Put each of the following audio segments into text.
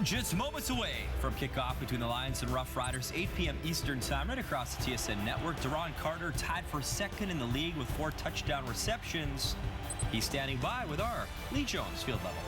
Just moments away from kickoff between the Lions and Roughriders, 8 p.m. Eastern Time, right across the TSN network. Deron Carter tied for second in the league with 4 touchdown receptions. He's standing by with our Lee Jones field level.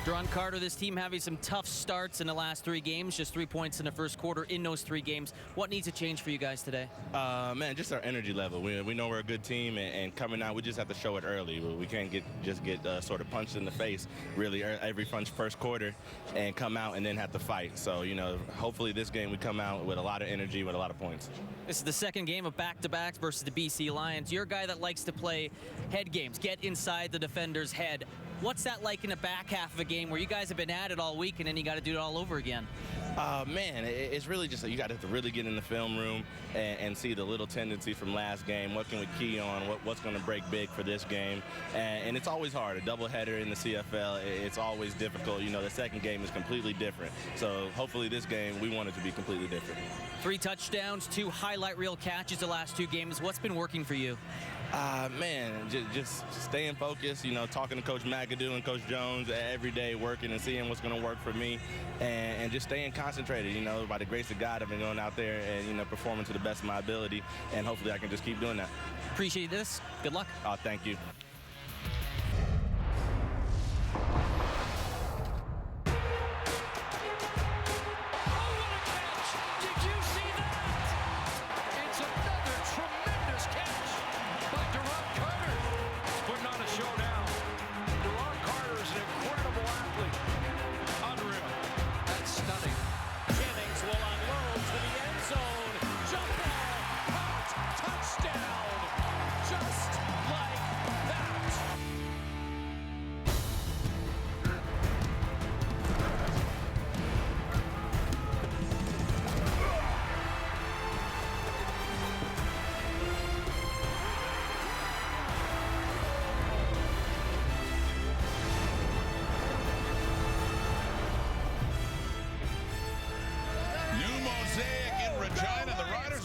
Deron Carter, this team having some tough starts in the last 3 games, just 3 points in the first quarter in those 3 games. What needs to change for you guys today? Man, just our energy level. We know we're a good team, and coming out, we just have to show it early. We can't just get sort of punched in the face really every first quarter and come out and then have to fight. So, you know, hopefully this game we come out with a lot of energy, with a lot of points. This is the second game of back-to-backs versus the BC Lions. You're a guy that likes to play head games, get inside the defender's head. What's that like in the back half of a game where you guys have been at it all week and then you got to do it all over again? Man, it's really just you got to really get in the film room and see the little tendencies from last game. What can we key on? What's going to break big for this game? And it's always hard. A doubleheader in the CFL, it's always difficult. You know, the second game is completely different. So hopefully this game, we want it to be completely different. 3 touchdowns, 2 highlight reel catches the last 2 games. What's been working for you? Man, just staying focused, you know, talking to Coach McAdoo and Coach Jones every day, working and seeing what's going to work for me, and just staying concentrated. You know, by the grace of God, I've been going out there and, you know, performing to the best of my ability, and hopefully I can just keep doing that. Appreciate this. Good luck. Thank you.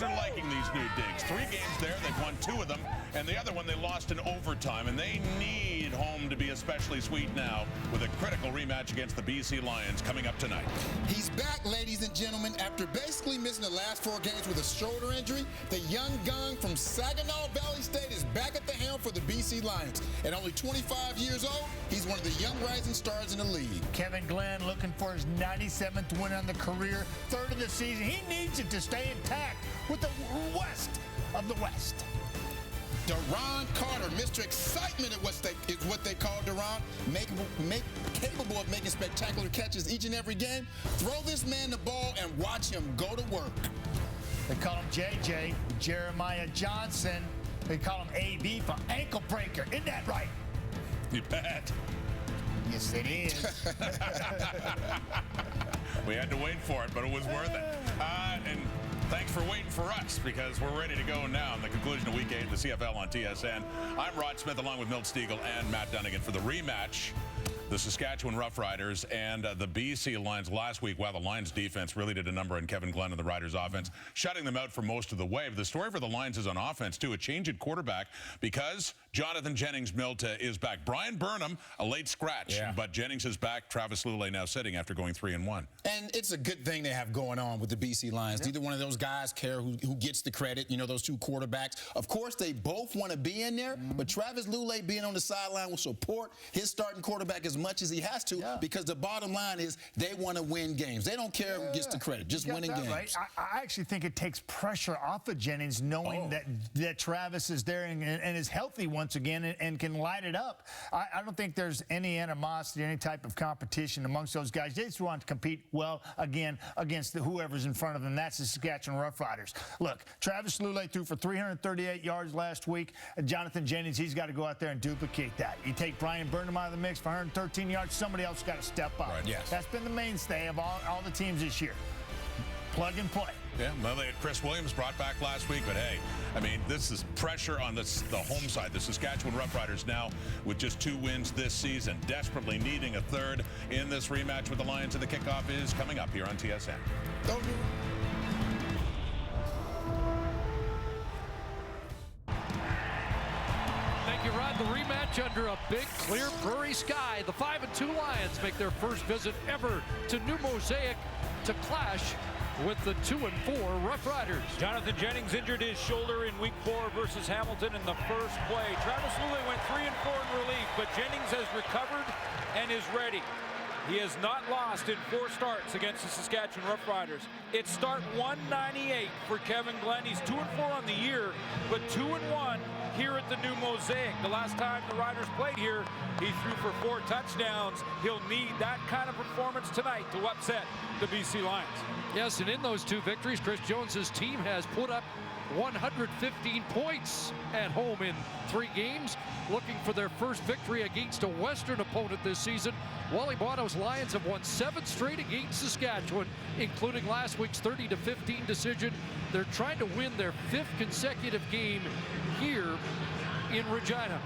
Are liking these new digs. 3 games there, they've won 2 of them, and the other one they lost in overtime, and they need home to be especially sweet now with a critical rematch against the BC Lions coming up tonight. He's back, ladies and gentlemen, after basically missing the last 4 games with a shoulder injury. The young gun from Saginaw Valley State is back at the helm for the BC Lions. At only 25 years old, he's one of the young rising stars in the league. Kevin Glenn looking for his 97th win on the career, 3rd of the season. He needs it to stay intact with the West of the West. Deron Carter, Mr. Excitement is what they call Deron, capable of making spectacular catches each and every game. Throw this man the ball and watch him go to work. They call him JJ, Jeremiah Johnson. They call him AB for ankle breaker. Isn't that right? You bet. Yes, it is. We had to wait for it, but it was worth it. And thanks for waiting for us, because we're ready to go now in the conclusion of Week 8 of the CFL on TSN. I'm Rod Smith, along with Milt Stiegel and Matt Dunnigan for the rematch. The Saskatchewan Roughriders and the BC Lions last week. Wow, the Lions defense really did a number on Kevin Glenn and the Riders offense, shutting them out for most of the way. But the story for the Lions is on offense, too. A change at quarterback because Jonathan Jennings-Milt is back. Brian Burnham, a late scratch, but Jennings is back. Travis Lulay now sitting after going 3-1. And it's a good thing they have going on with the BC Lions. Neither one of those guys care who gets the credit, you know, those 2 quarterbacks. Of course, they both want to be in there, but Travis Lulay being on the sideline will support his starting quarterback as much as he has to, because the bottom line is they want to win games. They don't care who gets the credit, just winning games. Right. I actually think it takes pressure off of Jennings knowing that Travis is there and is healthy once again and can light it up. I don't think there's any animosity, any type of competition amongst those guys. They just want to compete well again against whoever's in front of them. That's the Saskatchewan Roughriders. Look, Travis Lulay threw for 338 yards last week. Jonathan Jennings, he's got to go out there and duplicate that. You take Brian Burnham out of the mix for 113 yards. Somebody else got to step up. Right. Yes. That's been the mainstay of all the teams this year. Plug and play. Yeah, well, they had Chris Williams brought back last week, but hey, I mean, this is pressure on the home side. The Saskatchewan Roughriders now with just 2 wins this season, desperately needing a 3rd in this rematch with the Lions, and the kickoff is coming up here on TSN. Don't do it. Thank you, Rod. The rematch pitch under a big, clear prairie sky. The 5-2 Lions make their first visit ever to New Mosaic to clash with the 2-4 Roughriders. Jonathan Jennings injured his shoulder in week 4 versus Hamilton in the first play. Travis Lule went 3-4 in relief, but Jennings has recovered and is ready. He has not lost in 4 starts against the Saskatchewan Roughriders. It's start 198 for Kevin Glenn. He's 2-4 on the year, but 2-1 here at the New Mosaic. The last time the Riders played here, he threw for 4 touchdowns. He'll need that kind of performance tonight to upset the BC Lions. Yes, and in those 2 victories, Chris Jones's team has put up 115 points at home in 3 games, looking for their first victory against a Western opponent this season. Wally Bono's Lions have won 7 straight against Saskatchewan, including last week's 30-15 decision. They're trying to win their 5th consecutive game here in Regina.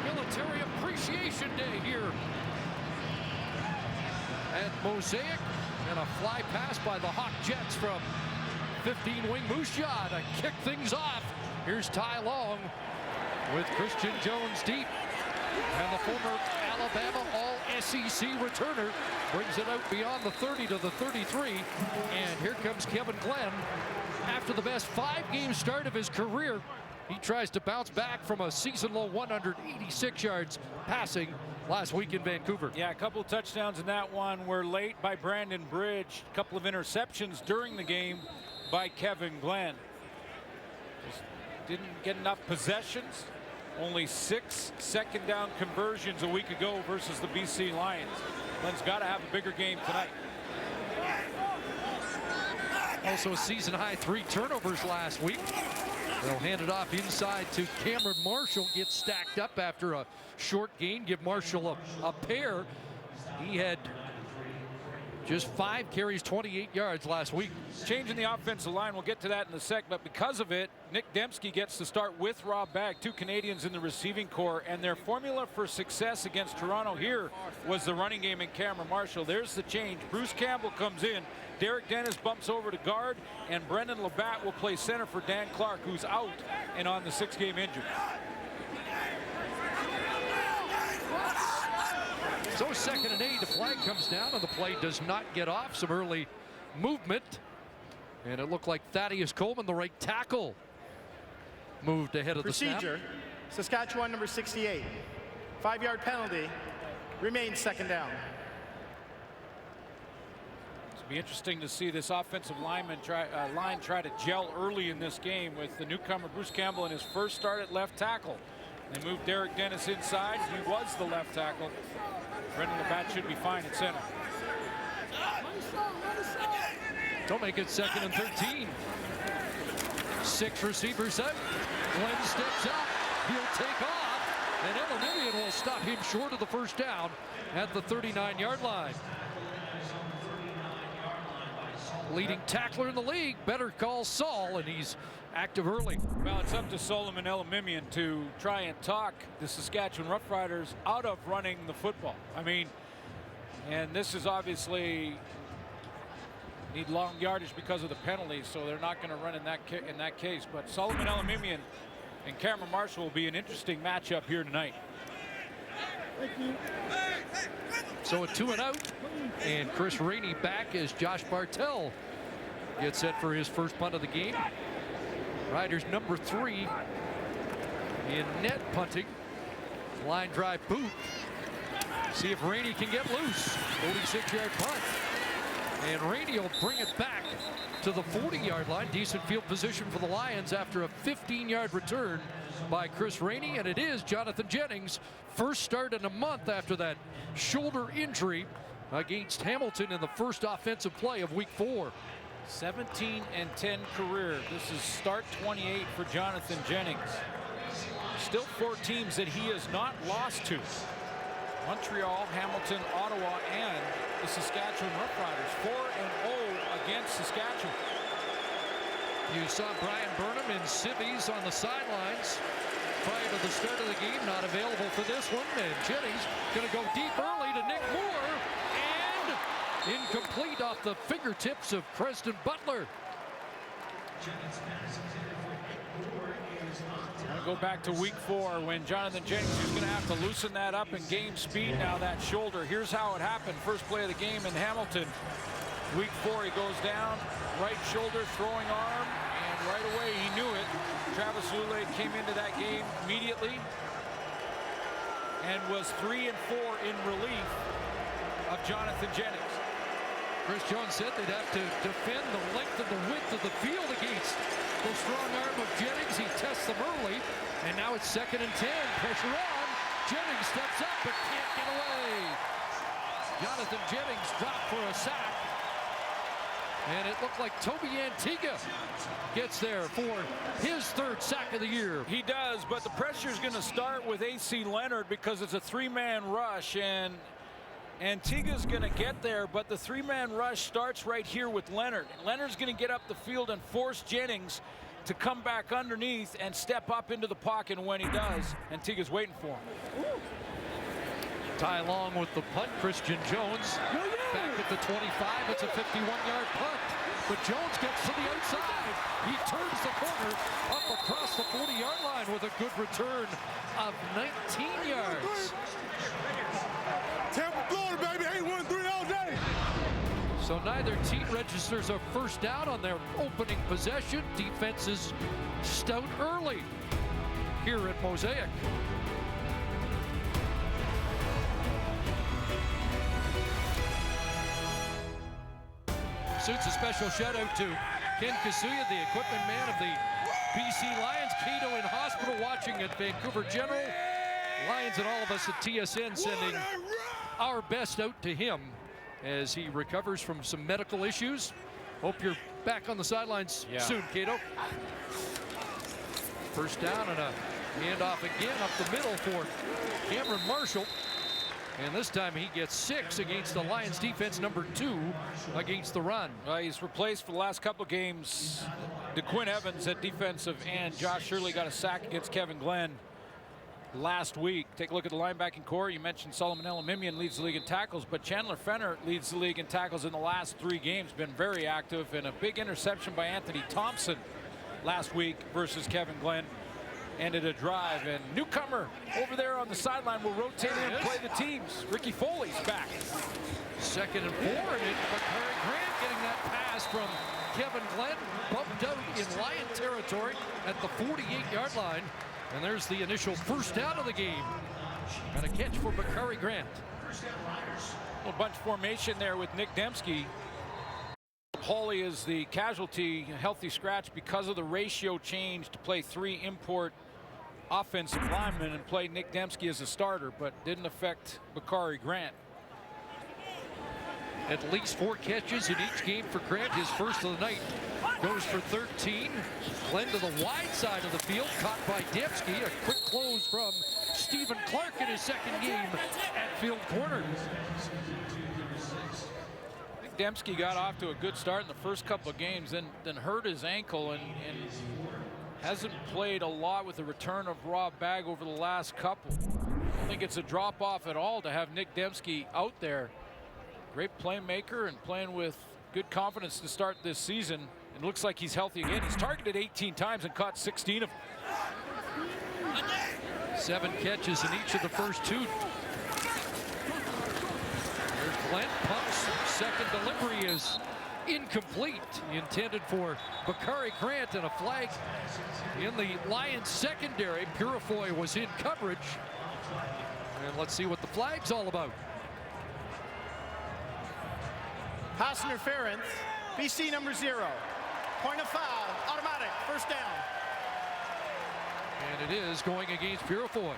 Military Appreciation Day here at Mosaic, and a fly pass by the Hawk Jets from 15-wing Musha to kick things off. Here's Ty Long with Christian Jones deep, and the former Alabama All-SEC returner brings it out beyond the 30 to the 33, and here comes Kevin Glenn. After the best 5-game start of his career, he tries to bounce back from a season-low 186 yards passing last week in Vancouver. Yeah, a couple of touchdowns in that one were late by Brandon Bridge. A couple of interceptions during the game by Kevin Glenn. Just didn't get enough possessions. Only 6 second down conversions a week ago versus the BC Lions. Glenn's got to have a bigger game tonight. Also a season-high 3 turnovers last week. They'll hand it off inside to Cameron Marshall. Gets stacked up after a short gain. Give Marshall a pair. He had just 5 carries, 28 yards last week. Changing the offensive line, we'll get to that in a sec, but because of it, Nick Dembski gets to start with Rob Bagg, 2 Canadians in the receiving corps, and their formula for success against Toronto here was the running game in Cameron Marshall. There's the change. Bruce Campbell comes in, Derek Dennis bumps over to guard, and Brendan Labatt will play center for Dan Clark, who's out and on the 6-game injury. So 2nd and 8, the flag comes down, and the play does not get off. Some early movement, and it looked like Thaddeus Coleman, the right tackle, moved ahead of the snap. Procedure, Saskatchewan number 68. 5-yard penalty, remains 2nd down. It'll be interesting to see this offensive line try to gel early in this game with the newcomer Bruce Campbell in his first start at left tackle. They moved Derek Dennis inside. He was the left tackle. Brendan Labatt should be fine at center. Don't make it 2nd and 13. 6 receivers out. Glenn steps up. He'll take off. And Elimimian will stop him short of the first down at the 39-yard line. Leading tackler in the league, Better Call Saul, and he's active early. Well, it's up to Solomon Elimimian to try and talk the Saskatchewan Roughriders out of running the football. I mean, and this is obviously need long yardage because of the penalties, so they're not going to run in that case. But Solomon Elimimian and Cameron Marshall will be an interesting matchup here tonight. So a 2 and out, and Chris Rainey back as Josh Bartell gets set for his first punt of the game. Riders number 3 in net punting. Line drive boot. See if Rainey can get loose. 46-yard punt. And Rainey will bring it back to the 40-yard line. Decent field position for the Lions after a 15-yard return by Chris Rainey. And it is Jonathan Jennings' first start in a month after that shoulder injury against Hamilton in the first offensive play of week 4. 17-10 career. This is start 28 for Jonathan Jennings. Still 4 teams that he has not lost to. Montreal, Hamilton, Ottawa, and the Saskatchewan Roughriders. 4-0 against Saskatchewan. You saw Brian Burnham in civvies on the sidelines prior to the start of the game. Not available for this one. And Jennings going to go deep early to Nick Moore. And Incomplete off the fingertips of Creston Butler. Go back to week 4 when Jonathan Jennings is going to have to loosen that up and gain speed now, that shoulder. Here's how it happened. First play of the game in Hamilton. Week 4, he goes down, right shoulder, throwing arm, and right away he knew it. Travis Lule came into that game immediately and was 3 and 4 in relief of Jonathan Jennings. Chris Jones said they'd have to defend the length and the width of the field against the strong arm of Jennings. He tests them early, and now it's 2nd and 10. Pressure on. Jennings steps up but can't get away. Jonathan Jennings dropped for a sack. And it looked like Toby Antigua gets there for his 3rd sack of the year. He does, but the pressure is going to start with A.C. Leonard because it's a 3-man rush, and Antigua's going to get there, but the 3-man rush starts right here with Leonard. Leonard's going to get up the field and force Jennings to come back underneath and step up into the pocket, and when he does, Antigua's waiting for him. Tie along with the punt, Christian Jones. Back at the 25, it's a 51-yard punt. But Jones gets to the outside. He turns the corner up across the 40-yard line with a good return of 19 yards. Tampa, Florida, baby, 8-1-3 all day. So neither team registers a first down on their opening possession. Defense is stout early here at Mosaic. Suits a special shout out to Ken Kasuya, the equipment man of the BC Lions. Cato in hospital watching at Vancouver General. Lions and all of us at TSN sending our best out to him as he recovers from some medical issues. Hope you're back on the sidelines soon, Cato. First down and a handoff again up the middle for Cameron Marshall. And this time he gets 6 against the Lions defense, number 2 against the run. He's replaced for the last couple of games. DeQuinn Evans at defensive end. Josh Shirley got a sack against Kevin Glenn last week. Take a look at the linebacking core. You mentioned Solomon Elamimian leads the league in tackles, but Chandler Fenner leads the league in tackles in the last 3 games. Been very active, and a big interception by Anthony Thompson last week versus Kevin Glenn ended a drive. And newcomer over there on the sideline will rotate in and play the teams. Ricky Foley's back. 2nd and 4, and Bakari Grant getting that pass from Kevin Glenn, bumped out in Lion territory at the 48-yard line. And there's the initial first down of the game. And a catch for Bakari Grant. A bunch formation there with Nick Dembski. Hawley is the casualty, healthy scratch because of the ratio change to play 3 import offensive linemen and play Nick Dembski as a starter, but didn't affect Bakari Grant. At least 4 catches in each game for Grant. His first of the night goes for 13. Glenn to the wide side of the field, caught by Dembski. A quick close from Stephen Clark in his 2nd game at field corner. I think Dembski got off to a good start in the first couple of games, then hurt his ankle and hasn't played a lot with the return of Rob Bagg over the last couple. I don't think it's a drop off at all to have Nick Dembski out there. Great playmaker and playing with good confidence to start this season. It looks like he's healthy again. He's targeted 18 times and caught 16 of them. 7 catches in each of the first 2. There's Glenn, pumps. 2nd delivery is incomplete. Intended for Bakari Grant, and a flag in the Lions secondary. Purifoy was in coverage. And let's see what the flag's all about. Pass interference, BC number 0. Point of foul, automatic, first down. And it is going against Purifoy.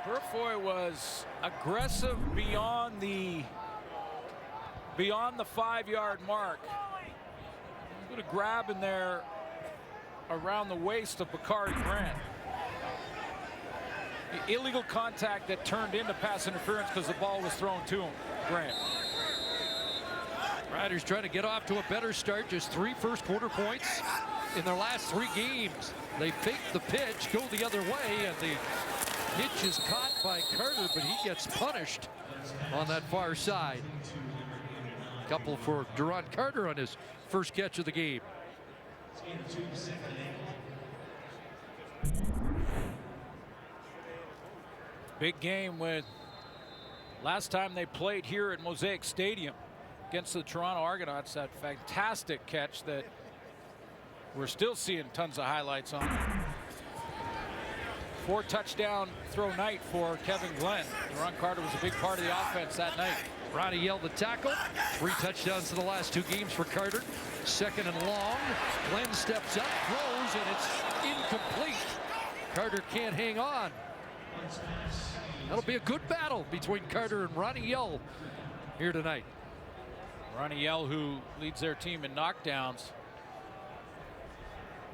Purifoy was aggressive beyond the 5-yard mark. Put a grab in there around the waist of Bakari Grant. The illegal contact that turned into pass interference because the ball was thrown to him, Grant. Riders trying to get off to a better start. Just 3 first-quarter points in their last 3 games. They fake the pitch, go the other way, and the Pitch is caught by Carter, but he gets punished on that far side. Couple for Duron Carter on his first catch of the game. Big game with last time they played here at Mosaic Stadium against the Toronto Argonauts. That fantastic catch that we're still seeing tons of highlights on. 4 touchdown throw night for Kevin Glenn. Duron Carter was a big part of the offense that night. Ronnie Yell the tackle. 3 touchdowns in the last 2 games for Carter. Second and long. Glenn steps up, throws, and it's incomplete. Carter can't hang on. That'll be a good battle between Carter and Ronnie Yell here tonight. Ronnie Yell, who leads their team in knockdowns,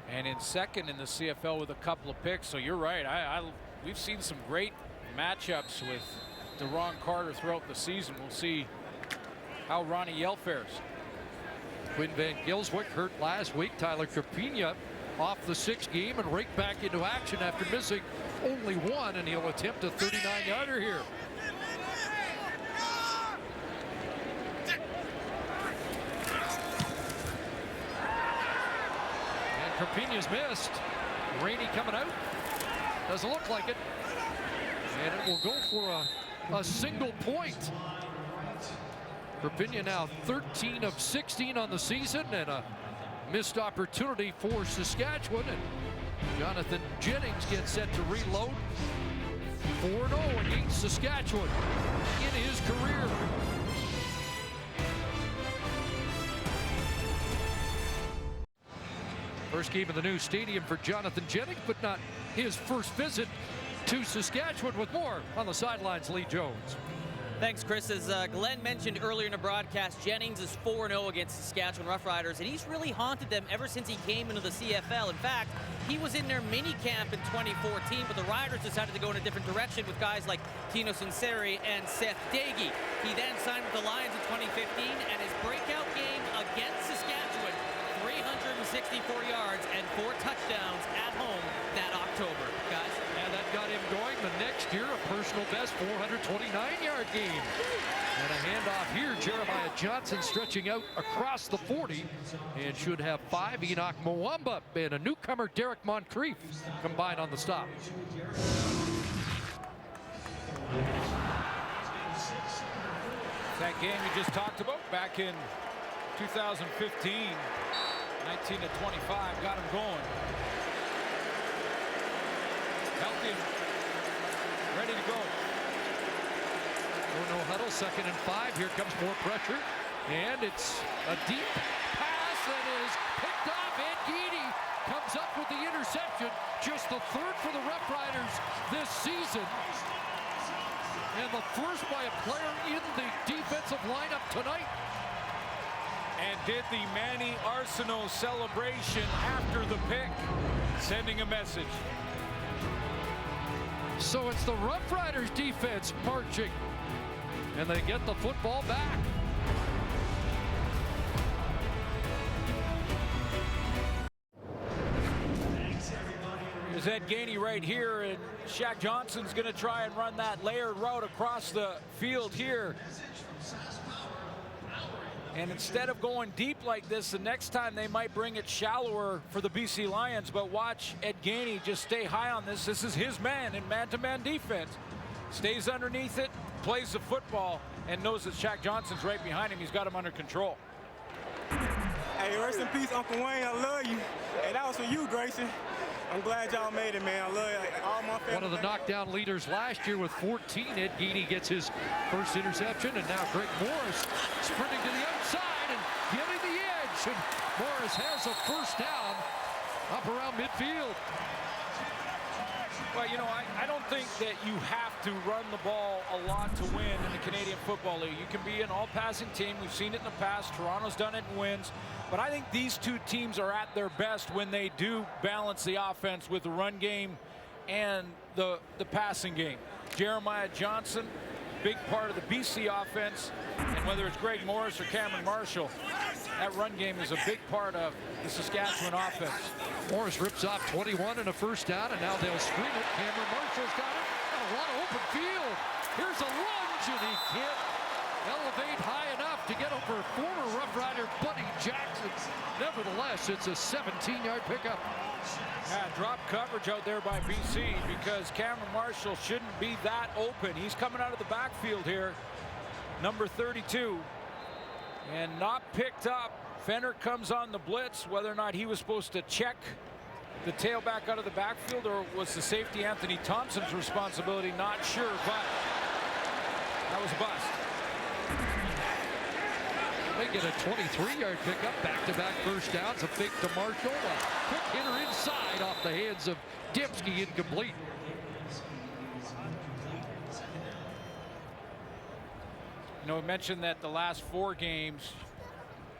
and in second in the CFL with a couple of picks. So you're right. We've seen some great matchups with Duron Carter throughout the season. We'll see how Ronnie Yell fares. Quinn Van Gilswick hurt last week. Tyler Capina off the 6th game and raked back into action after missing only 1, and he'll attempt a 39-yarder here. And Capina's missed. Rainey coming out. Doesn't look like it. And it will go for a single point. Rapinoe now 13 of 16 on the season, and a missed opportunity for Saskatchewan. And Jonathan Jennings gets set to reload. 4-0 against Saskatchewan in his career. First game of the new stadium for Jonathan Jennings, but not his first visit to Saskatchewan. With more on the sidelines, Lee Jones. Thanks, Chris. As Glenn mentioned earlier in the broadcast, Jennings is 4-0 against Saskatchewan Roughriders, and he's really haunted them ever since he came into the CFL. In fact, he was in their mini camp in 2014, but the Riders decided to go in a different direction with guys like Tino Sinceri and Seth Dagey. He then signed with the Lions in 2015, and his breakout game against Saskatchewan, 364 yards and 4 touchdowns at home that October, guys. And that got him going the next year, a personal best 429-yard game. And a handoff here, Jeremiah Johnson stretching out across the 40 and should have 5. Enoch Mwamba and a newcomer, Derek Moncrief, combined on the stop. That game we just talked about back in 2015, 19 to 25, got him going. Healthy and ready to go. No huddle, 2nd and 5. Here comes more pressure. And it's a deep pass that is picked off. Ed Geedy comes up with the interception. Just the 3rd for the Roughriders this season. And the first by a player in the defensive lineup tonight. And did the Manny Arsenault celebration after the pick, sending a message. So it's the Roughriders defense marching, and they get the football back. There's Ed Gainey right here, and Shaq Johnson's going to try and run that layered route across the field here. And instead of going deep like this, the next time they might bring it shallower for the BC Lions. But watch Ed Gainey just stay high on this. This is his man in man-to-man defense. Stays underneath it, plays the football, and knows that Shaq Johnson's right behind him. He's got him under control. Hey, rest in peace, Uncle Wayne. I love you. Hey, that was for you, Grayson. I'm glad y'all made it, man. I love all my family. One of the knockdown leaders last year with 14. Ed Geedy gets his first interception, and now Greg Morris sprinting to the outside and getting the edge. And Morris has a first down up around midfield. Well, you know, I don't think that you have to run the ball a lot to win in the Canadian Football League. You can be an all-passing team. We've seen it in the past. Toronto's done it in wins. But I think these two teams are at their best when they do balance the offense with the run game and the passing game. Jeremiah Johnson, big part of the BC offense. And whether it's Greg Morris or Cameron Marshall, that run game is a big part of the Saskatchewan offense. Morris rips off 21 and a first down, and now they'll screen it. Cameron Marshall's got it. a lot of open field. Here's a lunge, and he can't elevate high enough to get over former Rough Rider Buddy Jackson. Nevertheless, it's a 17-yard pickup. Yeah, drop coverage out there by BC because Cameron Marshall shouldn't be that open. He's coming out of the backfield here, number 32, and not picked up. Fenner comes on the blitz. Whether or not he was supposed to check the tailback out of the backfield or was the safety Anthony Thompson's responsibility, not sure, but that was a bust. They get a 23-yard pickup, back-to-back first downs, a fake to Marshall, a quick hitter inside off the hands of Dembski, incomplete. You know, we mentioned that the last 4 games,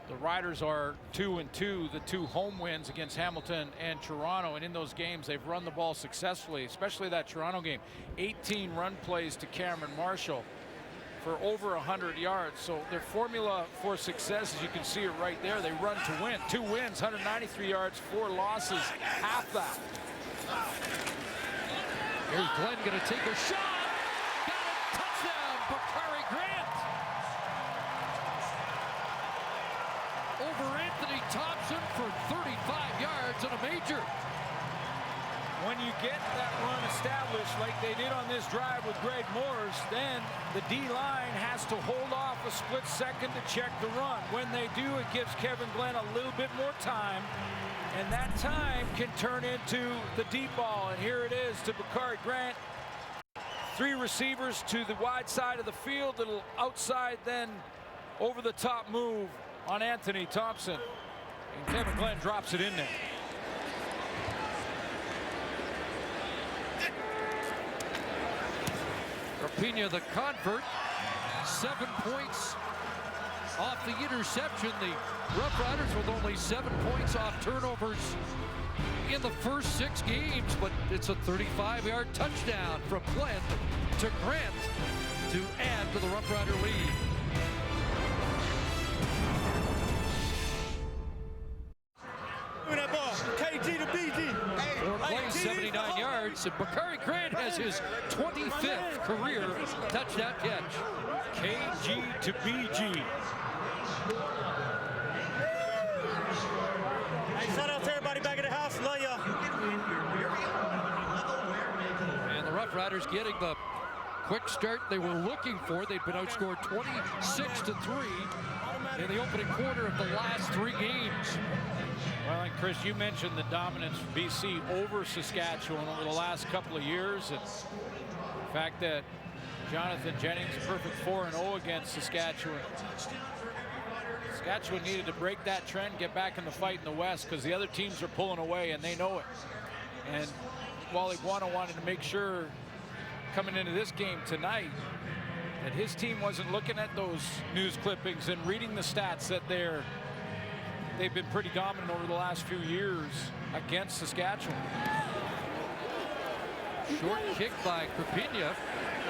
the Riders are 2-2, the 2 home wins against Hamilton and Toronto, and in those games they've run the ball successfully, especially that Toronto game. 18 run plays to Cameron Marshall for over 100 yards. So their formula for success, as you can see it right there, they run to win. 2 wins, 193 yards, 4 losses, half that. Here's Glenn going to take a shot. Got it, touchdown, Bakari Grant. Over Anthony Thompson for 35 yards and a major. When you get that run established like they did on this drive with Greg Morris, then the D-line has to hold off a split second to check the run. When they do, it gives Kevin Glenn a little bit more time, and that time can turn into the deep ball. And here it is to Bakari Grant. 3 receivers to the wide side of the field, little outside, then over the top move on Anthony Thompson. And Kevin Glenn drops it in there. Rapina the convert, 7 points off the interception. The Rough Riders with only 7 points off turnovers in the first 6 games, but it's a 35-yard touchdown from Glenn to Grant to add to the Rough Rider lead. That ball, KG to BG. Four plays, 79 yards, and Bakari Grant has his 25th career touchdown catch. KG to BG. Hey, shout out to everybody back at the house. Love y'all. And the Rough Riders getting the quick start they were looking for. They'd been outscored 26-3 in the opening quarter of the last 3 games. Well, and Chris, you mentioned the dominance of BC over Saskatchewan over the last couple of years, and the fact that Jonathan Jennings, a perfect 4-0 against Saskatchewan. Saskatchewan needed to break that trend, get back in the fight in the West, because the other teams are pulling away, and they know it. And Wally Guano wanted to make sure, coming into this game tonight, that his team wasn't looking at those news clippings and reading the stats that they've been pretty dominant over the last few years against Saskatchewan. Short kick by Krapina.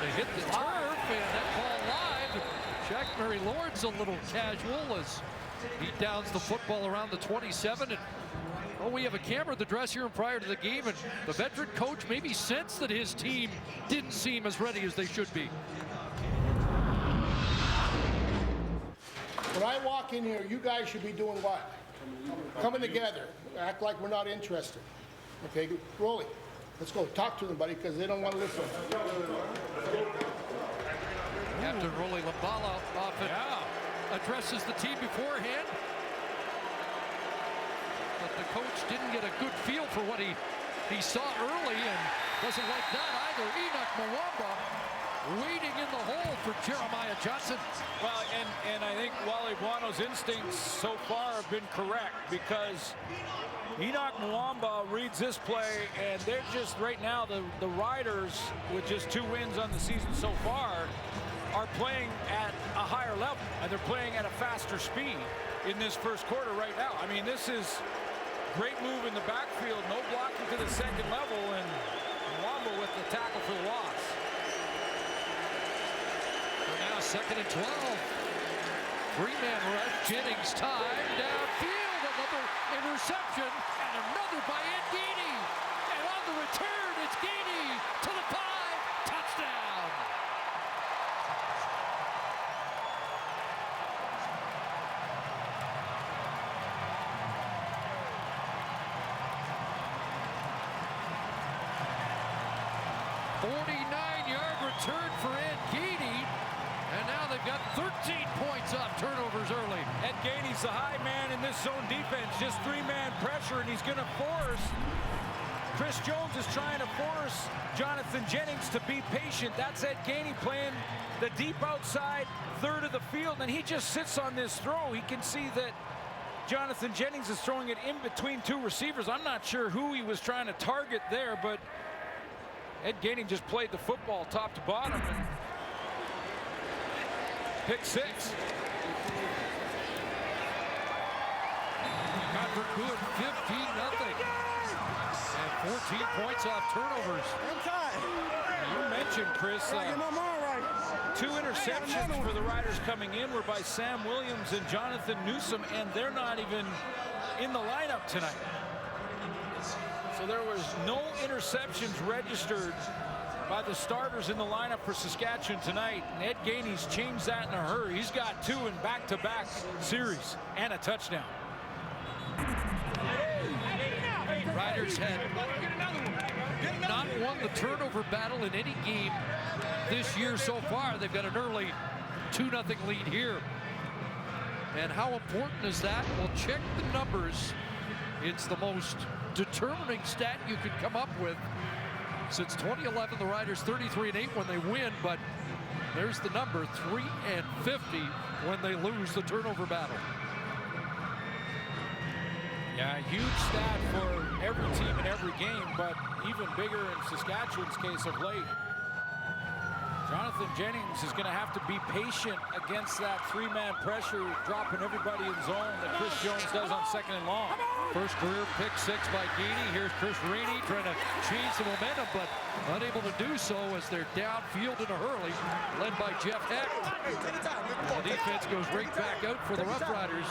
They hit the turf, and that ball live. Jack Murray Lord's a little casual as he downs the football around the 27. And well, we have a camera at the dressing room prior to the game, and the veteran coach maybe sensed that his team didn't seem as ready as they should be. When I walk in here, you guys should be doing what? Coming together. Act like we're not interested. Okay, Rolly, let's go. Talk to them, buddy, because they don't want to listen. Captain Rolly Lambala often addresses the team beforehand. But the coach didn't get a good feel for what he saw early, and doesn't like that either. Enoch Mwamba waiting in the hole for Jeremiah Johnson. Well, and I think Wally Guano's instincts so far have been correct, because Enoch Mwamba reads this play, and they're just right now, the Riders, with just 2 wins on the season so far, are playing at a higher level, and they're playing at a faster speed in this first quarter right now. I mean, this is great move in the backfield, no blocking to the second level, and Mwamba with the tackle for the loss. Now 2nd and 12. 3-man rush. Jennings time downfield. Another interception and another by Ed Gainey. And on the return, it's Gainey to the 5, Touchdown! "49-yard return for Ed Gainey, and now they've got 13 points off turnovers early." Ed Gainey's the high man in this zone defense, just 3-man pressure, and he's going to force. Chris Jones is trying to force Jonathan Jennings to be patient. That's Ed Gainey playing the deep outside third of the field, and he just sits on this throw. He can see that Jonathan Jennings is throwing it in between two receivers. I'm not sure who he was trying to target there, but Ed Gainey just played the football top to bottom and pick 6. Got for good, 15-0. And 14 points off turnovers. You mentioned, Chris, 2 interceptions for the Riders coming in were by Sam Williams and Jonathan Newsom, and they're not even in the lineup tonight. So there was no interceptions registered by the starters in the lineup for Saskatchewan tonight. And Ed Gainey's changed that in a hurry. He's got 2 in back-to-back series and a touchdown. Riders had not won the turnover battle in any game this year so far. They've got an early 2-0 lead here. And how important is that? Well, check the numbers. It's the most determining stat you could come up with. Since 2011, the Riders 33-8 when they win, but there's the number, 3-50 when they lose the turnover battle. Yeah, huge stat for every team in every game, but even bigger in Saskatchewan's case of late. Jonathan Jennings is going to have to be patient against that 3-man pressure, dropping everybody in zone that Chris Jones does on 2nd and long. First career pick 6 by Gainey. Here's Chris Rainey trying to change the momentum, but unable to do so as they're downfield in a hurry, led by Jeff Hecht. And the defense goes right back out for the Roughriders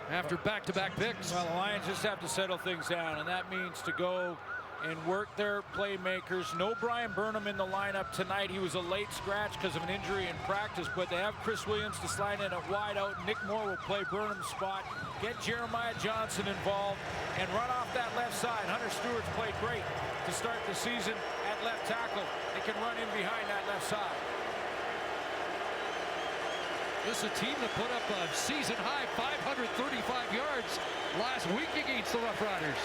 after back-to-back picks. Well, the Lions just have to settle things down, and that means to go and work their playmakers. No Brian Burnham in the lineup tonight. He was a late scratch because of an injury in practice, but they have Chris Williams to slide in at wide out. Nick Moore will play Burnham's spot. Get Jeremiah Johnson involved and run off that left side. Hunter Stewart's played great to start the season at left tackle. They can run in behind that left side. This is a team that put up a season-high 535 yards last week against the Roughriders.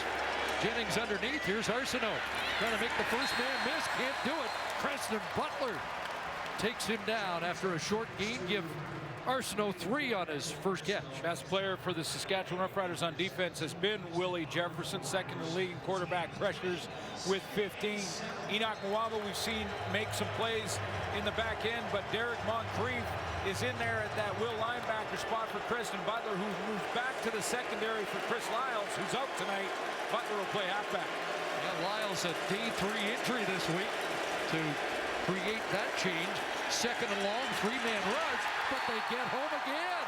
Jennings underneath. Here's Arsenault trying to make the first man miss. Can't do it. Preston Butler takes him down after a short gain. Give Arsenault 3 on his first catch. Best player for the Saskatchewan Roughriders on defense has been Willie Jefferson, 2nd in the league in quarterback pressures with 15. Enoch Mwamba we've seen make some plays in the back end, but Derek Moncrief is in there at that will linebacker spot for Preston Butler, who moved back to the secondary for Chris Lyles, who's out tonight. Butler will play halfback. Yeah, Lyles a day 3 injury this week to create that change. 2nd and long, 3-man rush, but they get home again.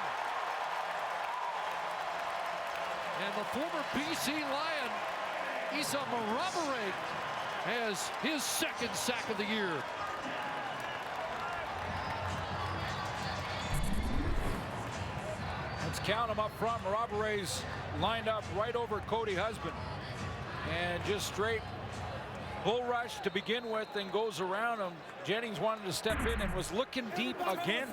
And the former BC Lion, Isa Marabare, has his 2nd sack of the year. Let's count him up front. Marabare's lined up right over Cody Husband. And just straight bull rush to begin with, then goes around him. Jennings wanted to step in and was looking deep again.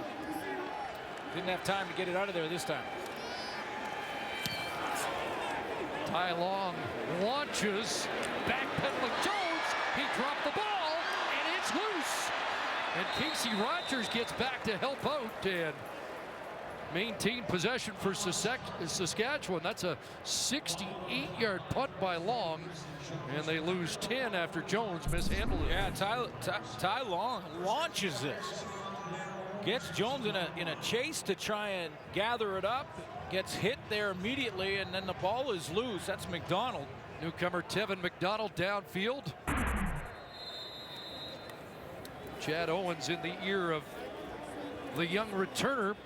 Didn't have time to get it out of there this time. Ty Long launches, backpedaling Jones. He dropped the ball, and it's loose. And Casey Rogers gets back to help out and maintain possession for Saskatchewan. That's a 68-yard punt by Long, and they lose 10 after Jones mishandled it. Yeah, Ty Long launches this. Gets Jones in a chase to try and gather it up. Gets hit there immediately, and then the ball is loose. That's McDonald. Newcomer Tevin McDonald downfield. Chad Owens in the ear of the young returner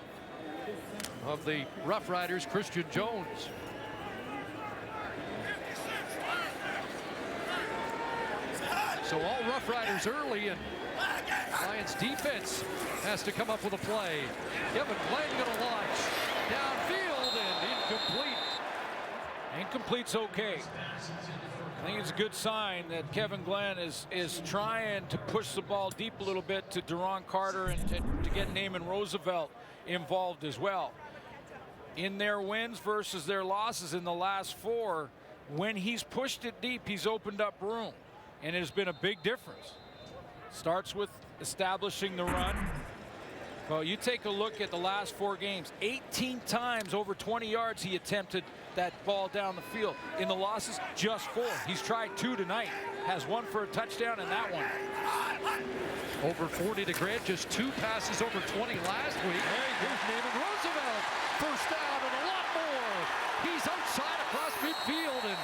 of the Roughriders, Christian Jones. So all Rough Riders early, and Lions defense has to come up with a play. Kevin Glenn gonna launch downfield and incomplete. Incomplete's okay. I think it's a good sign that Kevin Glenn is trying to push the ball deep a little bit to Duron Carter and to get Naaman Roosevelt involved as well. In their wins versus their losses in the last 4, when he's pushed it deep, he's opened up room, and it has been a big difference. Starts with establishing the run. Well, you take a look at the last 4 games, 18 times over 20 yards he attempted that ball down the field. In the losses, just 4. He's tried 2 tonight, has 1 for a touchdown and that one. Over 40 to Grant, just 2 passes over 20 last week. Here's Naaman Roosevelt, first down and a lot more. He's outside across midfield and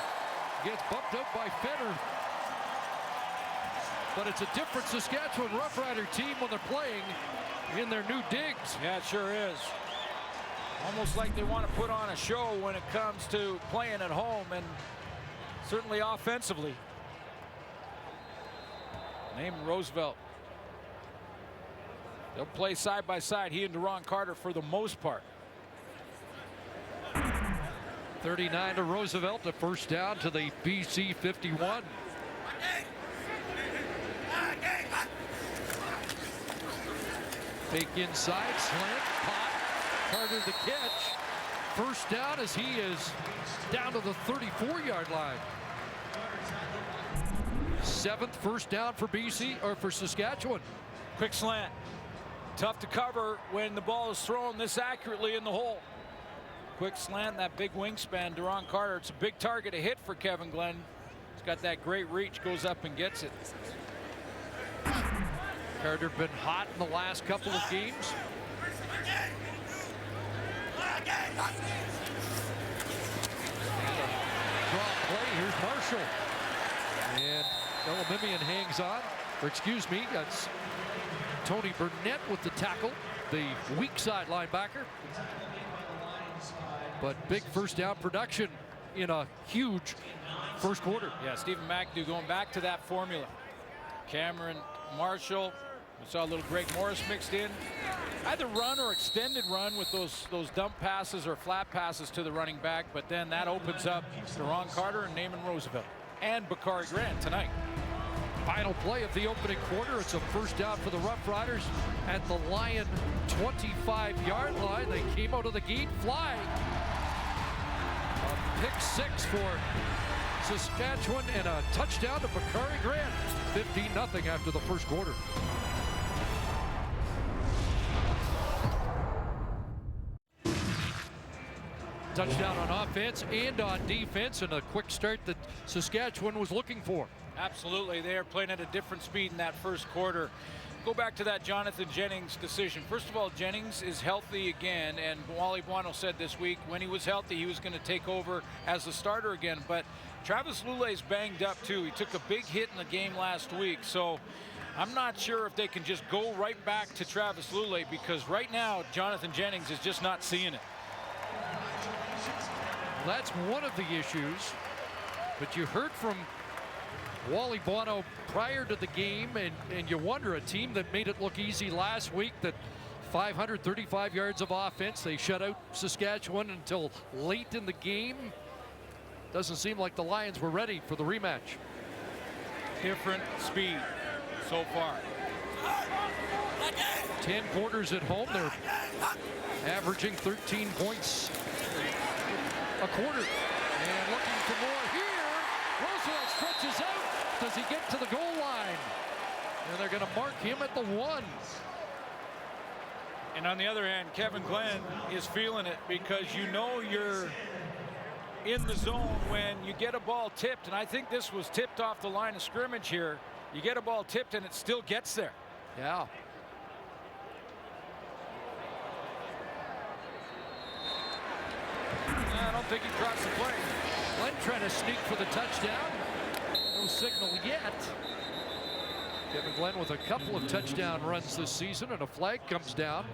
gets bumped up by Fenner. But it's a different Saskatchewan Rough Rider team when they're playing in their new digs. Yeah, it sure is. Almost like they want to put on a show when it comes to playing at home, and certainly offensively. Naaman Roosevelt. They'll play side by side, he and Duron Carter, for the most part. 39 to Roosevelt, the first down to the BC 51. Fake inside, slant, pop, Carter the catch. First down as he is down to the 34-yard line. 7th first down for BC, or for Saskatchewan. Quick slant. Tough to cover when the ball is thrown this accurately in the hole. Quick slant, that big wingspan, Duron Carter. It's a big target to hit for Kevin Glenn. He's got that great reach, goes up and gets it. Carter been hot in the last couple of games. Draw play, here's Marshall. And Elimimian hangs on, or excuse me, that's Tony Burnett with the tackle, the weak side linebacker. But big first down production in a huge first quarter. Yeah, Stephen McAdoo going back to that formula. Cameron Marshall. We saw a little Greg Morris mixed in. Either run or extended run with those dump passes or flat passes to the running back, but then that opens up Duron Carter and Naaman Roosevelt and Bakari Grant tonight. Final play of the opening quarter. It's a first down for the Rough Riders at the Lion 25-yard line. They came out of the gate flying. A pick 6 for Saskatchewan and a touchdown to Bakari Grant. 15-0 after the first quarter. Touchdown on offense and on defense, and a quick start that Saskatchewan was looking for. Absolutely, they are playing at a different speed in that first quarter. Go back to that Jonathan Jennings decision. First of all, Jennings is healthy again, and Wally Buono said this week when he was healthy he was going to take over as the starter again. But Travis Lulay's banged up too. He took a big hit in the game last week, so I'm not sure if they can just go right back to Travis Lulay, because right now Jonathan Jennings is just not seeing it. That's one of the issues, but you heard from Wally Buono prior to the game, and you wonder, a team that made it look easy last week, that 535 yards of offense, they shut out Saskatchewan until late in the game. Doesn't seem like the Lions were ready for the rematch. Different speed so far. 10 quarters at home, they're averaging 13 points a quarter. And looking for more here. Roosevelt stretches out. Does he get to the goal line? And they're going to mark him at the 1. And on the other hand, Kevin Glenn is feeling it, because you know you're in the zone when you get a ball tipped, and I think this was tipped off the line of scrimmage here. You get a ball tipped and it still gets there. Yeah. I don't think he crossed the plane. Glenn trying to sneak for the touchdown. No signal yet. Kevin Glenn with a couple of touchdown runs this season, and a flag comes down.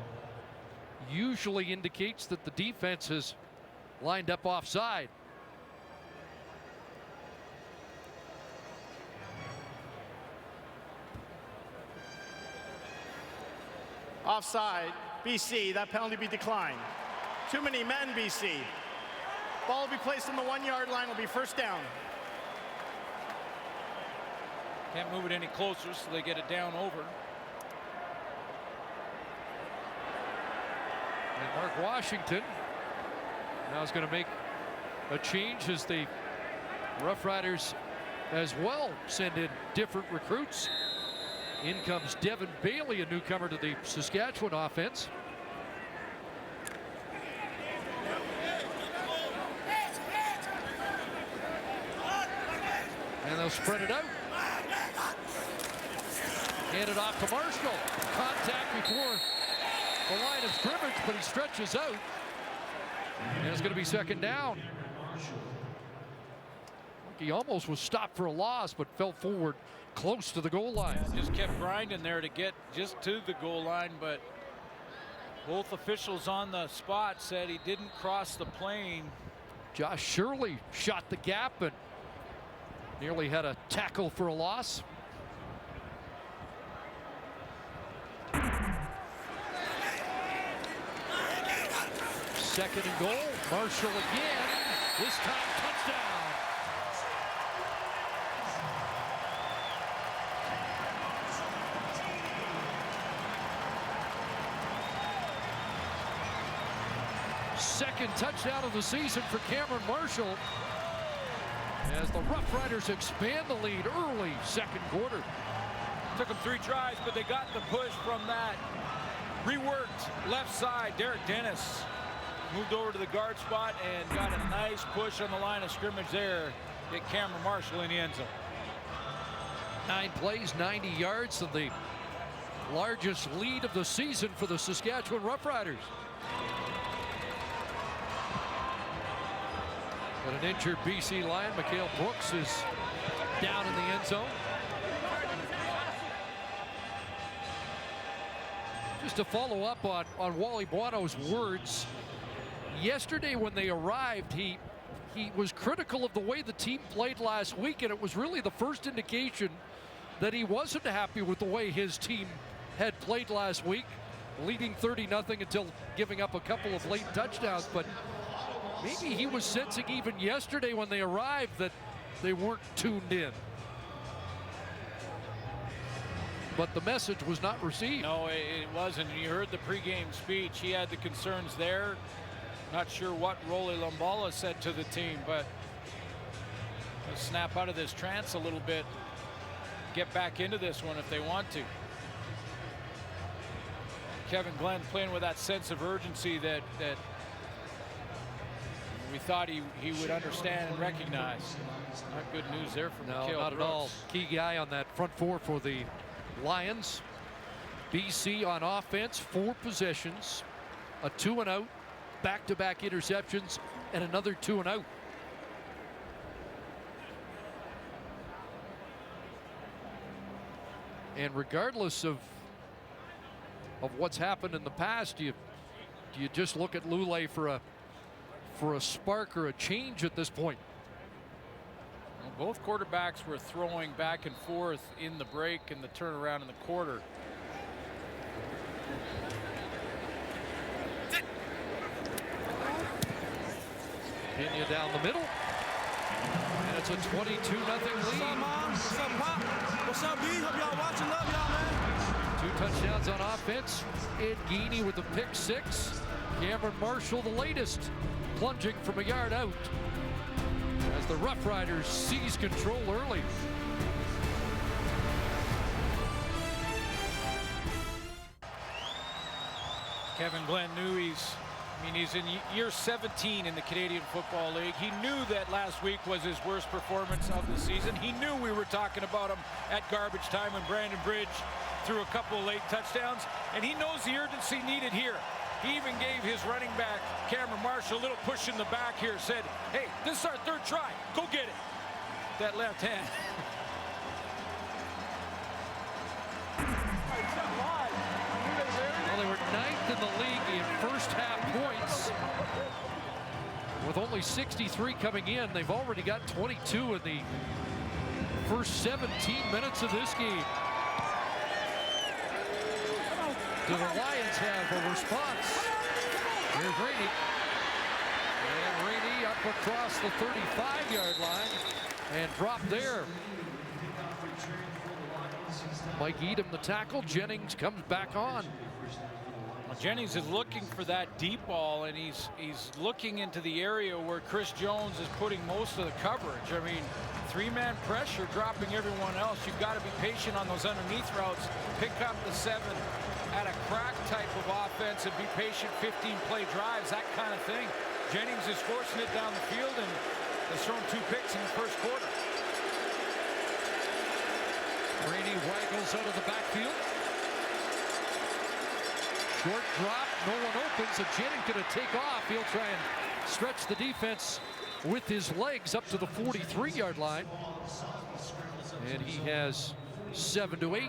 Usually indicates that the defense has lined up offside. Offside, BC. That penalty be declined. Too many men, BC. Ball will be placed on the 1 yard line. Will be first down. Can't move it any closer, so they get it down over. And Mark Washington now is going to make a change as the Roughriders as well send in different recruits. In comes Devin Bailey, a newcomer to the Saskatchewan offense. And they'll spread it out. Hand it off to Marshall. Contact before the line of scrimmage, but he stretches out. And it's going to be second down. He almost was stopped for a loss, but fell forward close to the goal line. Just kept grinding there to get just to the goal line, but both officials on the spot said he didn't cross the plane. Josh Shirley shot the gap and nearly had a tackle for a loss. Second and goal. Marshall again. This time touchdown. Second touchdown of the season for Cameron Marshall as the Roughriders expand the lead early second quarter. Took them 3 tries, but they got the push from that reworked left side. Derek Dennis moved over to the guard spot and got a nice push on the line of scrimmage there. Get Cameron Marshall in the end zone. 9 plays, 90 yards, and the largest lead of the season for the Saskatchewan Roughriders. But an injured BC Lion, Mikhail Brooks, is down in the end zone. Just to follow up on Wally Buono's words, yesterday when they arrived, he was critical of the way the team played last week, and it was really the first indication that he wasn't happy with the way his team had played last week, leading 30-0 until giving up a couple of late touchdowns. But maybe he was sensing even yesterday when they arrived that they weren't tuned in. But the message was not received. No, it wasn't. You heard the pregame speech. He had the concerns there. Not sure what Rolly Lumbala said to the team, but they'll snap out of this trance a little bit. Get back into this one if they want to. Kevin Glenn playing with that sense of urgency that we thought he would understand and recognize. Not good news there from Mikhail not Brooks. at all. Key guy on that front four for the Lions. BC on offense, 4 possessions, a 2-and-out, back-to-back interceptions, and another 2-and-out. And regardless of what's happened in the past, do you just look at Lule for a spark or a change at this point? Well, both quarterbacks were throwing back and forth in the break and the turnaround in the quarter. Pena down the middle. And it's a 22-0 lead. What's up, Mom? What's up, Pop? What's up, B? Hope y'all watching. Love y'all, man. 2 touchdowns on offense. Ed Geaney with the pick 6. Cameron Marshall, the latest, plunging from a yard out as the Roughriders seize control early. Kevin Glenn knew he's in year 17 in the Canadian Football League. He knew that last week was his worst performance of the season. He knew we were talking about him at garbage time when Brandon Bridge threw a couple of late touchdowns, and he knows the urgency needed here. He even gave his running back, Cameron Marshall, a little push in the back here, said, hey, this is our 3rd try. Go get it. That left hand. Well, they were 9th in the league in first half points. With only 63 coming in, they've already got 22 in the first 17 minutes of this game. Do the Lions have a response? Here's Rainey. And Rainey up across the 35-yard line and dropped there. Mike Edom the tackle. Jennings comes back on. Well, Jennings is looking for that deep ball, and he's looking into the area where Chris Jones is putting most of the coverage. I mean, three-man pressure dropping everyone else. You've got to be patient on those underneath routes. Pick up the 7 at a crack type of offense and be patient 15-play drives, that kind of thing. Jennings is forcing it down the field and has thrown 2 picks in the first quarter. Rainey waggles out of the backfield. Short drop, no one opens, and Jennings gonna take off. He'll try and stretch the defense with his legs up to the 43-yard line. And he has 7 to 8.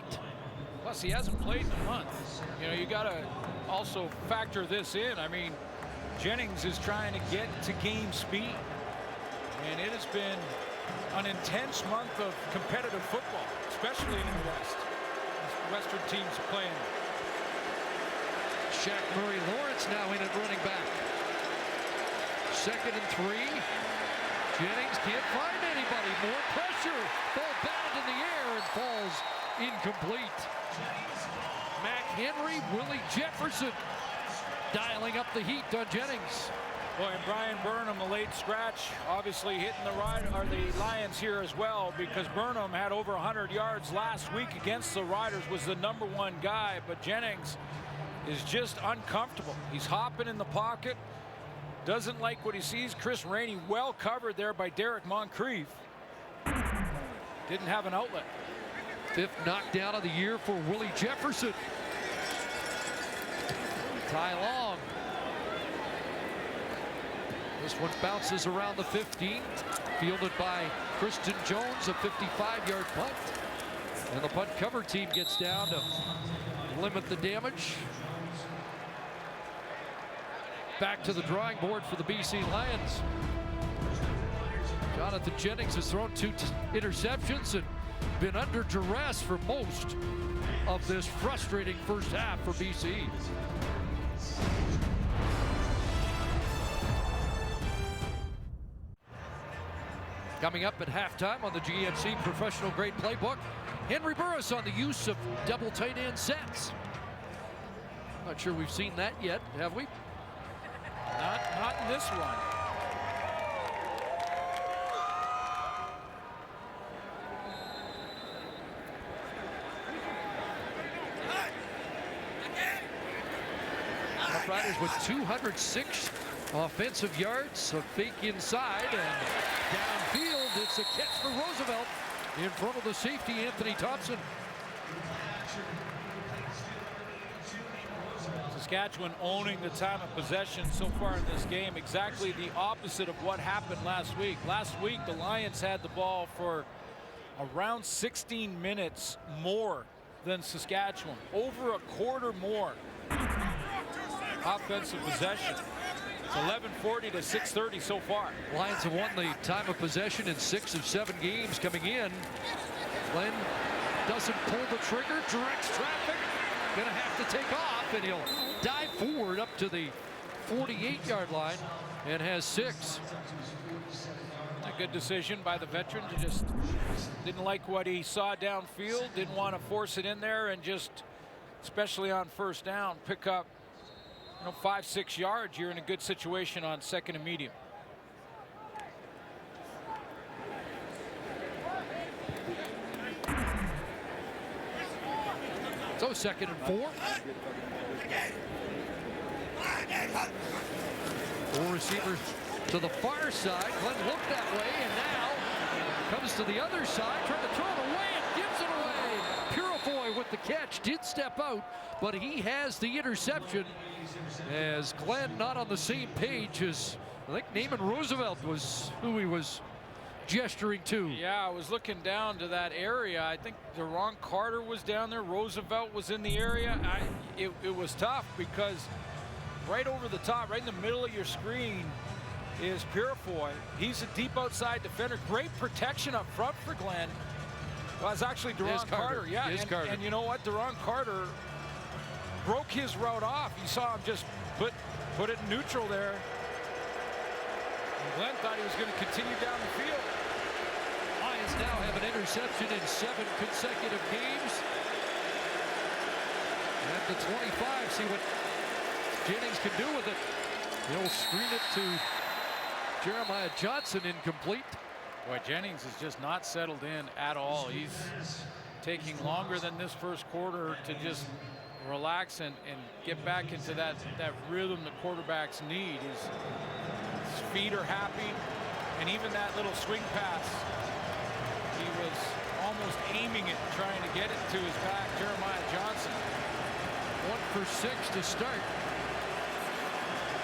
Plus, he hasn't played in a month. You know, you gotta also factor this in. I mean, Jennings is trying to get to game speed, and it has been an intense month of competitive football, especially in the West. Western teams playing. Shaq Murray Lawrence now in at running back. 2nd and 3. Jennings can't find anybody. More pressure. Ball batted in the air and falls incomplete. Mac Henry, Willie Jefferson dialing up the heat on Jennings. Boy, and Brian Burnham, the late scratch, obviously hitting the Lions here as well, because Burnham had over 100 yards last week against the Riders, was the #1 guy, but Jennings is just uncomfortable. He's hopping in the pocket, doesn't like what he sees. Chris Rainey well covered there by Derek Moncrief. Didn't have an outlet. 5th knockdown of the year for Willie Jefferson. Ty Long. This one bounces around the 15, fielded by Kristen Jones, a 55-yard punt. And the punt cover team gets down to limit the damage. Back to the drawing board for the BC Lions. Jonathan Jennings has thrown 2 interceptions and been under duress for most of this frustrating first half for BC. Coming up at halftime on the GMC Professional Grade Playbook, Henry Burris on the use of double tight end sets. Not sure we've seen that yet, have we? Not in this one. Roughriders with 206 offensive yards, a fake inside, and downfield, it's a catch for Roosevelt in front of the safety, Anthony Thompson. Saskatchewan owning the time of possession so far in this game, exactly the opposite of what happened last week. Last week, the Lions had the ball for around 16 minutes more than Saskatchewan, over a quarter more offensive possession. It's 11:40 to 6:30 so far. Lions have won the time of possession in 6 of 7 games coming in. Glenn doesn't pull the trigger, directs traffic, gonna have to take off, and he'll dive forward up to the 48-yard line and has 6. A good decision by the veteran. To just didn't like what he saw downfield, didn't want to force it in there, and just, especially on first down, pick up 5-6 yards. You're in a good situation on 2nd and medium. So 2nd and 4. 4 receivers to the far side. Glenn looked that way, and now comes to the other side, trying to throw it away, and gives it away. Purifoy with the catch, did step out, but he has the interception, as Glenn not on the same page as, I think, Naaman Roosevelt was who he was gesturing to. Yeah, I was looking down to that area. I think Deron Carter was down there. Roosevelt was in the area. It was tough, because right over the top, right in the middle of your screen, is Purifoy. He's a deep outside defender. Great protection up front for Glenn. Well, it's actually Deron Carter. Yeah, Carter. And you know what? Deron Carter broke his route off. You saw him just put it in neutral there. And Glenn thought he was going to continue down the field. Lions now have an interception in 7 consecutive games. At the 25, see what Jennings can do with it. He'll screen it to Jeremiah Johnson, incomplete. Boy, Jennings is just not settled in at all. He's taking longer than this first quarter to just relax and get back into that rhythm the quarterbacks need. His feet are happy, and even that little swing pass, he was almost aiming it, trying to get it to his back, Jeremiah Johnson. 1 for 6 to start.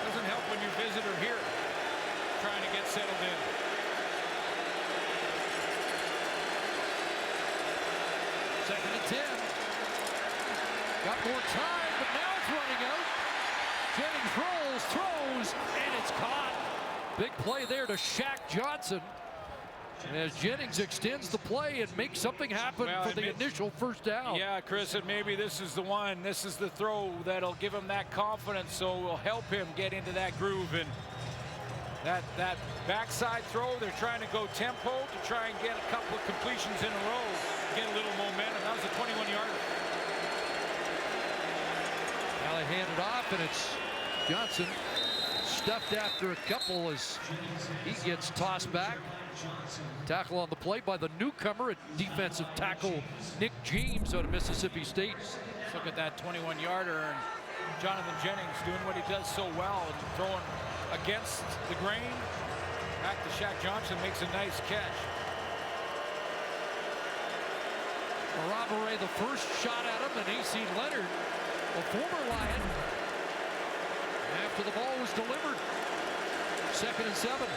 Doesn't help when your visitor here trying to get settled in. Second and 10. Got more time, but now it's running out. Jennings rolls, throws, and it's caught. Big play there to Shaq Johnson as Jennings extends the play and makes something happen for the initial first down. Yeah, Chris, and maybe this is the one. This is the throw that'll give him that confidence, so will help him get into that groove. And that backside throw, they're trying to go tempo to try and get a couple of completions in a row, get a little momentum. That was a 21-yarder. Now they hand it off, and it's Johnson stuffed after a couple as he gets tossed back. Tackle on the play by the newcomer at defensive tackle Nick James out of Mississippi State. Let's look at that 21-yarder, and Jonathan Jennings doing what he does so well, and throwing against the grain. Back to Shaq Johnson, makes a nice catch. Marabere the first shot at him, and A.C. Leonard, a former Lion, after the ball was delivered. 2nd and 7.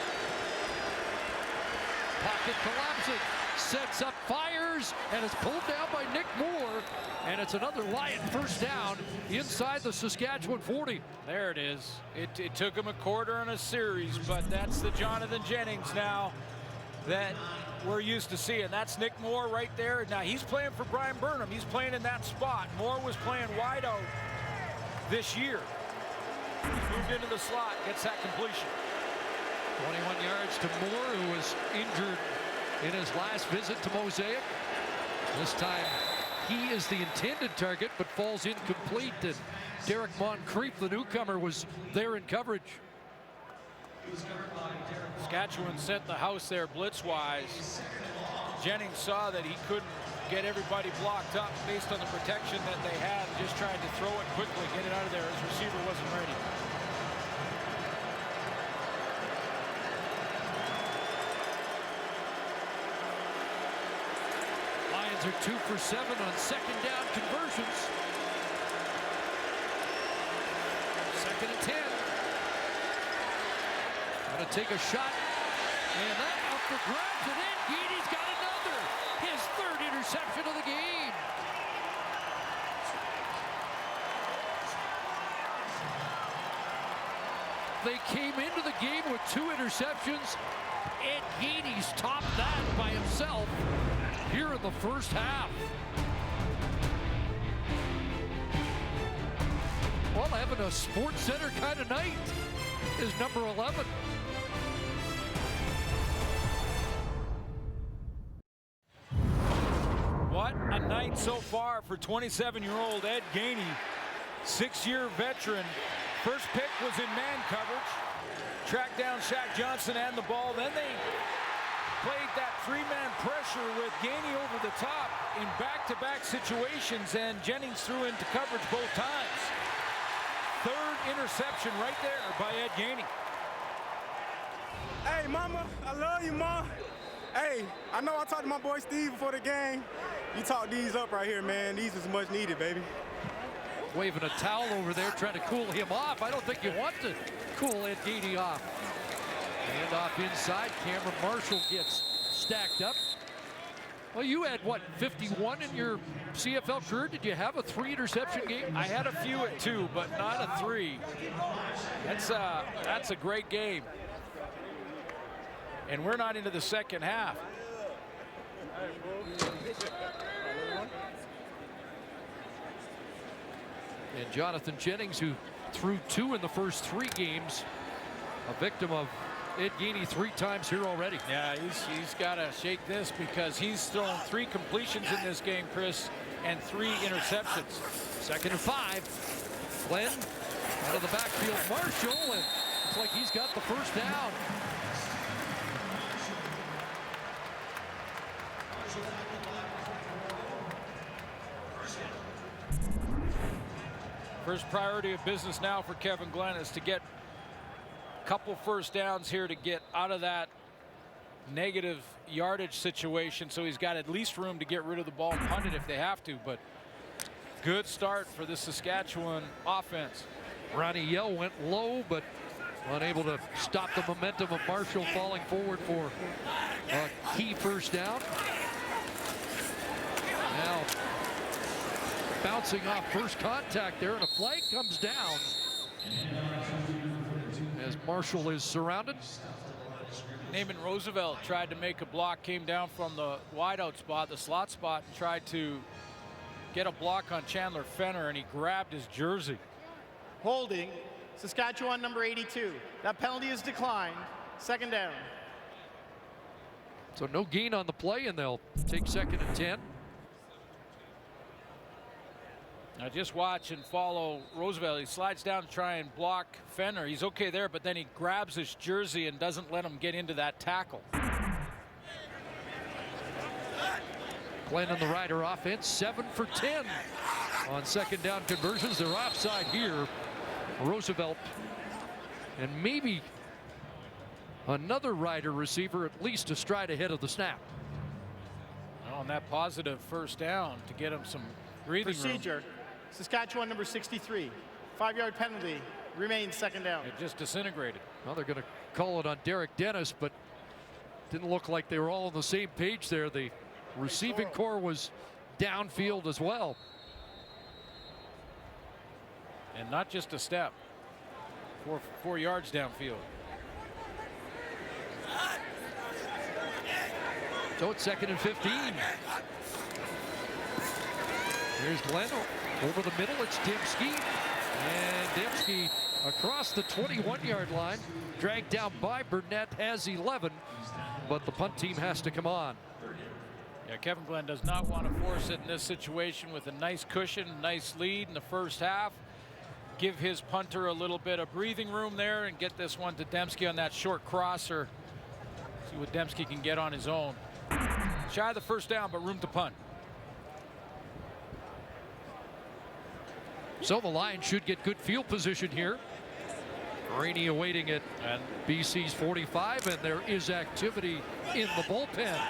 Pocket collapsing, sets up, fires, and is pulled down by Nick Moore. And it's another Lion first down inside the Saskatchewan 40. There it is. It took him a quarter and a series, but that's the Jonathan Jennings now that we're used to seeing. That's Nick Moore right there. Now he's playing for Brian Burnham. He's playing in that spot. Moore was playing wide out this year. He's moved into the slot, gets that completion. 21 yards to Moore, who was injured in his last visit to Mosaic. This time he is the intended target, but falls incomplete. And Derek Moncrief, the newcomer, was there in coverage. Saskatchewan set the house there blitz-wise. Jennings saw that he couldn't get everybody blocked up based on the protection that they had, and just tried to throw it quickly, get it out of there. His receiver wasn't ready. Lions are 2 for 7 on 2nd down conversions. 2nd and 10. Gonna take a shot, and that up for grabs, and then Geedy's got another. His 3rd interception of the game. They came into the game with 2 interceptions. Ed Geedy's topped that by himself here in the first half. Well, having a Sports Center kind of night is number 11. What a night so far for 27-year-old Ed Gainey, 6-year veteran. First pick was in man coverage. Tracked down Shaq Johnson and the ball. Then they played that 3-man pressure with Gainey over the top in back-to-back situations, and Jennings threw into coverage both times. 3rd interception right there by Ed Gainey. Hey, Mama, I love you, Mom. Hey, I know I talked to my boy Steve before the game. You talk these up right here, man. These is much needed, baby. Waving a towel over there, trying to cool him off. I don't think you want to cool Ed Geedy off. Hand off inside. Cameron Marshall gets stacked up. Well, you had, what, 51 in your CFL career? Did you have a 3-interception game? I had a few at 2, but not a 3. That's a great game. And we're not into the second half. And Jonathan Jennings, who threw 2 in the first 3 games, a victim of Ed Gainey 3 times here already. Yeah, he's got to shake this because he's thrown 3 completions in this game, Chris, and 3 interceptions. 2nd and 5. Glenn out of the backfield. Marshall, and looks like he's got the first down. First priority of business now for Kevin Glenn is to get a couple first downs here to get out of that negative yardage situation, so he's got at least room to get rid of the ball and punt it if they have to. But good start for the Saskatchewan offense. Ronnie Yell went low, but unable to stop the momentum of Marshall falling forward for a key first down. Now bouncing off first contact there, and a flag comes down as Marshall is surrounded. Naaman Roosevelt tried to make a block, came down from the wideout spot, the slot spot, and tried to get a block on Chandler Fenner, and he grabbed his jersey. Holding, Saskatchewan number 82. That penalty is declined. 2nd down. So no gain on the play, and they'll take 2nd and 10. Now just watch and follow Roosevelt. He slides down to try and block Fenner. He's okay there, but then he grabs his jersey and doesn't let him get into that tackle. Glenn and the Rider offense 7 for 10 on 2nd down conversions. They're offside here. Roosevelt and maybe another Rider receiver at least a stride ahead of the snap. On that positive first down to get him some breathing Procedure. room. Saskatchewan number 63. 5-yard penalty. Remains 2nd down. It just disintegrated. Well, they're going to call it on Derek Dennis, but didn't look like they were all on the same page there. The receiving core was downfield as well. And not just a step. 4 yards downfield. So it's 2nd and 15. Here's Glenn over the middle. It's Dembski. And Dembski across the 21-yard line. Dragged down by Burnett, has 11. But the punt team has to come on. Yeah, Kevin Glenn does not want to force it in this situation with a nice cushion, nice lead in the first half. Give his punter a little bit of breathing room there and get this one to Dembski on that short crosser. See what Dembski can get on his own. Shy of the first down, but room to punt. So the Lions should get good field position here. Rainey awaiting it at BC's 45, and there is activity in the bullpen.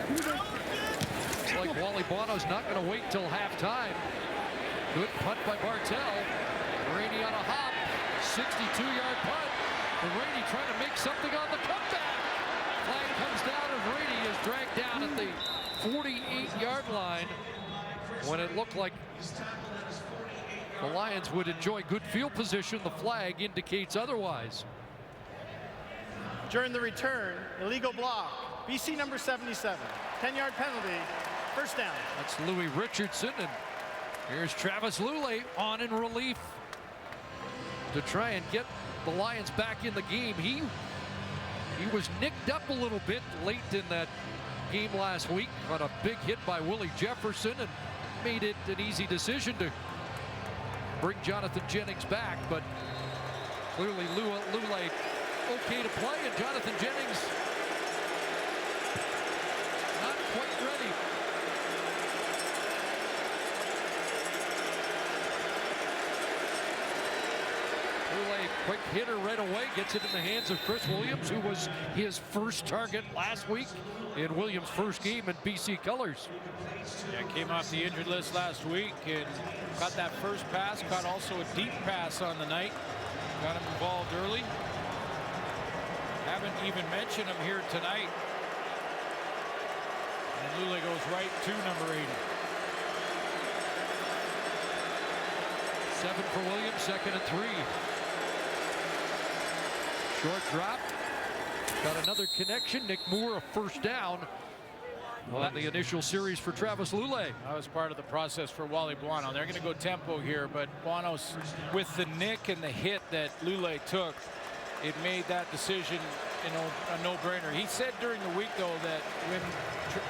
Looks like Wally Bono's not going to wait till halftime. Good punt by Bartell. Rainey on a hop, 62-yard punt. And Rainey trying to make something on the comeback. Flag comes down, and Rainey is dragged down at the 48-yard line when it looked like the Lions would enjoy good field position. The flag indicates otherwise. During the return, illegal block. BC number 77. 10-yard penalty. First down. That's Louis Richardson, and here's Travis Lulay on in relief to try and get the Lions back in the game. He was nicked up a little bit late in that game last week on a big hit by Willie Jefferson, and made it an easy decision to bring Jonathan Jennings back, but clearly Lulay okay to play, and Jonathan Jennings not quite ready. Lulay, quick hitter right away, gets it in the hands of Chris Williams, who was his first target last week in Williams' first game in BC colors. Yeah, came off the injured list last week and got that first pass, caught also a deep pass on the night. Got him involved early. Haven't even mentioned him here tonight. And Lulay goes right to number 80. 7 for Williams, 2nd and 3. Short drop. Got another connection. Nick Moore, a first down. on the initial series for Travis Lulay. That was part of the process for Wally Buono. They're going to go tempo here, but Buono's with the nick and the hit that Lulay took, it made that decision, you know, a no-brainer. He said during the week, though, that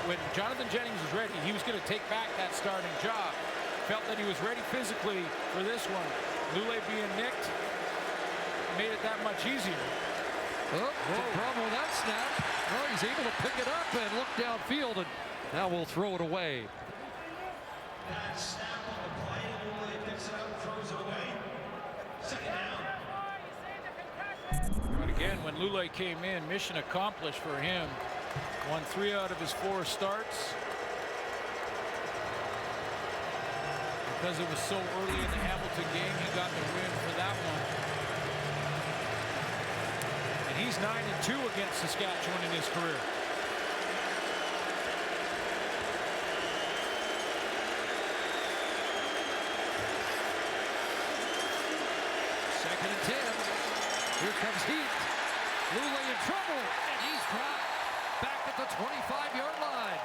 when Jonathan Jennings was ready, he was going to take back that starting job. Felt that he was ready physically for this one. Lulay being nicked made it that much easier. Oh, the problem with that snap. Well, he's able to pick it up and look downfield, and now we'll throw it away. But again, when Lulay came in, mission accomplished for him. Won 3 out of his 4 starts. Because it was so early in the Hamilton game, he got the win for that one. And he's 9-2 against Saskatchewan in his career. Second and 10. Here comes Heath. Lulay in trouble, and he's dropped back at the 25-yard line.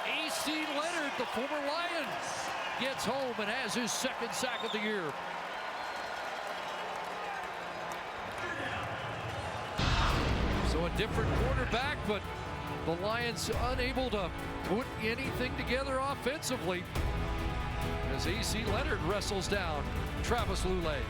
A.C. Leonard, the former Lion, gets home and has his second sack of the year. So a different quarterback, but the Lions unable to put anything together offensively as A.C. Leonard wrestles down Travis Lulay.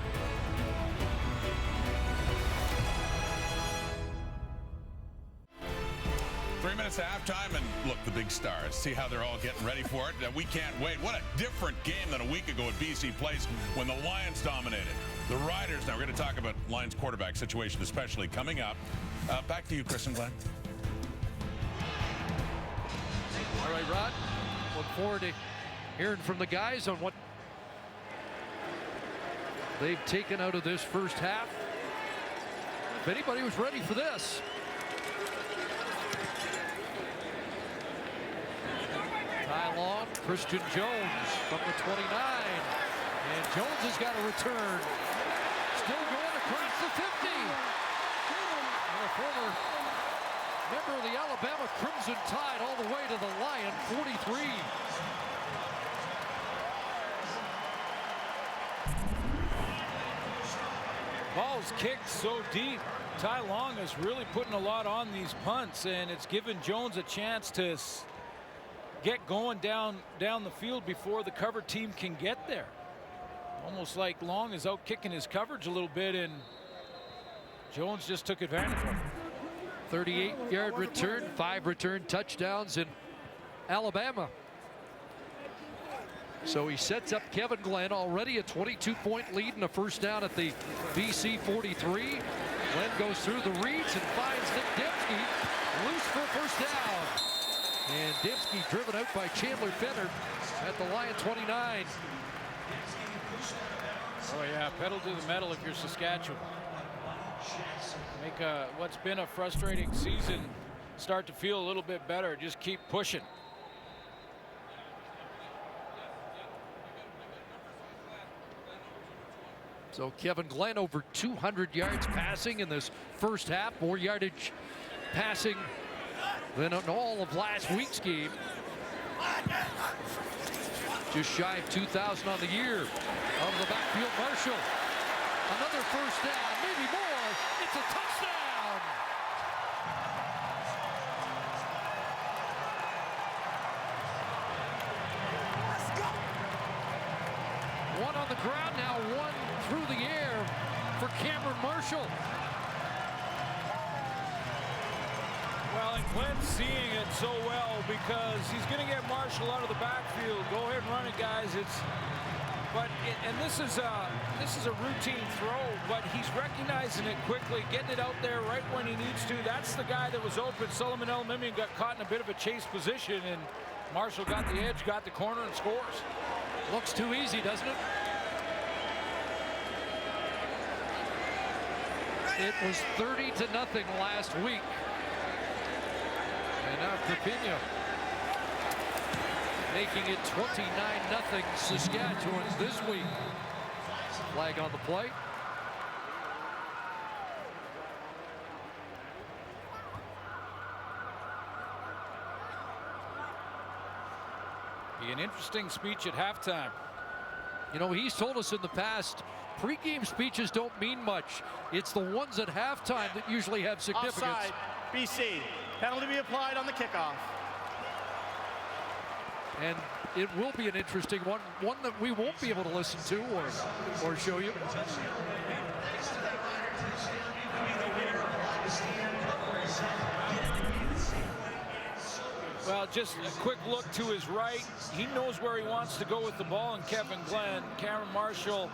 3 minutes to halftime, and look, the big stars. See how they're all getting ready for it. We can't wait. What a different game than a week ago at BC Place when the Lions dominated. The Riders, now we're going to talk about Lions quarterback situation, especially coming up. Back to you, Chris and Glenn. All right, Rod, look forward to hearing from the guys on what they've taken out of this first half. If anybody was ready for this. Ty Long, Christian Jones from the 29. And Jones has got a return. Still going across the 50. And a former member of the Alabama Crimson Tide all the way to the Lion 43. Ball's kicked so deep. Ty Long is really putting a lot on these punts, and it's given Jones a chance to get going down the field before the cover team can get there. Almost like Long is out kicking his coverage a little bit, and Jones just took advantage of it. 38-yard return, 5 return touchdowns in Alabama. So he sets up Kevin Glenn, already a 22-point lead and a first down at the BC 43. Glenn goes through the reads and finds Nick Dembski loose for a first down. And Dembski driven out by Chandler Fenner at the Lion 29. Oh yeah, pedal to the metal if you're Saskatchewan. Make what's been a frustrating season start to feel a little bit better. Just keep pushing. So Kevin Glenn over 200 yards passing in this first half, more yardage passing than in all of last week's game. Just shy of 2,000 on the year. Out of the backfield, Marshall. Another first down, maybe more. It's a touchdown. Let's go. One on the ground, now one through the air for Cameron Marshall. Well, and Glenn's seeing it so well because he's going to get Marshall out of the backfield. Go ahead and run it, guys. This is a routine throw, but he's recognizing it quickly, getting it out there right when he needs to. That's the guy that was open. Solomon El-Mimian got caught in a bit of a chase position, and Marshall got the edge, got the corner, and scores. Looks too easy, doesn't it? It was 30-0 last week. And now Trepigno making it 29-0 Saskatchewan this week. Flag on the play. An interesting speech at halftime. You know, he's told us in the past, pregame speeches don't mean much. It's the ones at halftime that usually have significance. Offside, BC. Penalty be applied on the kickoff. And it will be an interesting one that we won't be able to listen to or show you. Well, just a quick look to his right. He knows where he wants to go with the ball, and Kevin Glenn. Cameron Marshall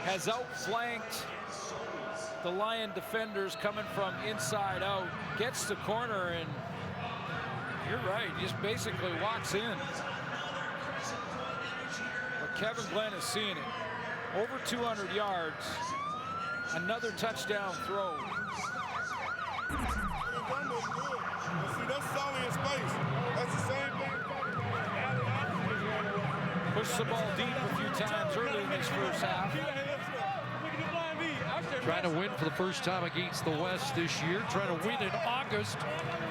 has outflanked the Lion defenders coming from inside out. Gets the corner, and you're right, he just basically walks in. But Kevin Glenn is seeing it. Over 200 yards. Another touchdown throw. See, that's solid in space. That's the same thing. Pushed the ball deep a few times early in this first half. Trying to win for the first time against the West this year. Trying to win in August.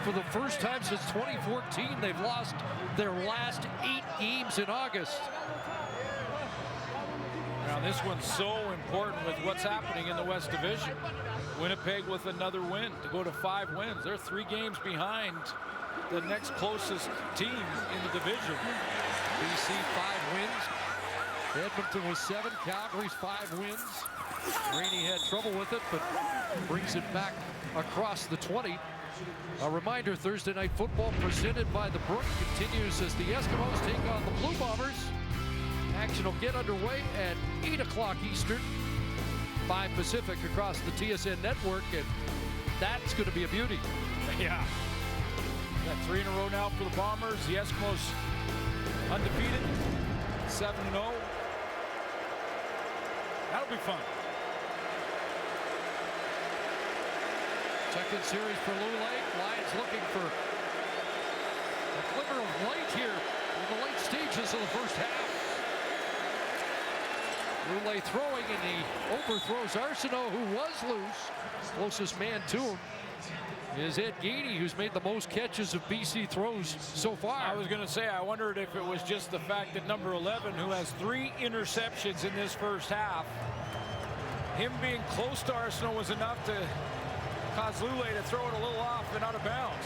For the first time since 2014, they've lost their last 8 games in August. Now this one's so important with what's happening in the West Division. Winnipeg with another win to go to 5 wins. They're 3 games behind the next closest team in the division. BC 5 wins. Edmonton was 7. Calgary's 5 wins. Rainey had trouble with it, but brings it back across the 20. A reminder, Thursday Night Football presented by the Brook continues as the Eskimos take on the Blue Bombers. Action will get underway at 8 o'clock Eastern, 5 Pacific across the TSN network, and that's going to be a beauty. Yeah. Got 3 in a row now for the Bombers. The Eskimos undefeated, 7-0. That'll be fun. Second series for Lulay. Lions looking for a glimmer of light here in the late stages of the first half. Lulay throwing, and he overthrows Arsenault, who was loose. Closest man to him is Ed Gainey, who's made the most catches of BC throws so far. I was going to say, I wondered if it was just the fact that number 11, who has 3 interceptions in this first half, him being close to Arsenault was enough to cause Lulay to throw it a little off and out of bounds.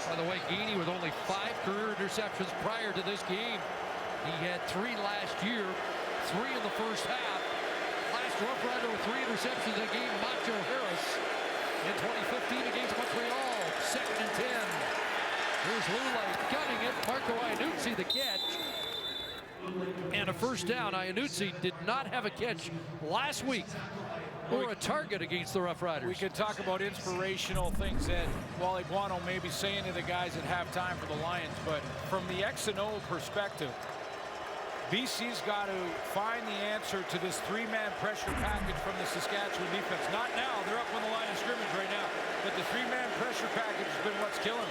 By the way, Gainey with only 5 career interceptions prior to this game. He had 3 last year, 3 in the first half. Last Rough Rider with 3 interceptions in a game, Macho Harris, in 2015 against Montreal, 2nd and 10. Here's Lulay gunning it. Marco Iannuzzi the catch. And a first down. Iannuzzi did not have a catch last week or a target against the Rough Riders. We could talk about inspirational things that Wally Guano may be saying to the guys at halftime for the Lions, but from the X and O perspective, BC's got to find the answer to this 3-man pressure package from the Saskatchewan defense. Not now, they're up on the line of scrimmage right now, but the 3-man pressure package has been what's killing them.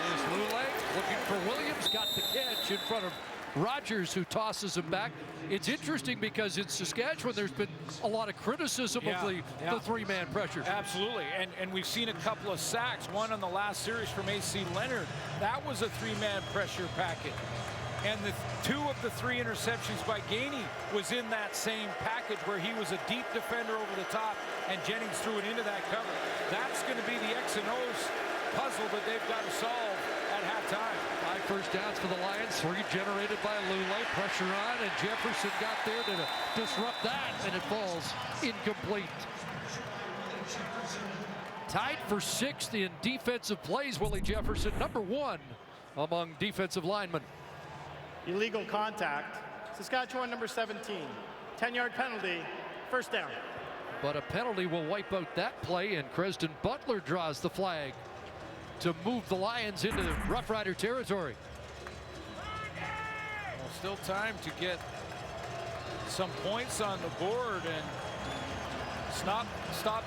Here's Lulay looking for Williams, got the catch in front of Rogers, who tosses him back. It's interesting because in Saskatchewan there's been a lot of criticism of the 3-man pressure. Absolutely, and we've seen a couple of sacks, one on the last series from AC Leonard. That was a 3-man pressure package. And the 2 of the 3 interceptions by Gainey was in that same package where he was a deep defender over the top and Jennings threw it into that cover. That's going to be the X and O's puzzle that they've got to solve at halftime. 5 first downs for the Lions, 3 generated by Lulay. Pressure on, and Jefferson got there to disrupt that, and it falls incomplete. Tied for 6th in defensive plays, Willie Jefferson, number 1 among defensive linemen. Illegal contact. Saskatchewan number 17. 10-yard penalty. First down. But a penalty will wipe out that play, and Creston Butler draws the flag to move the Lions into the Rough Rider territory. Well, still time to get some points on the board and stop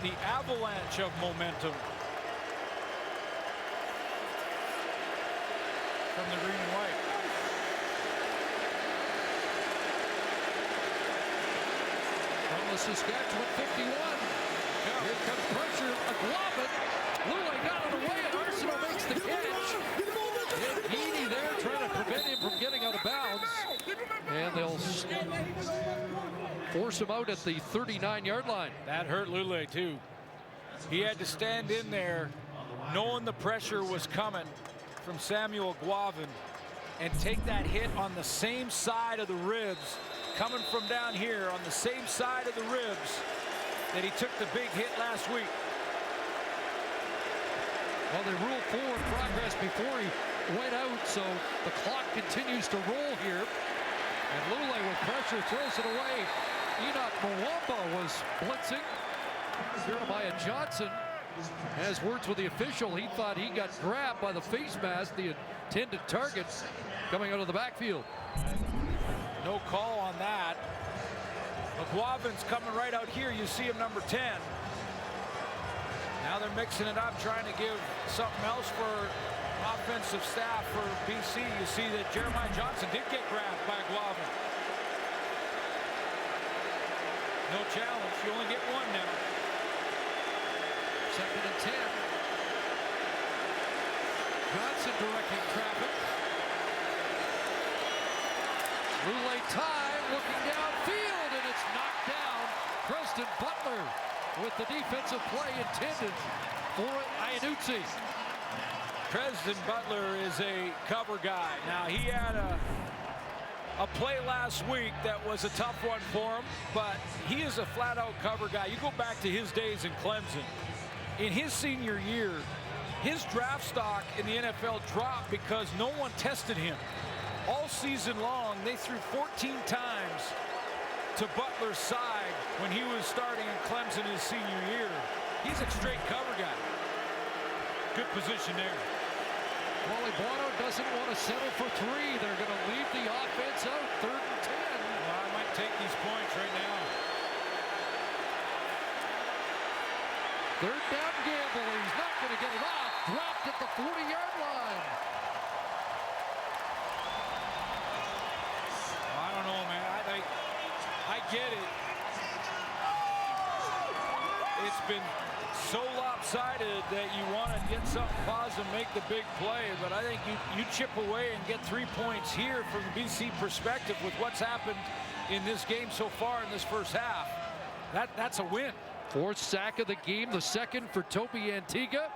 the avalanche of momentum from the green and white. From the Saskatchewan 51. Here comes pressure. A glove it. Lulay got it away, and Arsenault makes the catch. And Heaney there trying to prevent him from getting out of bounds. And they'll force him out at the 39-yard line. That hurt Lule, too. He had to stand in there knowing the pressure was coming from Samuel Guavin and take that hit on the same side of the ribs, coming from down here on the same side of the ribs that he took the big hit last week. Well, they ruled forward progress before he went out, so the clock continues to roll here. And Lule with pressure throws it away. Enoch Mwamba was blitzing. Jeremiah Johnson has words with the official. He thought he got grabbed by the face mask, the intended target, coming out of the backfield. No call on that. McGuavin's coming right out here. You see him, number 10. Now they're mixing it up, trying to give something else for offensive staff for BC. You see that Jeremiah Johnson did get grabbed by Guavin. No challenge. You only get one now. 2nd and 10. Johnson directing traffic. Lule time, looking downfield, and it's knocked down. Preston Butler with the defensive play intended for Iannuzzi. Preston Butler is a cover guy. Now, he had a play last week that was a tough one for him, but he is a flat-out cover guy. You go back to his days in Clemson. In his senior year, his draft stock in the NFL dropped because no one tested him. All season long, they threw 14 times to Butler's side when he was starting in Clemson his senior year. He's a straight cover guy. Good position there. Wally Bono doesn't want to settle for 3. They're going to leave the offense out. 3rd and 10. Well, I might take these points right now. 3rd down gamble. He's not going to get it off. Dropped at the 40-yard line. I don't know, man. I get it. It's been so lopsided that you want to get something positive, make the big play, but I think you chip away and get 3 points here from the BC perspective with what's happened in this game so far in this first half. That's a win. 4th sack of the game, the 2nd for Toby Antigua.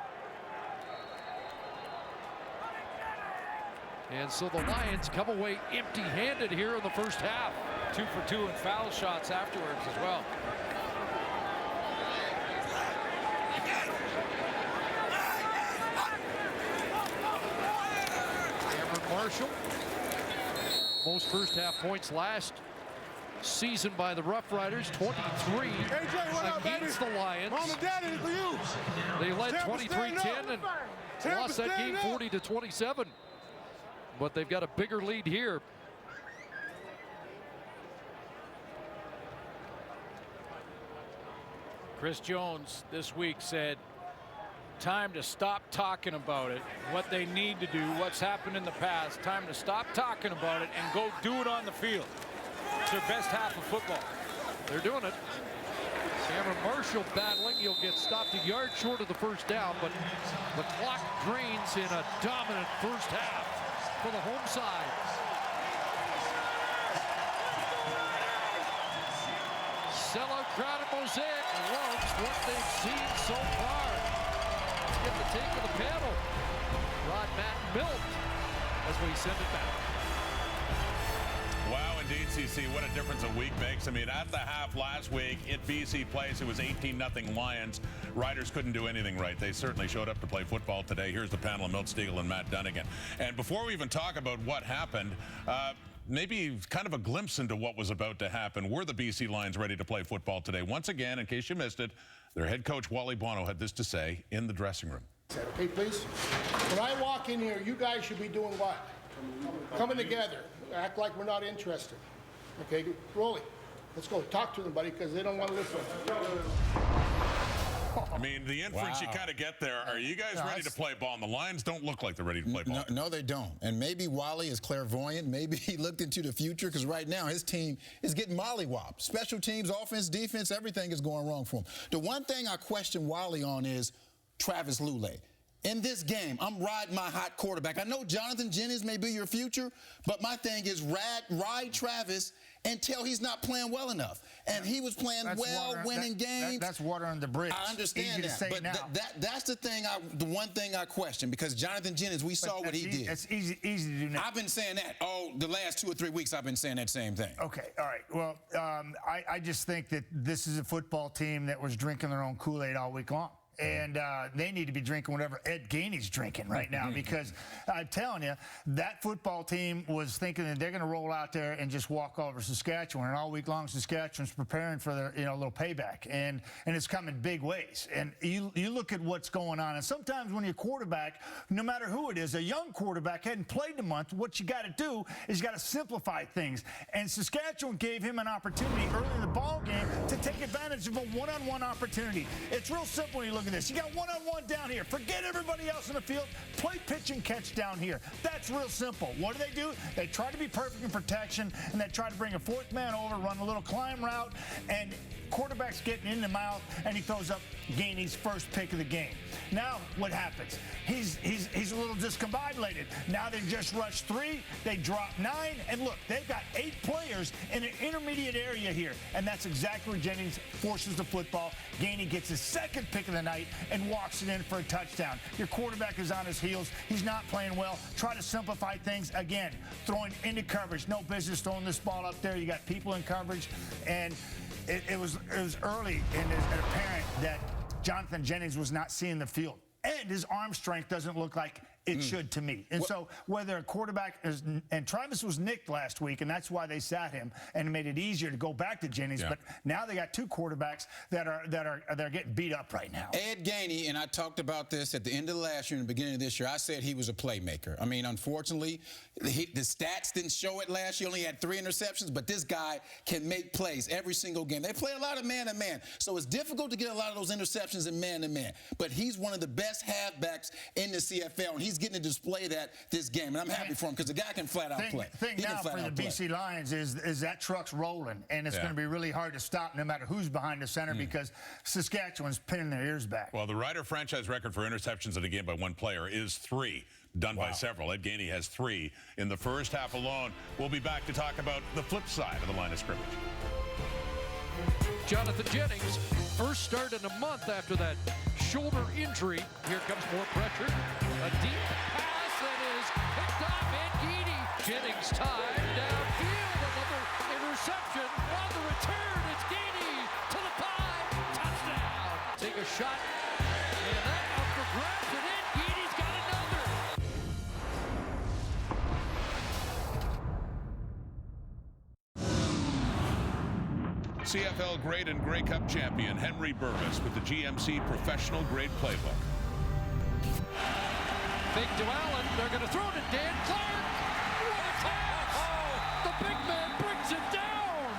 And so the Lions come away empty-handed here in the first half. 2 for 2 and foul shots afterwards as well. Marshall, most first half points last season by the Roughriders, 23 against the Lions. Mom and Daddy, for you. They led 23-10 and lost that game 40-27. But they've got a bigger lead here. Chris Jones this week said, time to stop talking about it, what they need to do, what's happened in the past. Time to stop talking about it and go do it on the field. It's their best half of football. They're doing it. Cameron Marshall battling. He'll get stopped a yard short of the first down, but the clock drains in a dominant first half for the home side. Sellout crowd at Mosaic loves what they've seen so far. Let's get the take of the panel. Rod Matt Milt as we send it back. Wow, indeed, CC, what a difference a week makes. I mean, at the half last week at BC Place, it was 18-0 Lions. Riders couldn't do anything right. They certainly showed up to play football today. Here's the panel of Milt Stegall and Matt Dunnigan. And before we even talk about what happened, maybe kind of a glimpse into what was about to happen. Were the BC Lions ready to play football today? Once again, in case you missed it, their head coach, Wally Bono, had this to say in the dressing room. Okay, please. When I walk in here, you guys should be doing what? Coming together. Act like we're not interested. Okay, Rolly, let's go. Talk to them, buddy, because they don't want to listen. I mean, the inference you kind of get there, are you guys ready to play ball? And the Lions don't look like they're ready to play ball. No, they don't. And maybe Wally is clairvoyant. Maybe he looked into the future, because right now his team is getting mollywopped. Special teams, offense, defense, everything is going wrong for him. The one thing I question Wally on is Travis Lule. in this game, I'm riding my hot quarterback. I know Jonathan Jennings may be your future, but my thing is ride Travis until he's not playing well enough. And he was playing winning games. That's water on the bridge. I understand that, but that's the thing. The one thing I question, because Jonathan Jennings, we saw what he did. It's easy to do now. I've been saying that. The last 2 or 3 weeks, I've been saying that same thing. Okay, all right. Well, I just think that this is a football team that was drinking their own Kool-Aid all week long. And they need to be drinking whatever Ed Gainey's drinking right now, because I'm telling you, that football team was thinking that they're going to roll out there and just walk over Saskatchewan. And all week long, Saskatchewan's preparing for their little payback, and it's coming big ways. And you look at what's going on, and sometimes when you're quarterback, no matter who it is, a young quarterback hadn't played a month, what you got to do is you got to simplify things. And Saskatchewan gave him an opportunity early in the ball game to take advantage of a one-on-one opportunity. It's real simple when you look at this. You got one-on-one down here. Forget everybody else in the field. Play pitch and catch down here. That's real simple. What do? They try to be perfect in protection, and they try to bring a fourth man over, run a little climb route, and quarterback's getting in the mouth, and he throws up Gainey's first pick of the game. Now what happens? He's a little discombobulated. Now they just rush 3, they drop 9, and look, they've got 8 players in an intermediate area here, and that's exactly where Jennings forces the football. Gainey gets his second pick of the night and walks it in for a touchdown. Your quarterback is on his heels. He's not playing well. Try to simplify things. Again, throwing into coverage. No business throwing this ball up there. You got people in coverage, and it was early and apparent that Jonathan Jennings was not seeing the field, and his arm strength doesn't look like it should to me. And so whether a quarterback is, and Travis was nicked last week, and that's why they sat him and made it easier to go back to Jennings. But now they got 2 quarterbacks that are getting beat up right now. Ed Gainey, and I talked about this at the end of last year and the beginning of this year. I said he was a playmaker. I mean, unfortunately, the stats didn't show it last year. He only had 3 interceptions, but this guy can make plays every single game. They play a lot of man-to-man, so it's difficult to get a lot of those interceptions in man-to-man. But he's one of the best halfbacks in the CFL, and he's getting to display that this game, and I'm happy for him because the guy can flat out play. The thing now for the BC Lions is that truck's rolling, and it's going to be really hard to stop no matter who's behind the center because Saskatchewan's pinning their ears back. Well, the Rider franchise record for interceptions in a game by one player is 3. Done by several. Ed Gainey has 3 in the first half alone. We'll be back to talk about the flip side of the line of scrimmage. Jonathan Jennings, first start in a month after that shoulder injury. Here comes more pressure. A deep pass that is picked off Ed Gainey. Jennings tied downfield. Another interception. On the return, it's Gainey to the 5. Touchdown. Take a shot. And that up for grabs, and Ed Gainey's got another. CFL grade and Grey Cup champion Henry Burvis with the GMC Professional Grade Playbook. Fake to Allen. They're going to throw to Dan Clark. What a pass! The big man brings it down.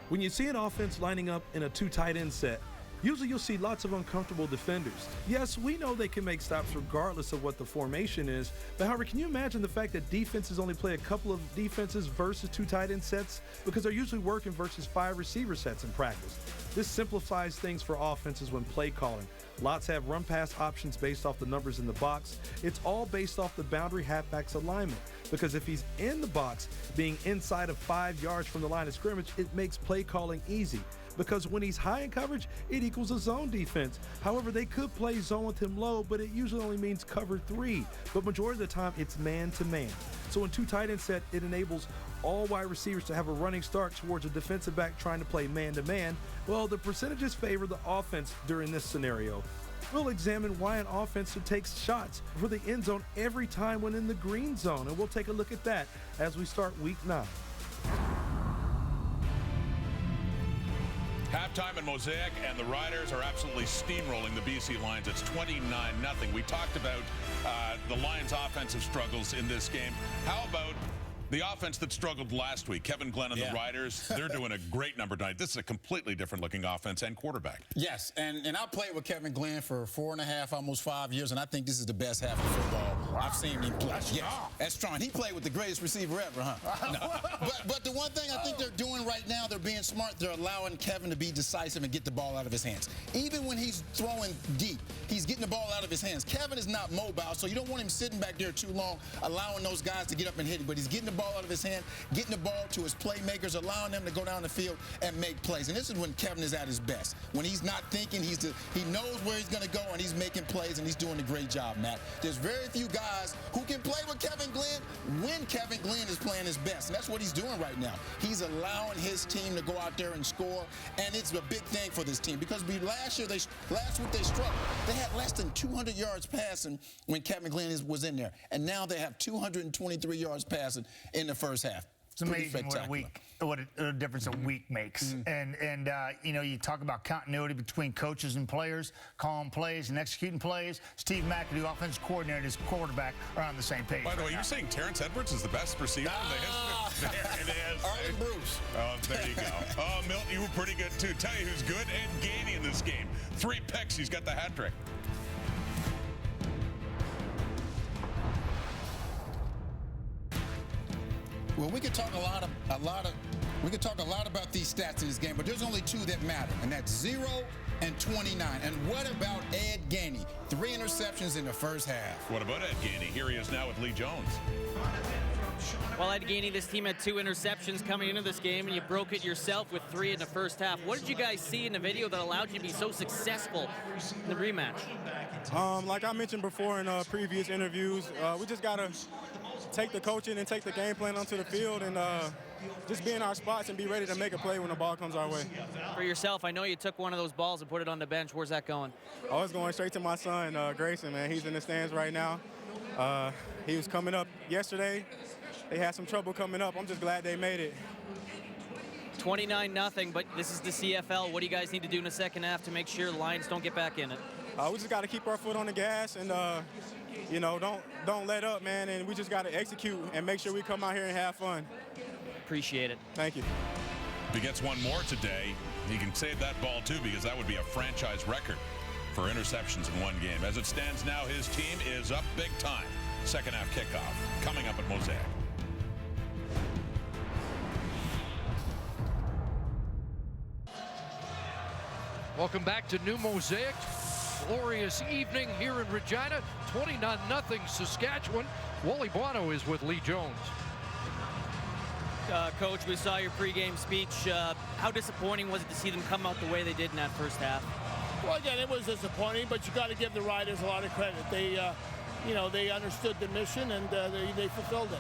When you see an offense lining up in a 2 tight end set, usually you'll see lots of uncomfortable defenders. Yes, we know they can make stops regardless of what the formation is, but however, can you imagine the fact that defenses only play a couple of defenses versus 2 tight end sets? Because they're usually working versus 5 receiver sets in practice. This simplifies things for offenses when play calling. Lots have run-pass options based off the numbers in the box. It's all based off the boundary halfback's alignment, because if he's in the box, being inside of 5 yards from the line of scrimmage, it makes play calling easy. Because when he's high in coverage, it equals a zone defense. However, they could play zone with him low, but it usually only means cover 3. But majority of the time, it's man-to-man. So in 2 tight end set, it enables all wide receivers to have a running start towards a defensive back trying to play man-to-man. Well, the percentages favor the offense during this scenario. We'll examine why an offense should take shots for the end zone every time when in the green zone, and we'll take a look at that as we start week 9. Halftime in Mosaic, and the Riders are absolutely steamrolling the BC Lions. It's 29-0. We talked about the Lions' offensive struggles in this game. How about The offense that struggled last week, Kevin Glenn and the Riders, they're doing a great number tonight. This is a completely different looking offense and quarterback. Yes, and I played with Kevin Glenn for 4.5, almost 5 years, and I think this is the best half of football I've seen him play. That's strong. He played with the greatest receiver ever, huh? No. But the one thing I think they're doing right now, they're being smart. They're allowing Kevin to be decisive and get the ball out of his hands. Even when he's throwing deep, he's getting the ball out of his hands. Kevin is not mobile, so you don't want him sitting back there too long, allowing those guys to get up and hit him. But he's getting the ball out of his hand, getting the ball to his playmakers, allowing them to go down the field and make plays. And this is when Kevin is at his best. When he's not thinking, he knows where he's going to go, and he's making plays, and he's doing a great job, Matt. There's very few guys who can play with Kevin Glenn when Kevin Glenn is playing his best, and that's what he's doing right now. He's allowing his team to go out there and score, and it's a big thing for this team because last week they struggled. They had less than 200 yards passing when Kevin Glenn was in there, and now they have 223 yards passing in the first half. It's amazing what a difference a week makes. And you know, you talk about continuity between coaches and players, calling plays and executing plays. Steve McAdoo, offensive coordinator, and his quarterback are on the same page. By the way, you're saying Terrence Edwards is the best receiver in the history? There it is. Arlen Bruce. Oh, there you go. Oh, Milton, you were pretty good, too. Tell you who's good, Ed Gainey in this game. 3 picks. He's got the hat trick. Well, we could talk a lot about these stats in this game, but there's only 2 that matter, and that's 0 and 29. And what about Ed Gainey? 3 interceptions in the first half. What about Ed Gainey? Here he is now with Lee Jones. Well, Ed Gainey, this team had 2 interceptions coming into this game, and you broke it yourself with 3 in the first half. What did you guys see in the video that allowed you to be so successful in the rematch? Like I mentioned before in previous interviews, we just got to take the coaching and take the game plan onto the field and just be in our spots and be ready to make a play when the ball comes our way. For yourself, I know you took one of those balls and put it on the bench. Where's that going? Oh, it's going straight to my son, Grayson, man. He's in the stands right now. He was coming up yesterday. They had some trouble coming up. I'm just glad they made it. 29-0, but this is the CFL. What do you guys need to do in the second half to make sure the Lions don't get back in it? We just got to keep our foot on the gas and, you know, don't let up, man. And we just got to execute and make sure we come out here and have fun. Appreciate it. Thank you. If he gets one more today, he can save that ball, too, because that would be a franchise record for interceptions in one game. As it stands now, his team is up big time. Second half kickoff coming up at Mosaic. Welcome back to New Mosaic. Glorious evening here in Regina. 29-0 Saskatchewan. Wally Buono is with Lee Jones. Coach, we saw your pregame speech. How disappointing was it to see them come out the way they did in that first half? Well, again, it was disappointing, but you got to give the Riders a lot of credit. They, you know, they understood the mission and they fulfilled it.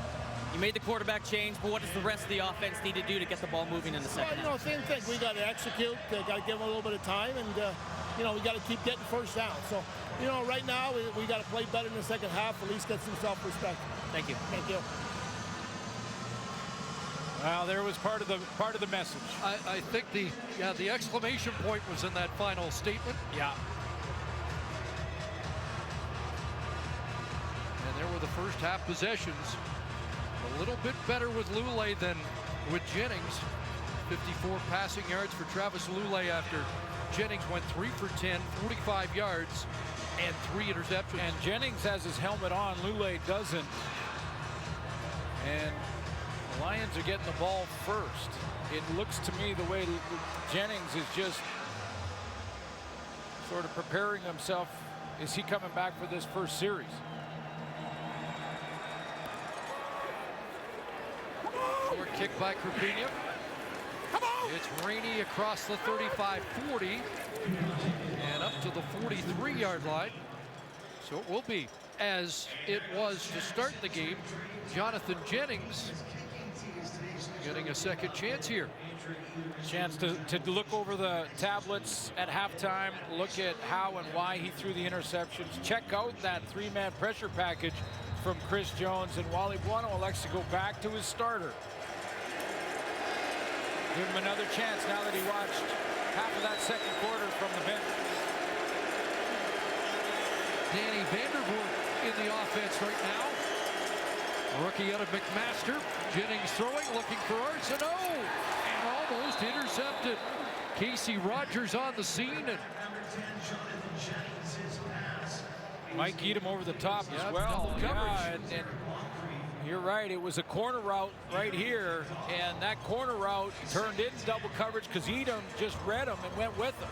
You made the quarterback change, but what does the rest of the offense need to do to get the ball moving in the second half? You know, same thing. We got to execute. Got to give them a little bit of time, and you know, we got to keep getting first down. So, you know, right now we got to play better in the second half. At least get some self-respect. Thank you. Thank you. Well, there was part of the message. I think the exclamation point was in that final statement. Yeah. And there were the first half possessions. A little bit better with Lulay than with Jennings. 54 passing yards for Travis Lulay after Jennings went 3 for 10, 45 yards, and 3 interceptions. And Jennings has his helmet on. Lulay doesn't. And the Lions are getting the ball first. It looks to me the way Jennings is just sort of preparing himself. Is he coming back for this first series? Short kick by Krupiniuk. It's Rainey across the 35-40 and up to the 43-yard line. So it will be, as it was to start the game, Jonathan Jennings getting a second chance here. Chance to look over the tablets at halftime, look at how and why he threw the interceptions, check out that 3-man pressure package from Chris Jones, and Wally Buono elects to go back to his starter. Give him another chance now that he watched half of that second quarter from the bench. Danny Vandervoort in the offense right now. Rookie out of McMaster. Jennings throwing, looking for Arsenault, and almost intercepted. Casey Rogers on the scene. And Mike Edom over the top as well. Double coverage. Yeah, and you're right. It was a corner route right here, and that corner route turned into double coverage because Edom just read him and went with him.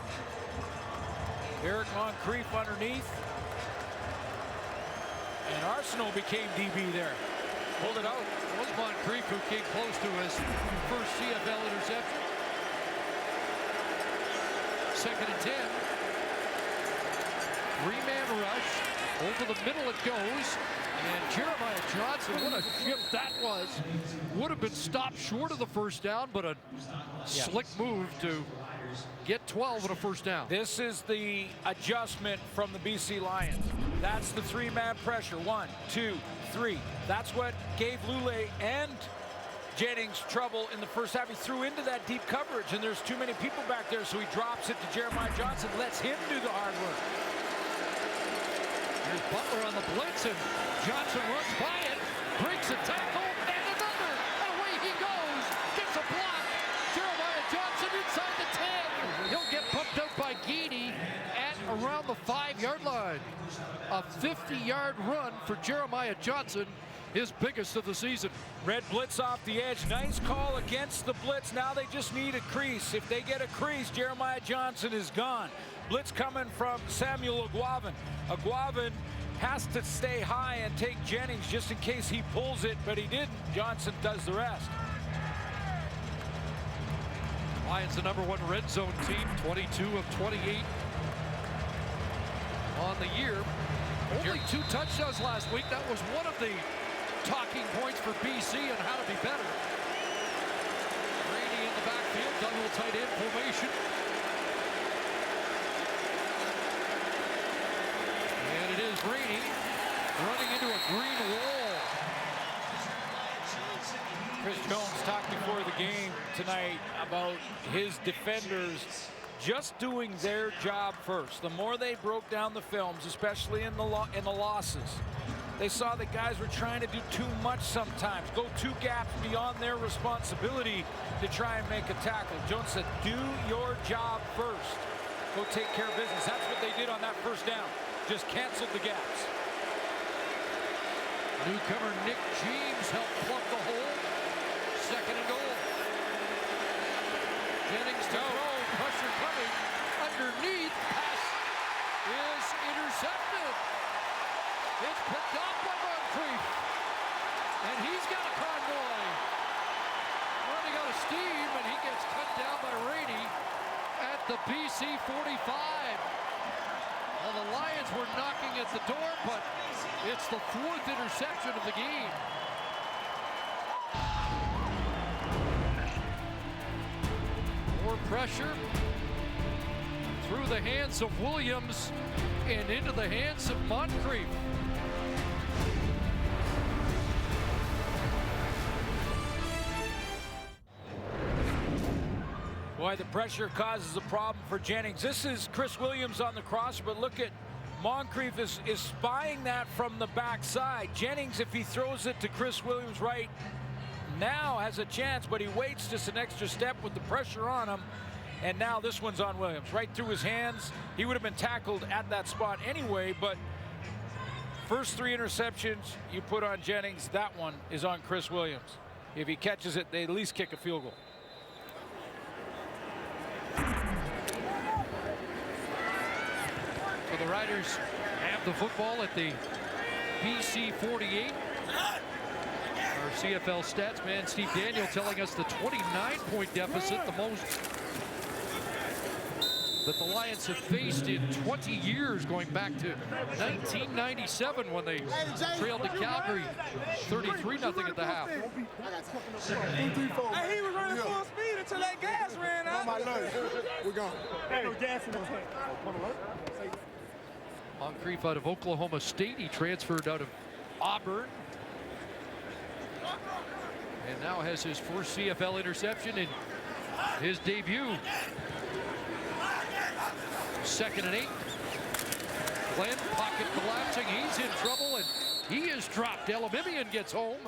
Eric Moncrief underneath. And Arsenault became DB there. Pulled it out. It was Moncrief who came close to his first CFL interception. 2nd and 10. 3-man rush. Over the middle it goes. And Jeremiah Johnson, what a shift that was. Would have been stopped short of the first down, but a slick move to get 12 and a first down. This is the adjustment from the BC Lions. That's the 3-man pressure. 1, 2, 3. That's what gave Lule and Jennings trouble in the first half. He threw into that deep coverage, and there's too many people back there, so he drops it to Jeremiah Johnson, lets him do the hard work. Here's Butler on the blitz, and Johnson runs by it, breaks a tackle, and another. And away he goes. Gets a block. Jeremiah Johnson inside the 10. He'll get pumped out by Geedy at around the 5-yard line. A 50-yard run for Jeremiah Johnson, his biggest of the season. Red blitz off the edge. Nice call against the blitz. Now they just need a crease. If they get a crease, Jeremiah Johnson is gone. Blitz coming from Samuel Aguavin. Aguavin has to stay high and take Jennings just in case he pulls it, but he didn't. Johnson does the rest. Lions the #1 red zone team, 22 of 28 on the year. Only 2 touchdowns last week. That was one of the talking points for BC and how to be better. Rainey in the backfield, double tight end formation. And it is Rainey running into a green wall. Chris Jones talked before the game tonight about his defenders just doing their job first. The more they broke down the films, especially in the losses, they saw that guys were trying to do too much sometimes, go 2 gaps beyond their responsibility to try and make a tackle. Jones said, do your job first. Go take care of business. That's what they did on that first down. Just canceled the gaps. Newcomer Nick James helped plug the hole. 2nd and goal. Jennings to throw. Pressure coming. Underneath. Pass is intercepted. It's picked off by Moncrief. And he's got a convoy. Running out of steam, and he gets cut down by Rainey at the BC 45. Well, the Lions were knocking at the door, but it's the 4th interception of the game. More pressure through the hands of Williams and into the hands of Moncrief. Boy, the pressure causes a problem for Jennings. This is Chris Williams on the crosser, but look at Moncrief is spying that from the backside. Jennings, if he throws it to Chris Williams right now, has a chance, but he waits just an extra step with the pressure on him. And now this one's on Williams, right through his hands. He would have been tackled at that spot anyway, but first 3 interceptions you put on Jennings, that one is on Chris Williams. If he catches it, they at least kick a field goal. So the Riders have the football at the BC 48. Our CFL stats man Steve Daniel telling us the 29-point deficit, the most that the Lions have faced in 20 years, going back to 1997 when they trailed to Calgary 33-0 at the half. Hey, he was running full speed until that gas ran out. On my lunch. We're gone. Hey, no gas in the tank. Moncrief out of Oklahoma State. He transferred out of Auburn. And now has his first CFL interception in his debut. 2nd and 8. Glenn pocket collapsing. He's in trouble, and He is dropped. Elimimian gets home.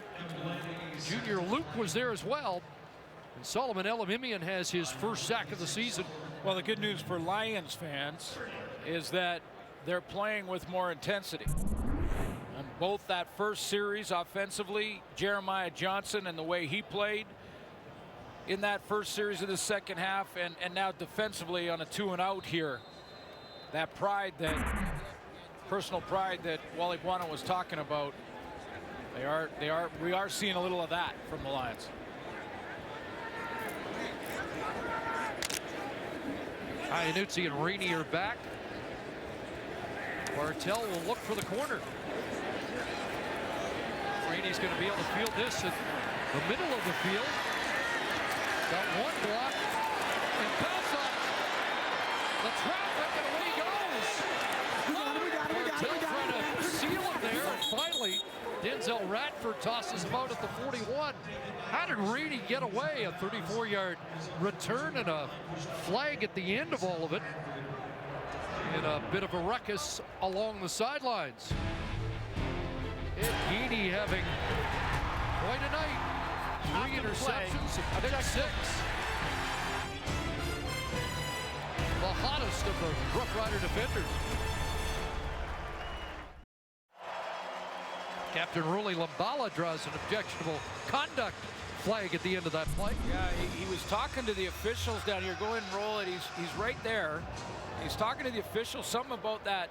Junior Luke was there as well. And Solomon Elimimian has his first sack of the season. Well, the good news for Lions fans is that they're playing with more intensity. And both that first series offensively, Jeremiah Johnson and the way he played in that first series of the second half, and now defensively on a 2-and-out here. That pride, that personal pride that Wally Guano was talking about, we are seeing a little of that from the Lions. Iannuzzi and Rainey are back. Bartell will look for the corner. Rainey's going to be able to field this in the middle of the field. Got one block and bounce off the traffic, and away he goes. Bartell trying to seal him there, and finally Denzel Radford tosses him out at the 41. How did Rainey get away? A 34-yard return and a flag at the end of all of it. In a bit of a ruckus along the sidelines. Ed Geaney having quite a night. 3 interceptions, a pick 6. The hottest of the Rough Rider defenders. Captain Ruli Lambala draws an objectionable conduct flag at the end of that play. Yeah, he was talking to the officials down here. Go ahead and roll it. He's right there. He's talking to the officials, something about that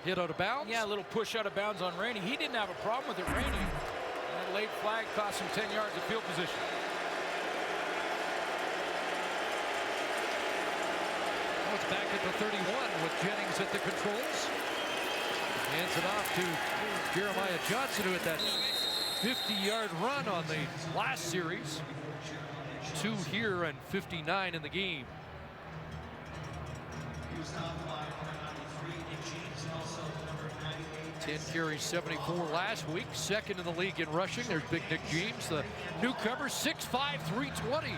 hit out of bounds. Yeah, a little push out of bounds on Rainey. He didn't have a problem with it, Rainey. That late flag cost him 10 yards of field position. Now it's back at the 31 with Jennings at the controls. Hands it off to Jeremiah Johnson, who had that 50-yard run on the last series. 2 here and 59 in the game. 10 carries, 74 last week. Second in the league in rushing. There's Big Nick James, the newcomer, 6'5", 320,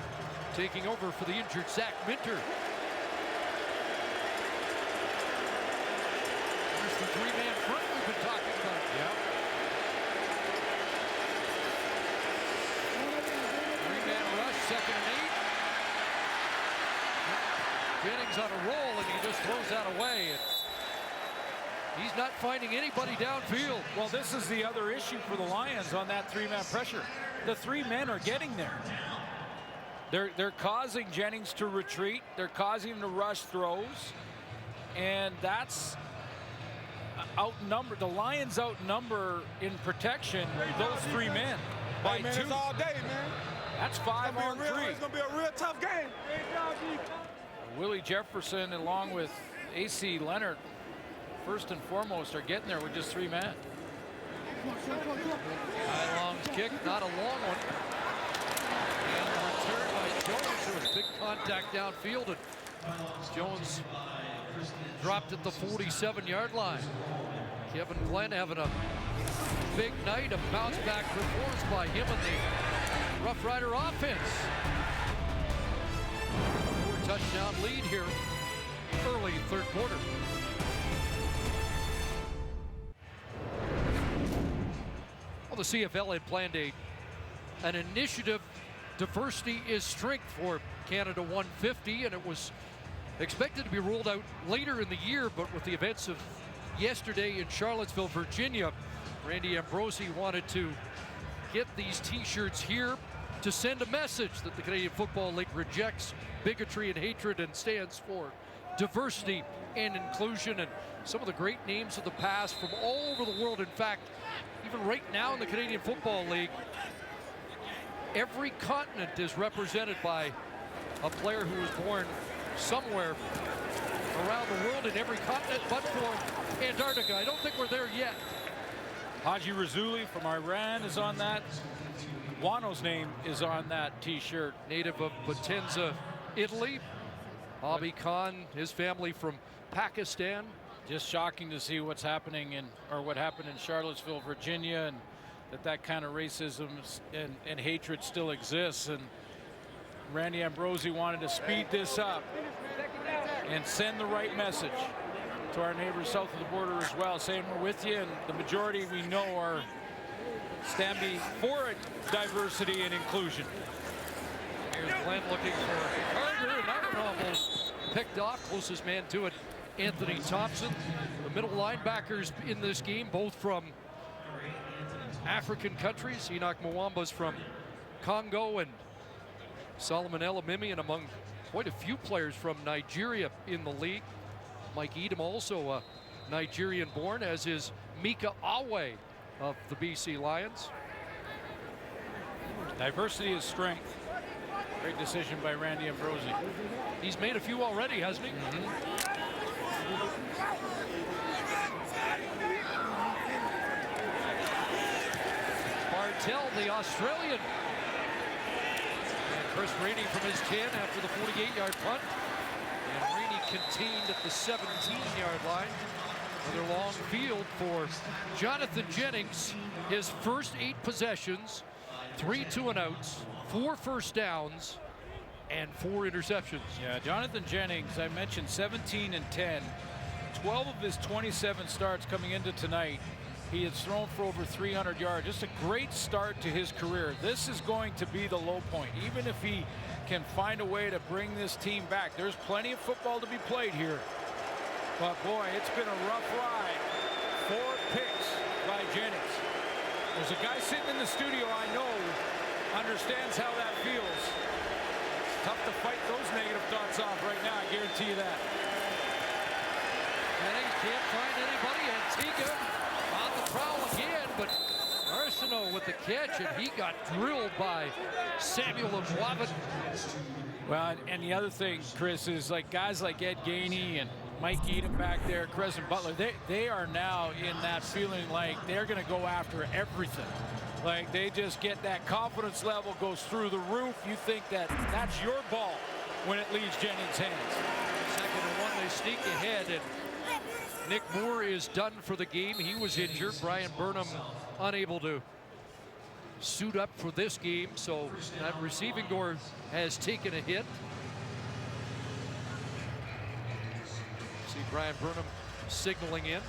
taking over for the injured Zach Minter. There's the 3-man front we've been talking about. Yeah. 3-man rush, 2nd and 8. Jennings on a roll, and he just throws that away. And he's not finding anybody downfield. Well, this is the other issue for the Lions on that 3-man pressure. The 3 men are getting there. They're causing Jennings to retreat. They're causing him to rush throws. And that's outnumbered. The Lions outnumber in protection those 3 men by 2. It's all day, man. That's 5 on 3. It's going to be a real tough game. Willie Jefferson along with A.C. Leonard, first and foremost, are getting there with just 3 men. High Long's kick, not a long one. And the return by Jones. There was big contact downfield, and Jones dropped at the 47-yard line. Kevin Glenn having a big night, a bounce back performance by him and the Rough Rider offense. 4-touchdown lead here, early 3rd quarter. Well, the CFL had planned an initiative, Diversity is Strength, for Canada 150, and it was expected to be rolled out later in the year, but with the events of yesterday in Charlottesville, Virginia, Randy Ambrosi wanted to get these t-shirts here to send a message that the Canadian Football League rejects bigotry and hatred and stands for diversity and inclusion. And some of the great names of the past from all over the world, in fact, even right now in the Canadian Football League, every continent is represented by a player who was born somewhere around the world in every continent but for Antarctica. I don't think we're there yet. Haji Razuli from Iran is on that. Guano's name is on that t-shirt. Native of Potenza, Italy. Bobby Khan, his family from Pakistan. Just shocking to see what's happening what happened in Charlottesville, Virginia, and that kind of racism and hatred still exists. And Randy Ambrosi wanted to speed this up and send the right message to our neighbors south of the border as well, saying we're with you, and the majority we know are standing for diversity and inclusion. Here's Glenn looking for Carter, and that one almost picked off. Closest man to it, Anthony Thompson. The middle linebackers in this game, both from African countries. Enoch Mwamba's from Congo, and Solomon Elamimian among quite a few players from Nigeria in the league. Mike Edom also a Nigerian born, as is Mika Awe of the BC Lions. Diversity is strength. Great decision by Randy Ambrosi. He's made a few already, hasn't he? Bartell, the Australian. And Chris Rainey from his 10 after the 48-yard punt. And Rainey contained at the 17-yard line. Another long field for Jonathan Jennings. His first 8 possessions, 3 2-and-outs, 4 first downs, and 4 interceptions. Yeah, Jonathan Jennings, I mentioned 17 and 10. 12 of his 27 starts coming into tonight, he has thrown for over 300 yards. Just a great start to his career. This is going to be the low point. Even if he can find a way to bring this team back, there's plenty of football to be played here. But boy, it's been a rough ride. 4 picks by Jennings. There's a guy sitting in the studio I know understands how that feels. It's tough to fight those negative thoughts off right now, I guarantee you that. Jennings can't find anybody. Antigua on the prowl again, but Arsenault with the catch, and he got drilled by Samuel Mwavan. Well, and the other thing, Chris, is like guys like Ed Gainey and Mike Edom back there, Crescent Butler, they are now in that feeling like they're going to go after everything. Like they just get that confidence level goes through the roof. You think that that's your ball when it leaves Jennings' hands. Second and 1, they sneak ahead, and Nick Moore is done for the game. He was injured. Brian Burnham unable to suit up for this game, so that receiving door has taken a hit. See Brian Burnham signaling in.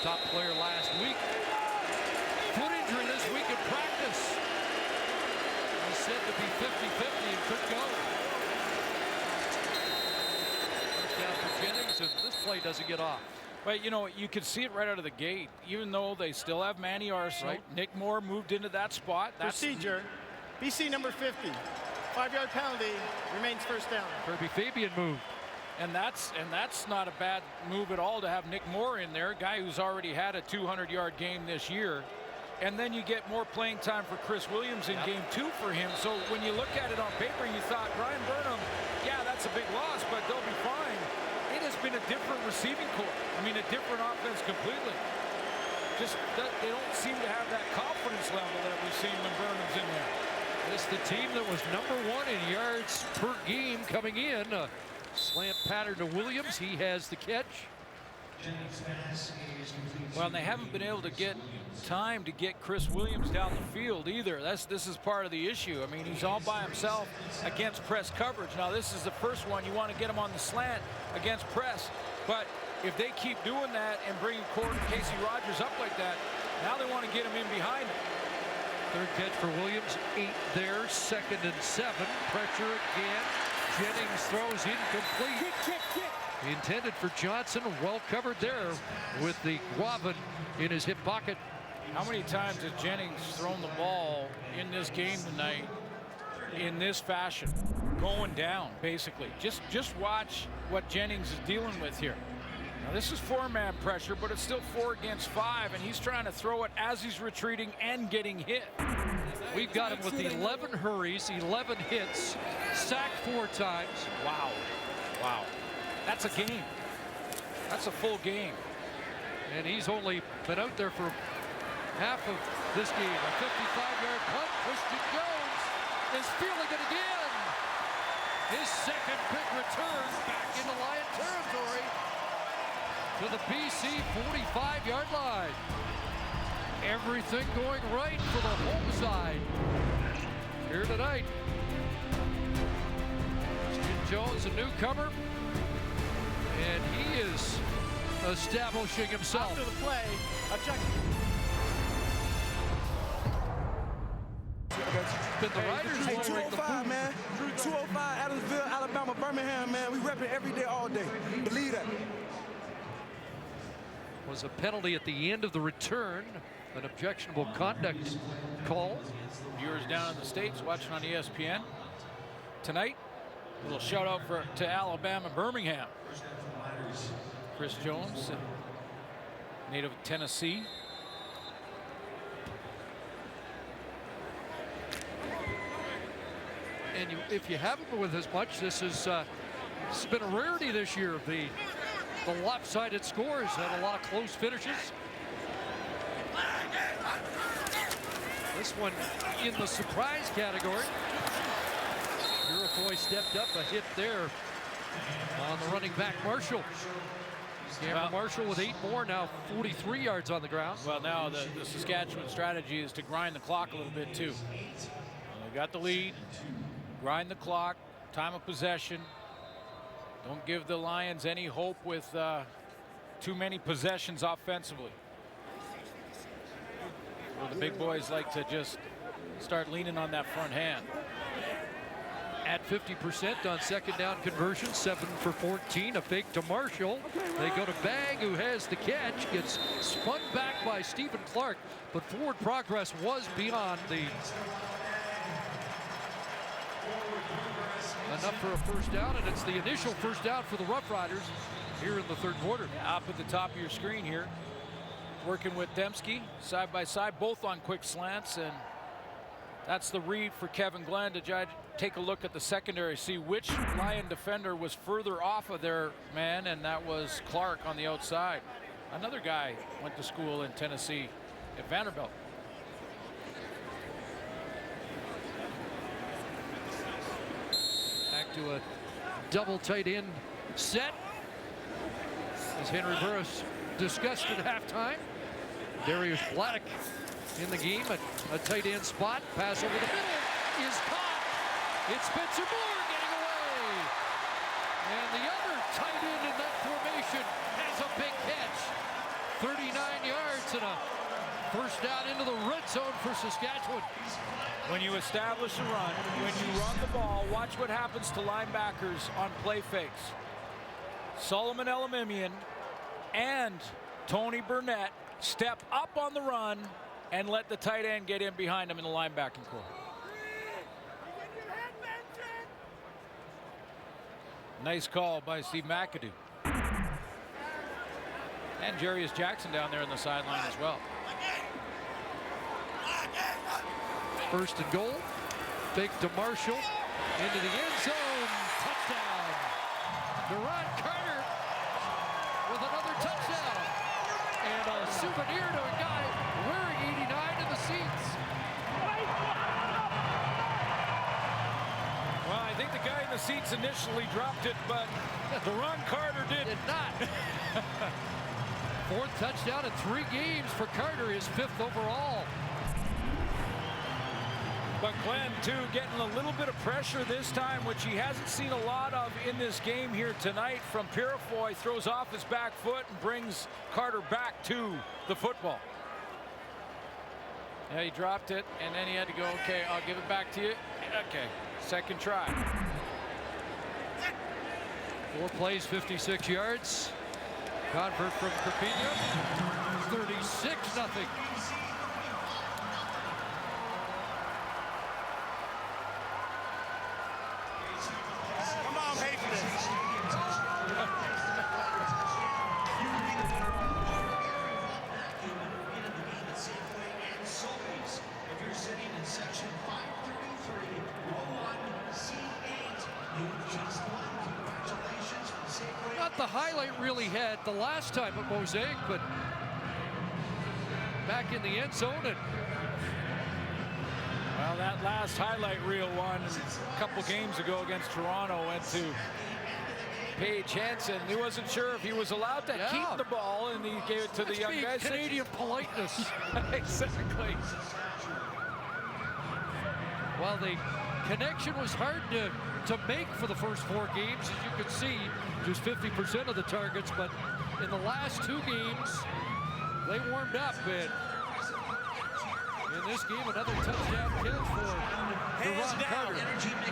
Top player last week. Foot injury this week in practice. He's said to be 50-50 and could go. First down for Jennings, and this play doesn't get off. But you know, you could see it right out of the gate. Even though they still have Manny Arsenault, Right. Nick Moore moved into that spot. That's Procedure. BC number 50. 5-yard penalty. Remains first down. Kirby Fabian moved. And that's not a bad move at all to have Nick Moore in there, a guy who's already had a 200-yard game this year. And then you get more playing time for Chris Williams in game 2 for him. So when you look at it on paper, you thought Brian Burnham, yeah, that's a big loss, but they'll be fine. It has been a different receiving corps. I mean, a different offense completely. Just they don't seem to have that confidence level that we've seen when Burnham's in there. This is the team that was #1 in yards per game coming in. Slant pattern to Williams. He has the catch. Well, and they haven't been able to get time to get Chris Williams down the field either. This is part of the issue. I mean, he's all by himself against press coverage. Now, this is the first one. You want to get him on the slant against press. But if they keep doing that and bringing Casey Rogers up like that, now they want to get him in behind him. Third catch for Williams. 8 there. 2nd and 7. Pressure again. Jennings throws incomplete. Intended for Johnson. Well covered there with the Guavin in his hip pocket. How many times has Jennings thrown the ball in this game tonight in this fashion? Going down, basically. Just watch what Jennings is dealing with here. Now, this is 4-man pressure, but it's still 4 against 5, and he's trying to throw it as he's retreating and getting hit. We've got him with 11 hurries, 11 hits, sacked 4 times. Wow. Wow. That's a game. That's a full game. And he's only been out there for half of this game. A 55-yard punt. Christian Jones is feeling it again. His second big return back into Lion territory to the BC 45-yard line. Everything going right for the home side here tonight. Christian Jones, a newcomer. And he is establishing himself. After the play, a check. Been the Riders Hey, lowering the 205, boot. man. 205, Adamsville, Alabama, Birmingham, man. We repping every day, all day. Believe that. Was a penalty at the end of the return, an objectionable conduct call. Viewers down in the States watching on ESPN tonight. A little shout out to Alabama, Birmingham. Chris Jones, native of Tennessee. And if you haven't been with us much, this has it's been a rarity this year. The lopsided scores had a lot of close finishes. This one in the surprise category. Purifoy stepped up, a hit there on the running back Marshall. Cameron Marshall with 8 more, now 43 yards on the ground. Well, now the Saskatchewan strategy is to grind the clock a little bit too. They got the lead, grind the clock, time of possession. Don't give the Lions any hope with too many possessions offensively. Well, the big boys like to just start leaning on that front hand. At 50% on second down conversion, 7 for 14, a fake to Marshall. They go to Bang, who has the catch, gets spun back by Stephen Clark, but forward progress was beyond the enough for a first down, and it's the initial first down for the Roughriders here in the third quarter. Yeah, up at the top of your screen here, working with Dembski side by side, both on quick slants, and that's the read for Kevin Glenn to judge. Take a look at the secondary, see which Lion defender was further off of their man, and that was Clark on the outside. Another guy went to school in Tennessee at Vanderbilt. Back to a double tight end set as Henry Burris discussed at halftime. Darius Bladdock in the game at a tight end spot. Pass over the middle is caught. It's Spencer Moore getting away. And the other tight end in that formation has a big catch. 39 yards and a first down into the red zone for Saskatchewan. When you establish a run, when you run the ball, watch what happens to linebackers on play fakes. Solomon Elamimian and Tony Burnett step up on the run and let the tight end get in behind him in the linebacking core. Nice call by Steve McAdoo. And Jarius Jackson down there on the sideline as well. First and goal. Fake to Marshall. Into the end zone. Touchdown. Duron Carter with another touchdown. And a souvenir to a guy wearing 89 in the seats. Well, I think the guy in the seats initially dropped it, but Duron Carter did not. Fourth touchdown in 3 games for Carter, his 5th overall. But Glenn, too, getting a little bit of pressure this time, which he hasn't seen a lot of in this game here tonight from Purifoy. Throws off his back foot and brings Carter back to the football. Yeah, he dropped it, and then he had to go, okay, I'll give it back to you. Okay, second try. 4 plays, 56 yards. Convert from Carpino. 36-0. Come on, pay for this. If you're sitting in section 533, row 1C8, you just won. Congratulations. Not the highlight really had the last time at Mosaic, but back in the end zone. And well, that last highlight reel one a couple games ago against Toronto went to Paige Hansen. He wasn't sure if he was allowed to keep the ball, and he gave it to the young guys. Canadian politeness. Exactly. Well, they connection was hard to make for the first 4 games. As you can see, just 50% of the targets, but in the last 2 games, they warmed up. And in this game, another touchdown catch for Ron Carter.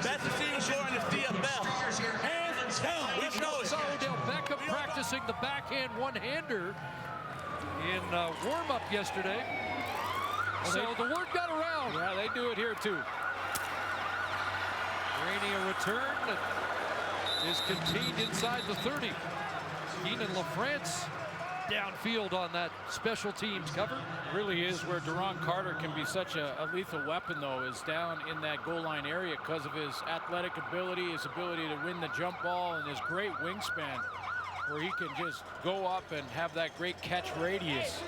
Best receiving score in the CFL. Hands down. We know it. Saw Odell Beckham practicing the backhand one-hander in warm-up yesterday. So the word got around. Yeah, they do it here too. Rainey, a return that is contained inside the 30. Keenan LaFrance downfield on that special teams cover. Really is where Duron Carter can be such a lethal weapon, though, is down in that goal line area because of his athletic ability, his ability to win the jump ball, and his great wingspan, where he can just go up and have that great catch radius.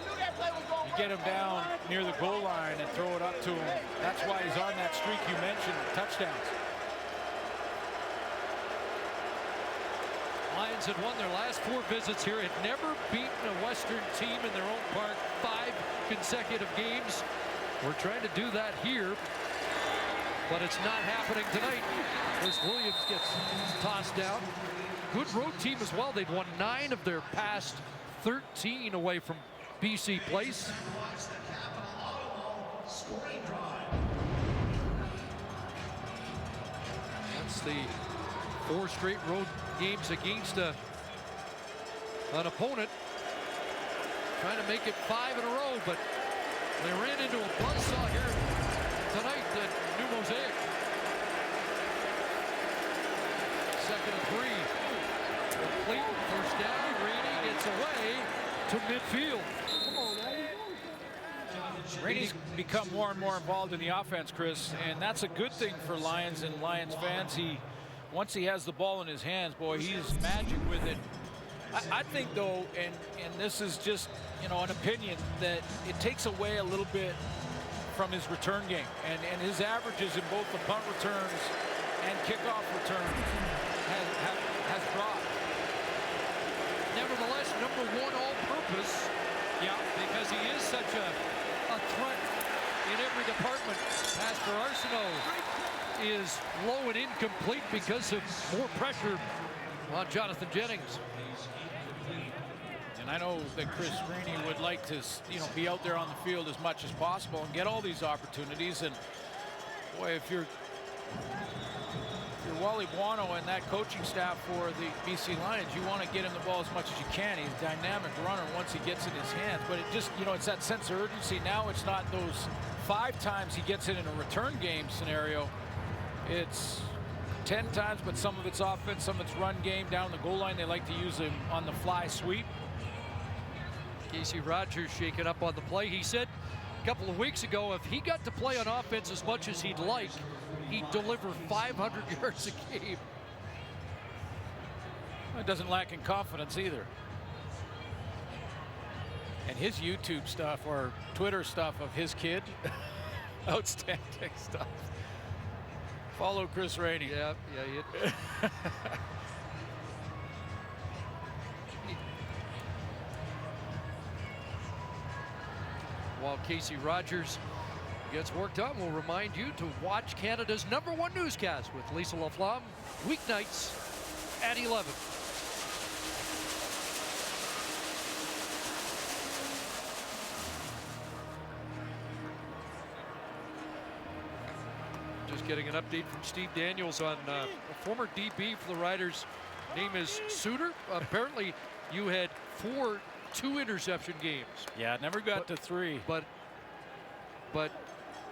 You get him down near the goal line and throw it up to him. That's why he's on that streak you mentioned, touchdowns. Lions had won their last 4 visits here, had never beaten a Western team in their own park 5 consecutive games. We're trying to do that here, but it's not happening tonight. As Williams gets tossed down. Good road team as well. They'd won 9 of their past 13 away from BC Place. That's the 4 straight road games against an opponent. Trying to make it 5 in a row, but they ran into a buzzsaw here tonight at New Mosaic. 2nd and 3. Complete. First down. Rainey gets away to midfield. Rainey's become more and more involved in the offense, Chris, and that's a good thing for Lions and Lions fans. Once he has the ball in his hands, boy, he's magic with it. I think, though, and this is just, you know, an opinion, that it takes away a little bit from his return game, and his averages in both the punt returns and kickoff returns has dropped. Nevertheless, number 1 all-purpose. Yeah, because he is such a threat in every department. Pass for Arsenault is low and incomplete because of more pressure on Jonathan Jennings. And I know that Chris Rainey would like to, you know, be out there on the field as much as possible and get all these opportunities. And boy, if you're Wally Buono and that coaching staff for the BC Lions, you want to get him the ball as much as you can. He's a dynamic runner once he gets it in his hands, but it just, you know, it's that sense of urgency. Now it's not those 5 times he gets it in a return game scenario. It's 10 times, but some of it's offense, some of it's run game. Down the goal line, they like to use him on the fly sweep. Casey Rogers shaken up on the play. He said a couple of weeks ago, if he got to play on offense as much as he'd like, he'd deliver 500 yards a game. It doesn't lack in confidence either. And his YouTube stuff or Twitter stuff of his kid, outstanding stuff. Follow Chris Rainey. Yeah. While Casey Rogers gets worked on, we'll remind you to watch Canada's #1 newscast with Lisa Laflamme weeknights at 11. Just getting an update from Steve Daniels on a former DB for the Riders. Name is Suter. Apparently you had 4 2-interception games. Yeah, never got to 3. But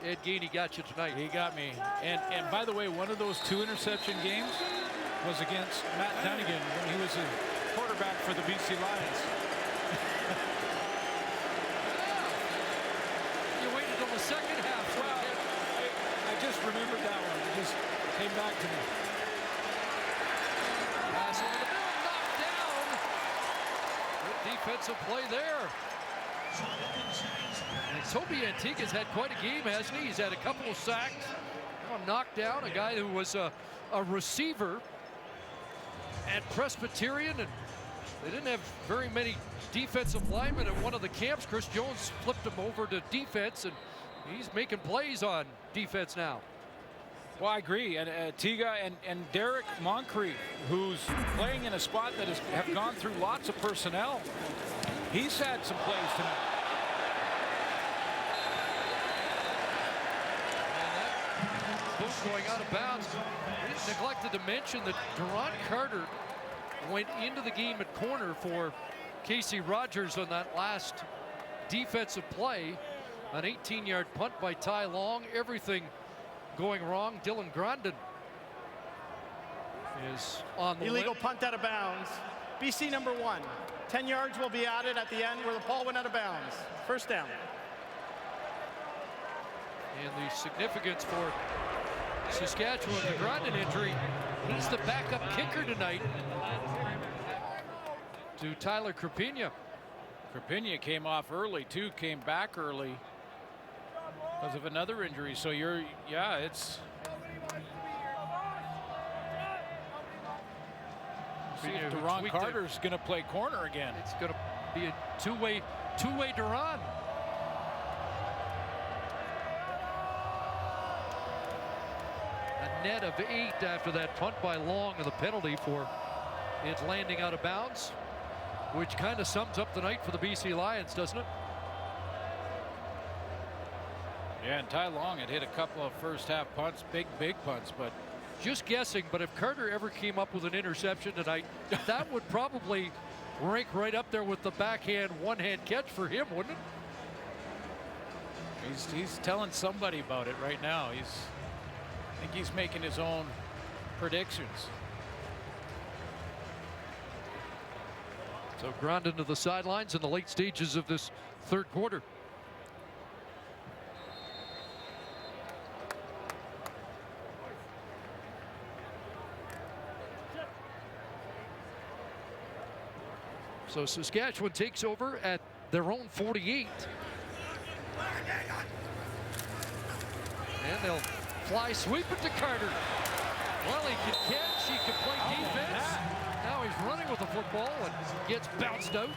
Ed Gainey got you tonight. He got me. And by the way, one of those 2-interception games was against Matt Dunnigan when he was a quarterback for the BC Lions. You waited until the second half. Well, I just remembered that one. It just came back to me. Pass over the middle, knocked down. Good defensive play there. And Toby Antika's had quite a game, hasn't he? He's had a couple of sacks. Knocked down a guy who was a receiver at Presbyterian, and they didn't have very many defensive linemen at one of the camps. Chris Jones flipped him over to defense, and he's making plays on defense now. Well, I agree. And Tiga and Derek Moncrief, who's playing in a spot that have gone through lots of personnel, he's had some plays tonight. Both going out of bounds. We neglected to mention that Duron Carter went into the game at corner for Casey Rogers on that last defensive play. An 18-yard punt by Ty Long. Everything going wrong. Dylan Grondin is on the illegal limb. punt out of bounds. BC number 1. 10 yards will be added at the end where the ball went out of bounds. First down. And the significance for Saskatchewan, the Grondin injury, he's the backup kicker tonight to Tyler Krapina. Krapina came off early too, came back early because of another injury. So it's see if Duron Carter's going to play corner again. It's going to be a two-way Duron. A net of 8 after that punt by Long, and the penalty for it landing out of bounds, which kind of sums up the night for the BC Lions, doesn't it? Yeah, and Ty Long had hit a couple of first half punts, big punts, but just guessing, but if Carter ever came up with an interception tonight, that would probably rank right up there with the backhand one-hand catch for him, wouldn't it? He's telling somebody about it right now. I think he's making his own predictions. So Grondin to the sidelines in the late stages of this third quarter. So Saskatchewan takes over at their own 48. And they'll fly sweep it to Carter. Well, he can catch, he can play defense. Now he's running with the football and gets bounced out.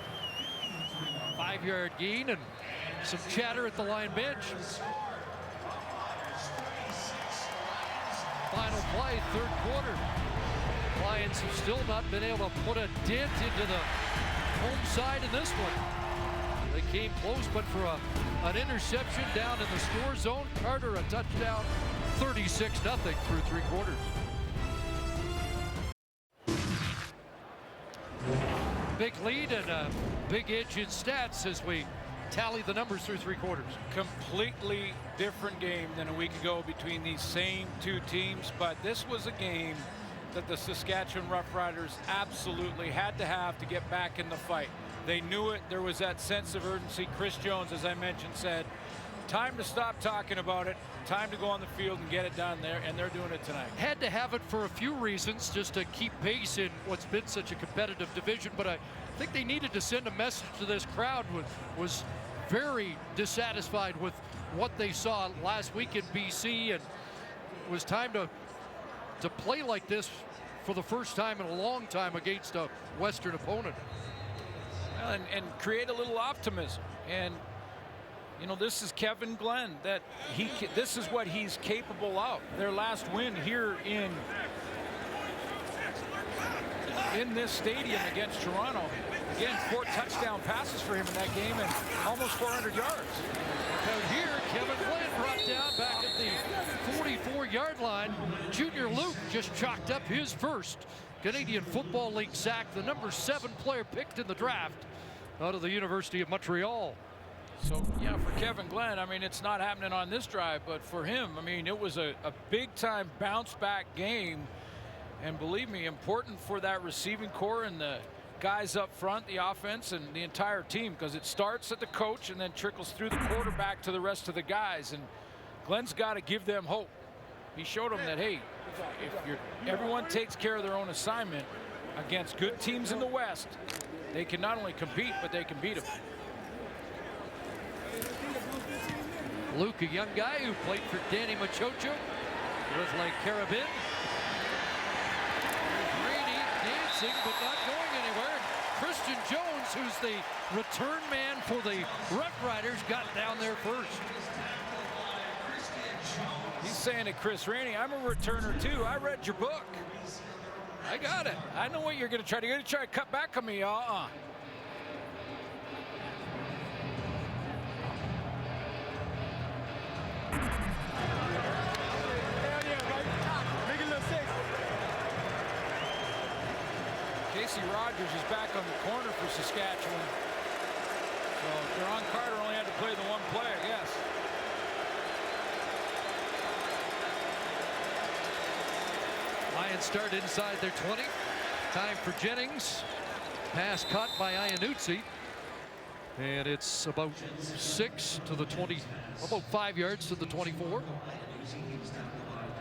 5-yard gain and some chatter at the line bench. Final play, third quarter. Lions have still not been able to put a dent into the home side in this one. They came close, but for an interception down in the score zone. Carter a touchdown, 36-0 through 3 quarters. Big lead and a big edge in stats as we tally the numbers through 3 quarters. Completely different game than a week ago between these same two teams, but this was a game that the Saskatchewan Roughriders absolutely had to have to get back in the fight. They knew it. There was that sense of urgency. Chris Jones, as I mentioned, said, time to stop talking about it, time to go on the field and get it done there, and they're doing it tonight. Had to have it for a few reasons, just to keep pace in what's been such a competitive division, but I think they needed to send a message to this crowd. Was very dissatisfied with what they saw last week in BC, and it was time to play like this for the first time in a long time against a Western opponent. Well, and create a little optimism. And you know, this is Kevin Glenn, that this is what he's capable of. Their last win here in this stadium against Toronto. Again, 4 touchdown passes for him in that game and almost 400 yards. Out here, Kevin Glenn brought down back at the 44-yard line. Junior Luke just chalked up his first Canadian Football League sack, the number 7 player picked in the draft out of the University of Montreal. So, yeah, for Kevin Glenn, I mean, it's not happening on this drive, but for him, I mean, it was a big-time bounce-back game. And believe me, important for that receiving core and the guys up front, the offense, and the entire team, because it starts at the coach and then trickles through the quarterback to the rest of the guys. And Glenn's got to give them hope. He showed them that, hey, if everyone takes care of their own assignment against good teams in the West, they can not only compete, but they can beat them. Luke, a young guy who played for Danny Machocho with Lake Caribbean. Brady dancing, but not going anywhere. Christian Jones, who's the return man for the Roughriders, got down there first. He's saying to Chris Rainey, I'm a returner too. I read your book. I got it. I know what you're going to try to do. You're going to try to cut back on me. Casey Rogers is back on the corner for Saskatchewan. So Deron Carter only had to play the one play, I guess. Lions start inside their 20. Time for Jennings. Pass caught by Iannuzzi. And it's about 6 to the 20, about 5 yards to the 24.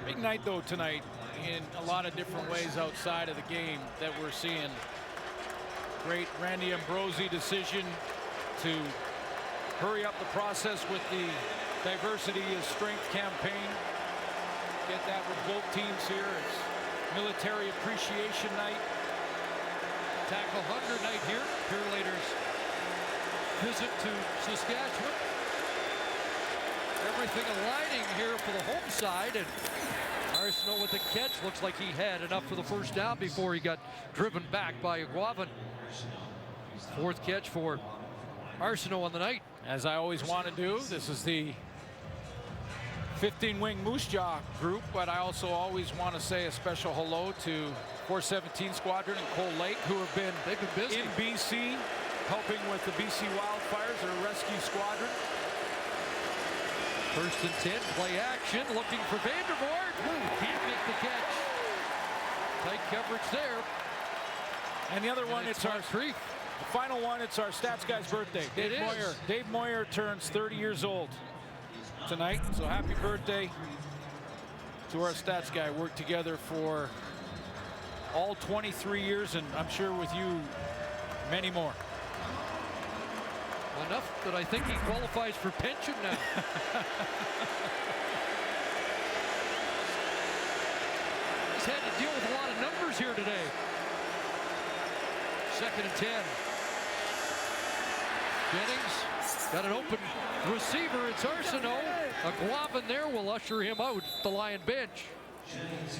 Big night, though, tonight in a lot of different ways outside of the game that we're seeing. Great Randy Ambrosi decision to hurry up the process with the Diversity is Strength campaign. Get that with both teams here. It's Military Appreciation Night. Tackle Hunter night here. Peerleaders visit to Saskatchewan. Everything aligning here for the home side, and Arsenault with the catch. Looks like he had enough for the first down before he got driven back by Aguavin. Fourth catch for Arsenault on the night. As I always want to do, this is the 15-wing Moose Jaw group, but I also always want to say a special hello to 417 Squadron and Cold Lake, who have been busy in BC, helping with the BC wildfires, their rescue squadron. First and 10, play action, looking for Vandervoort. Can't make the catch. Tight coverage there. And the other one, it's our Creek. The final one, it's our stats guy's birthday. Dave Moyer. Dave Moyer turns 30 years old tonight, so happy birthday to our stats guy. Worked together for all 23 years, and I'm sure with you, many more. Enough that I think he qualifies for pension now. He's had to deal with a lot of numbers here today. Second and 10. Jennings got an open receiver. It's Arsenault. Aguavin there will usher him out the Lion bench.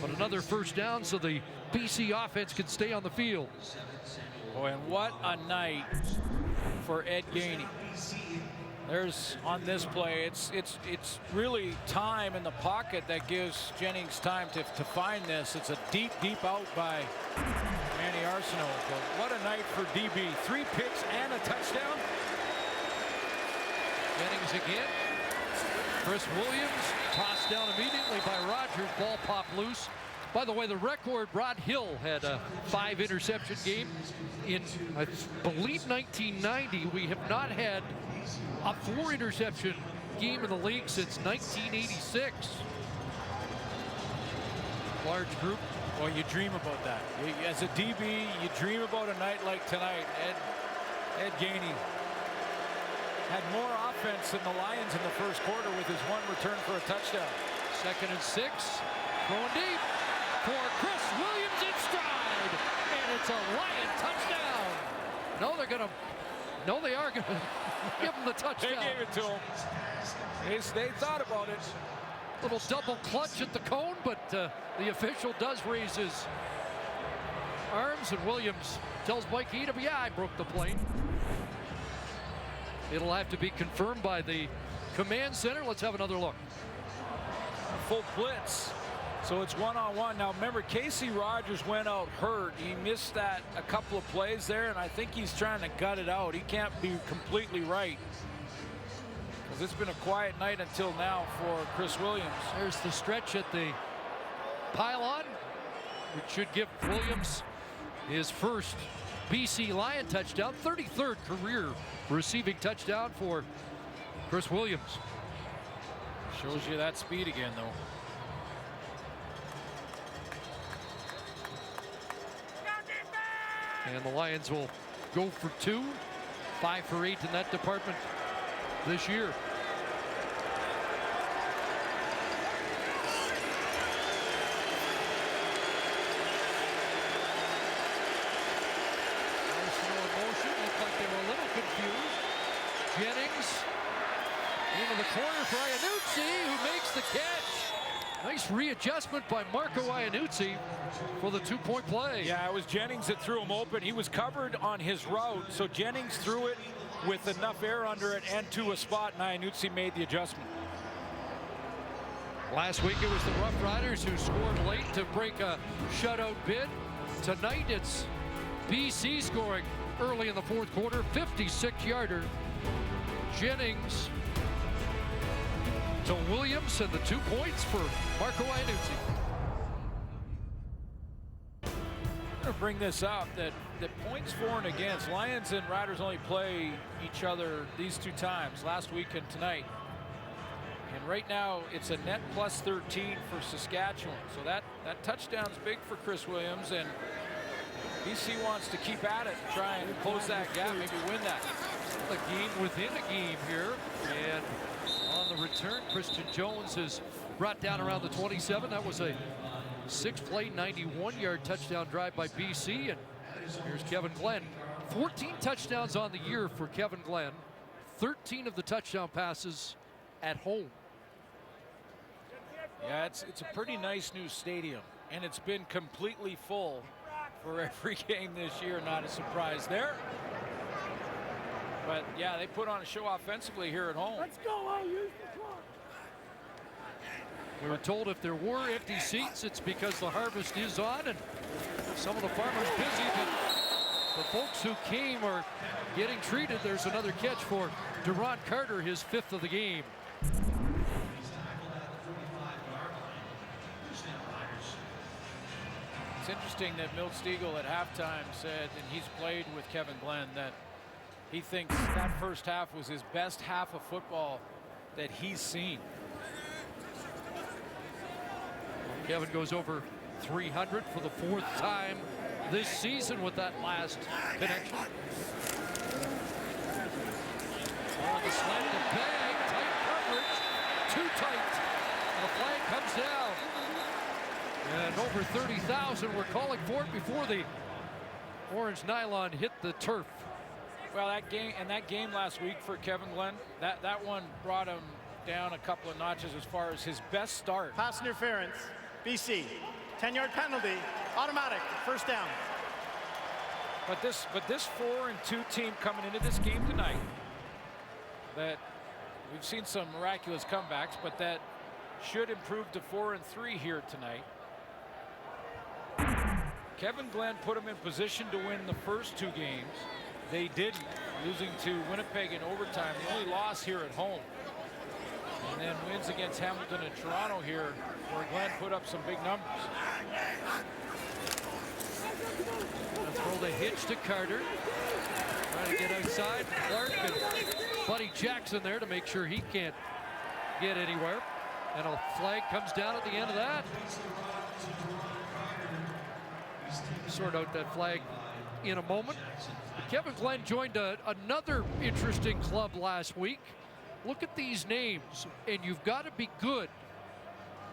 But another first down so the BC offense can stay on the field. Boy, and what a night for Ed Gainey. There's on this play, it's really time in the pocket that gives Jennings time to find this. It's a deep out by Manny Arsenault. But what a night for DB. 3 picks and a touchdown. Jennings again. Chris Williams tossed down immediately by Rogers. Ball popped loose. By the way, the record, Rod Hill had a 5 interception game in, I believe, 1990. We have not had a 4 interception game in the league since 1986. Large group. Well, you dream about that. As a DB, you dream about a night like tonight. Ed Gainey had more offense than the Lions in the first quarter with his 1 return for a touchdown. Second and 6. Throwing deep for Chris Williams in stride. And it's a Lion touchdown. No, they are going to give him the touchdown. They gave it to him. They thought about it. Little double clutch at the cone, but the official does raise his arms, and Williams tells Mike Edom, yeah, I broke the plane. It'll have to be confirmed by the command center. Let's have another look. Full blitz. So it's 1-on-1. Now remember, Casey Rogers went out hurt. He missed that a couple of plays there, and I think he's trying to gut it out. He can't be completely right, because it's been a quiet night until now for Chris Williams. There's the stretch at the pylon, which should give Williams his first BC Lion touchdown, 33rd career receiving touchdown for Chris Williams. Shows you that speed again, though. And the Lions will go for 2, 5 for 8 in that department this year. Arsenault in motion. Looked like they were a little confused. Jennings into the corner for Iannuzzi, who makes the catch. Nice readjustment by Marco Iannuzzi for the two-point play. Yeah, it was Jennings that threw him open. He was covered on his route, so Jennings threw it with enough air under it and to a spot, and Iannuzzi made the adjustment. Last week it was the Roughriders who scored late to break a shutout bid. Tonight it's BC scoring early in the fourth quarter, 56-yarder. Jennings to Williams, and the 2 points for Marco Iannuzzi. I'm going to bring this up, that points for and against, Lions and Riders only play each other these 2 times, last week and tonight. And right now, it's a net plus 13 for Saskatchewan. So that touchdown's big for Chris Williams, and BC wants to keep at it, try and close that gap, maybe win that. A game within a game here, and on the return, Christian Jones is brought down around the 27. That was a 6-play, 91-yard touchdown drive by BC, and here's Kevin Glenn. 14 touchdowns on the year for Kevin Glenn. 13 of the touchdown passes at home. Yeah, it's a pretty nice new stadium, and it's been completely full for every game this year. Not a surprise there. But yeah, they put on a show offensively here at home. Let's go, I'll use the clock. We were told if there were empty seats, it's because the harvest is on and some of the farmers busy, but the folks who came are getting treated. There's another catch for Duron Carter, his 5th of the game. It's interesting that Milt Stiegel at halftime said, and he's played with Kevin Glenn, that he thinks that first half was his best half of football that he's seen. Kevin goes over 300 for the 4th time this season with that last connection. On the slant to bang, tight coverage, too tight. And the flag comes down. And over 30,000 were calling for it before the orange nylon hit the turf. Well, that game last week for Kevin Glenn, that one brought him down a couple of notches as far as his best start. Pass interference, BC, 10-yard penalty, automatic, first down. But this 4-2 team coming into this game tonight, that we've seen some miraculous comebacks, but that should improve to 4-3 here tonight. Kevin Glenn put them in position to win the first 2 games. They didn't, losing to Winnipeg in overtime. The only loss here at home. And then wins against Hamilton and Toronto here, where Glenn put up some big numbers. Throw the hitch to Carter. Trying to get outside. Clark and Buddy Jackson there to make sure he can't get anywhere. And a flag comes down at the end of that. Sort out that flag in a moment. Kevin Glenn joined another interesting club last week. Look at these names, and you've got to be good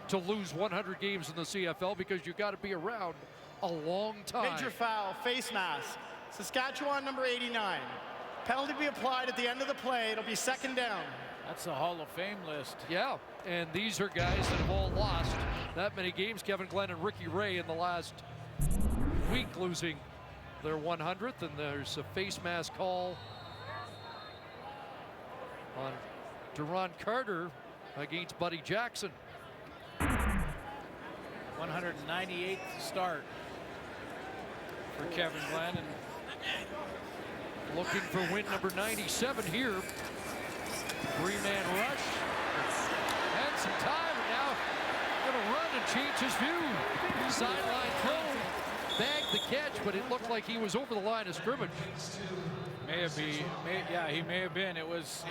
to lose 100 games in the CFL because you've got to be around a long time. Major foul, face mask. Saskatchewan, number 89. Penalty be applied at the end of the play. It'll be 2nd down. That's a Hall of Fame list. Yeah, and these are guys that have all lost that many games. Kevin Glenn and Ricky Ray in the last week losing their 100th, and there's a face mask call on Duron Carter against Buddy Jackson. 198th start for Kevin Glenn, and looking for win number 97 here. 3-man rush and some time, and now gonna run and change his view. Sideline throw, bagged the catch, but it looked like he was over the line of scrimmage. Yeah, he may have been. It was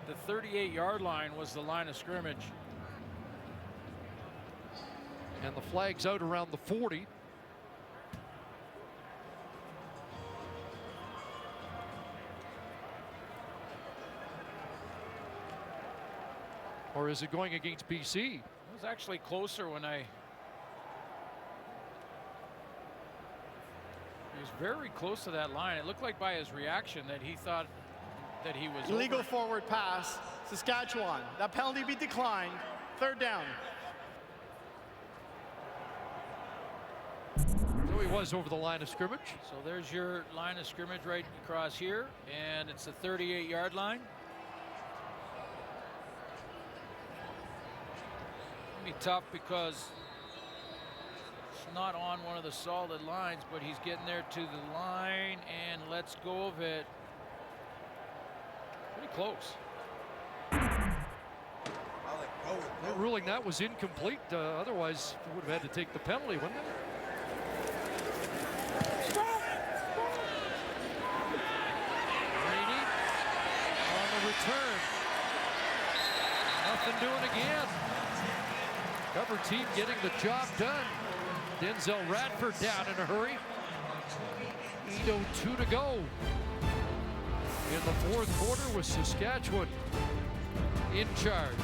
the 38-yard line was the line of scrimmage. And the flag's out around the 40. Or is it going against BC? It was actually closer when he was very close to that line. It looked like by his reaction that he thought that he was illegal over. Forward pass, Saskatchewan. That penalty be declined. 3rd down. was over the line of scrimmage. So there's your line of scrimmage right across here, and it's the 38-yard line. It'll be tough because it's not on one of the solid lines, but he's getting there to the line and lets go of it. Pretty close. They're ruling that was incomplete. Otherwise, they would have had to take the penalty, wouldn't they? Rainey on the return. Nothing doing again. Cover team getting the job done. Denzel Radford down in a hurry. 8:02 to go in the fourth quarter with Saskatchewan in charge.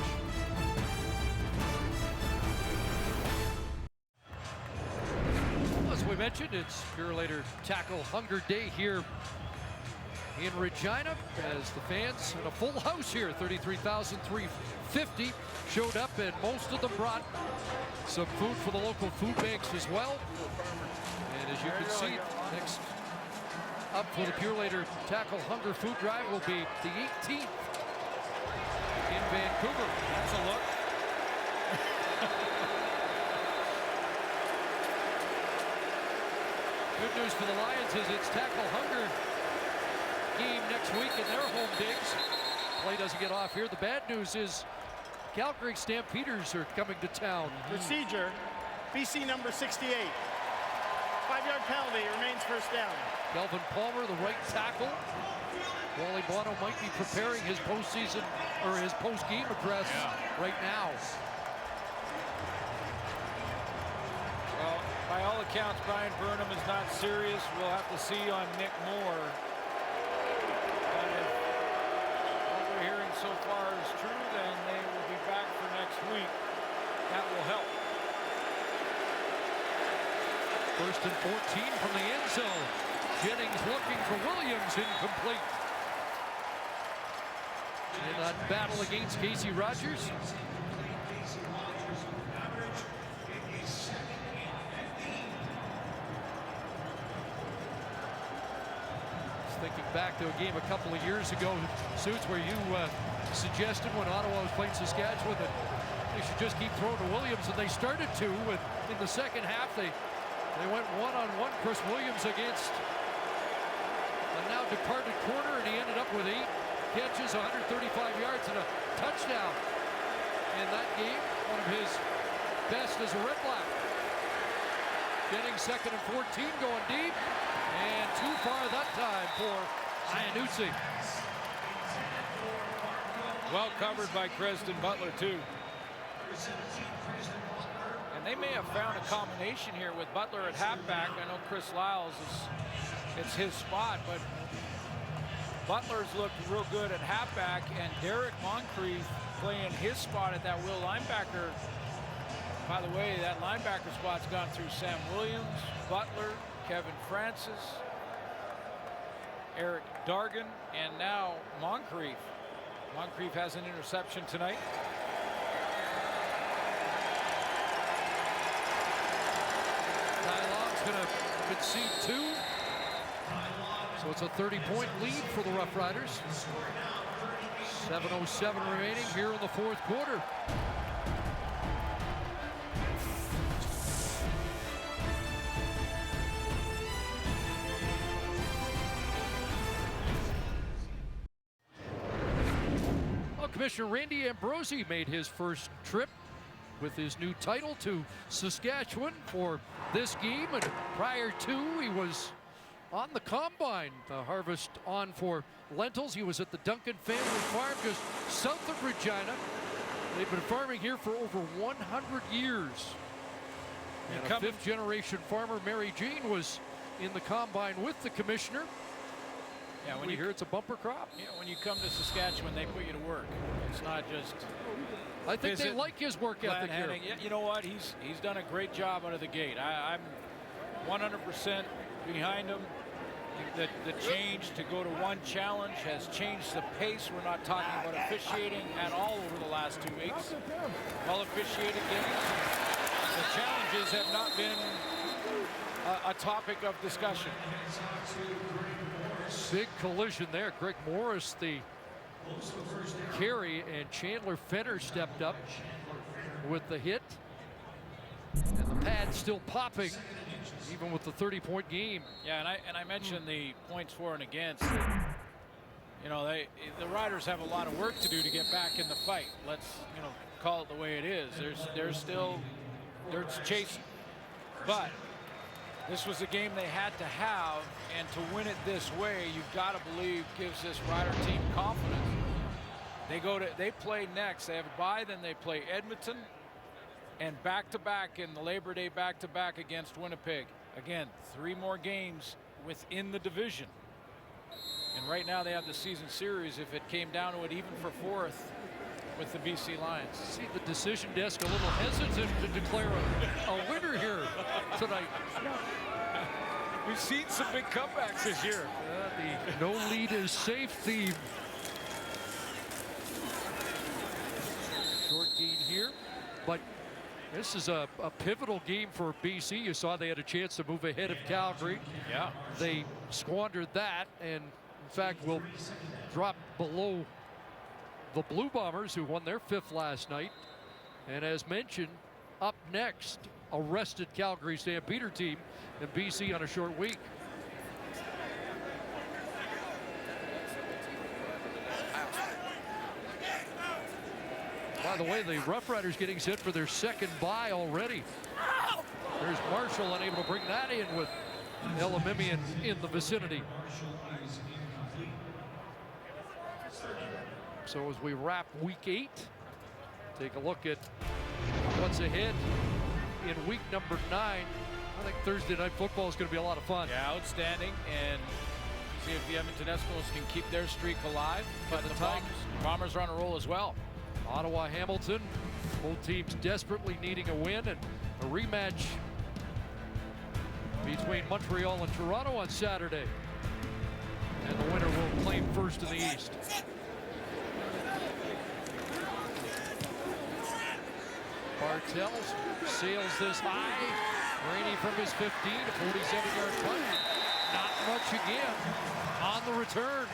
As we mentioned, it's Purelator Tackle Hunger Day here in Regina as the fans in a full house here, 33,350 showed up, and most of them brought some food for the local food banks as well. And as you can see, next up for the Purelator Tackle Hunger Food Drive will be the 18th in Vancouver. That's a look. Good news for the Lions is it's Tackle Hunger game next week in their home digs. Play doesn't get off here. The bad news is Calgary Stampeders are coming to town. Procedure, BC number 68. 5-yard penalty, remains first down. Kelvin Palmer, the right tackle. Wally Bono might be preparing his postseason or his post-game address right now. Well, by all accounts, Brian Burnham is not serious. We'll have to see on Nick Moore. But if what we're hearing so far is true, then they will be back for next week. That will help. First and 14 from the end zone. Jennings looking for Williams, incomplete. In that battle against Casey Rogers. Thinking back to a game a couple of years ago, Suits, where you suggested when Ottawa was playing Saskatchewan that they should just keep throwing to Williams, and they started to. In the second half, they went one-on-one. Chris Williams against a now departed corner, and he ended up with 8 catches, 135 yards, and a touchdown in that game. One of his best as a Red Black. Getting second and 14, going deep, and too far that time for Iannuzzi. Well covered by Creston Butler, too. And they may have found a combination here with Butler at halfback. I know Chris Lyles it's his spot, but Butler's looked real good at halfback, and Derek Moncrief playing his spot at that will linebacker. By the way, that linebacker spot's gone through Sam Williams, Butler, Kevin Francis, Eric Dargan, and now Moncrief. Moncrief has an interception tonight. Ty Long's going to concede 2. So it's a 30-point lead for the Roughriders. 7:07 remaining here in the fourth quarter. Well, Commissioner Randy Ambrosi made his first trip with his new title to Saskatchewan for this game, and prior to, he was on the combine, the harvest on for lentils. He was at the Duncan family farm just south of Regina. They've been farming here for over 100 years. And a fifth-generation farmer, Mary Jean, was in the combine with the commissioner. Yeah, when you hear it's a bumper crop. Yeah, when you come to Saskatchewan, they put you to work. It's not just. I think they like his work ethic here. Yeah, you know what? He's done a great job out of the gate. I'm 100% behind him. The change to go to one challenge has changed the pace. We're not talking about officiating at all over the last 2 weeks. Well officiated games. The challenges have not been a topic of discussion. Big collision there. Greg Morris, the carry, and Chandler Fenner stepped up with the hit. And the pad still popping, even with the 30-point game. Yeah, and I mentioned the points for and against. You know, the Riders have a lot of work to do to get back in the fight. Let's, you know, call it the way it is. There's still chasing, but this was a game they had to have, and to win it this way, you've got to believe gives this Rider team confidence. They play next. They have a bye, then they play Edmonton, and back-to-back in the Labor Day back-to-back against Winnipeg. Again, 3 more games within the division. And right now they have the season series if it came down to it, even for 4th with the BC Lions. See the decision desk a little hesitant to declare a winner here tonight. We've seen some big comebacks this year. The no lead is safe theme. Short gain here, but this is a pivotal game for BC. You saw they had a chance to move ahead of Calgary. Yeah. They squandered that, and in fact will drop below the Blue Bombers, who won their 5th last night. And as mentioned, up next, a rested Calgary Stampeder team and BC on a short week. By the way, the Roughriders getting set for their 2nd bye already. There's Marshall unable to bring that in with Elimimian in the vicinity. So as we wrap week 8, take a look at what's ahead in week number 9. I think Thursday night football is going to be a lot of fun. Yeah, outstanding, and see if the Edmonton Eskimos can keep their streak alive. But the Bombers are on a roll as well. Ottawa, Hamilton, both teams desperately needing a win, and a rematch between Montreal and Toronto on Saturday. And the winner will claim first in the East. Bartels sails this high. Rainey from his 15, a 47-yard punt. Not much again on the return.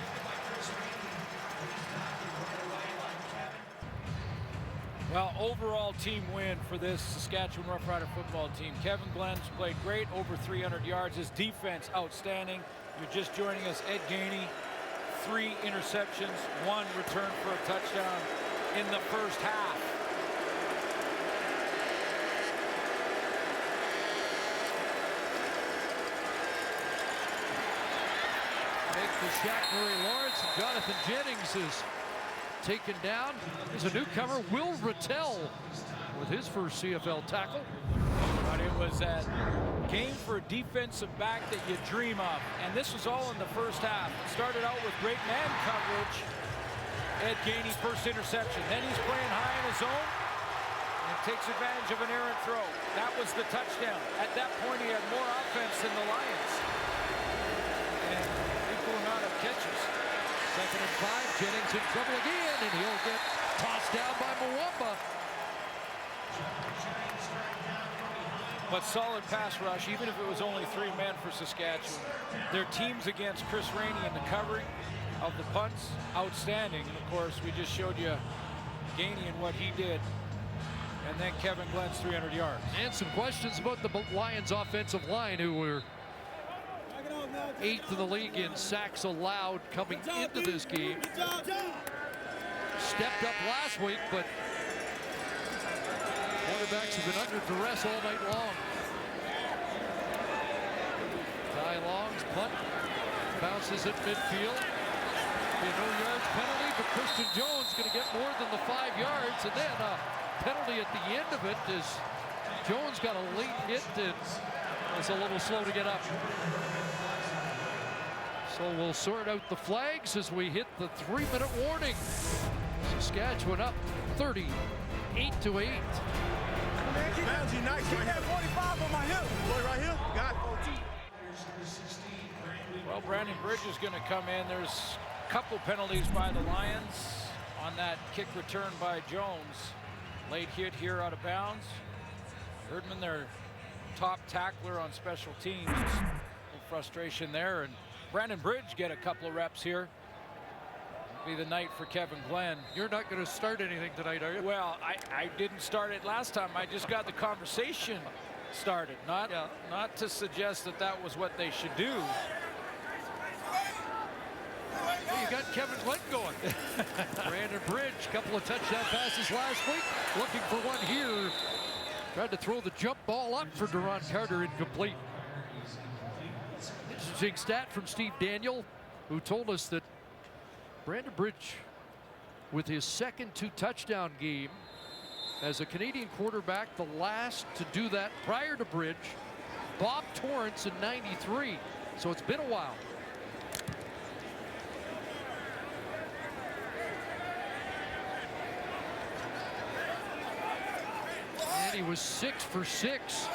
Well, overall team win for this Saskatchewan Roughrider football team. Kevin Glenn's played great, over 300 yards. His defense, outstanding. You're just joining us, Ed Gainey, 3 interceptions, 1 return for a touchdown in the first half. Make the shot, Murray Lawrence, and Jonathan Jennings is taken down. There's a newcomer, Will Rattel, with his first CFL tackle. But it was that game for a defensive back that you dream of. And this was all in the first half. It started out with great man coverage. Ed Gainey, first interception. Then he's playing high in his zone and takes advantage of an errant throw. That was the touchdown. At that point, he had more offense than the Lions. And equal amount of catches. 2nd and 5, Jennings in trouble again, and he'll get tossed down by Mwamba. But solid pass rush, even if it was only 3 men for Saskatchewan. Their teams against Chris Rainey in the covering of the punts, outstanding. And of course, we just showed you Gainey and what he did. And then Kevin Glenn's 300 yards. And some questions about the Lions offensive line, who were 8th in the league in sacks allowed coming into this game. Stepped up last week, but quarterbacks have been under duress all night long. Ty Long's punt bounces at midfield. Be a no-yards penalty, but Christian Jones going to get more than the 5 yards, and then a penalty at the end of it as Jones got a late hit and was a little slow to get up. So we'll sort out the flags as we hit the 3-minute warning. Saskatchewan up 38-8. Bouncy nice. Keep that 45 on my hip. Boy, right here. Got 14. Well, Brandon Bridge is going to come in. There's a couple penalties by the Lions on that kick return by Jones. Late hit here out of bounds. Herdman, their top tackler on special teams. A little frustration there, and Brandon Bridge get a couple of reps here. Be the night for Kevin Glenn. You're not going to start anything tonight, are you? Well, I didn't start it last time. I just got the conversation started, not to suggest that that was what they should do. Well, you got Kevin Glenn going. Brandon Bridge, couple of touchdown passes last week. Looking for one here. Tried to throw the jump ball up for Duron Carter, incomplete. Interesting stat from Steve Daniel, who told us that Brandon Bridge, with his second 2-touchdown game as a Canadian quarterback, the last to do that prior to Bridge, Bob Torrance in '93. So it's been a while. And he was 6 for 6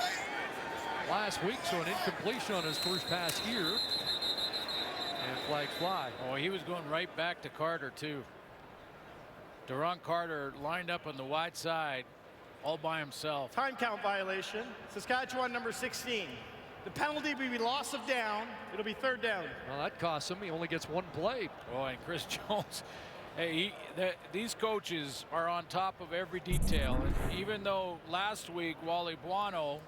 last week, so an incompletion on his first pass here. And flags fly. Oh, he was going right back to Carter, too. Duron Carter lined up on the wide side all by himself. Time count violation. Saskatchewan number 16. The penalty will be loss of down. It'll be 3rd down. Well, that costs him. He only gets one play. Oh, and Chris Jones. Hey, these coaches are on top of every detail. And even though last week Wally Buono,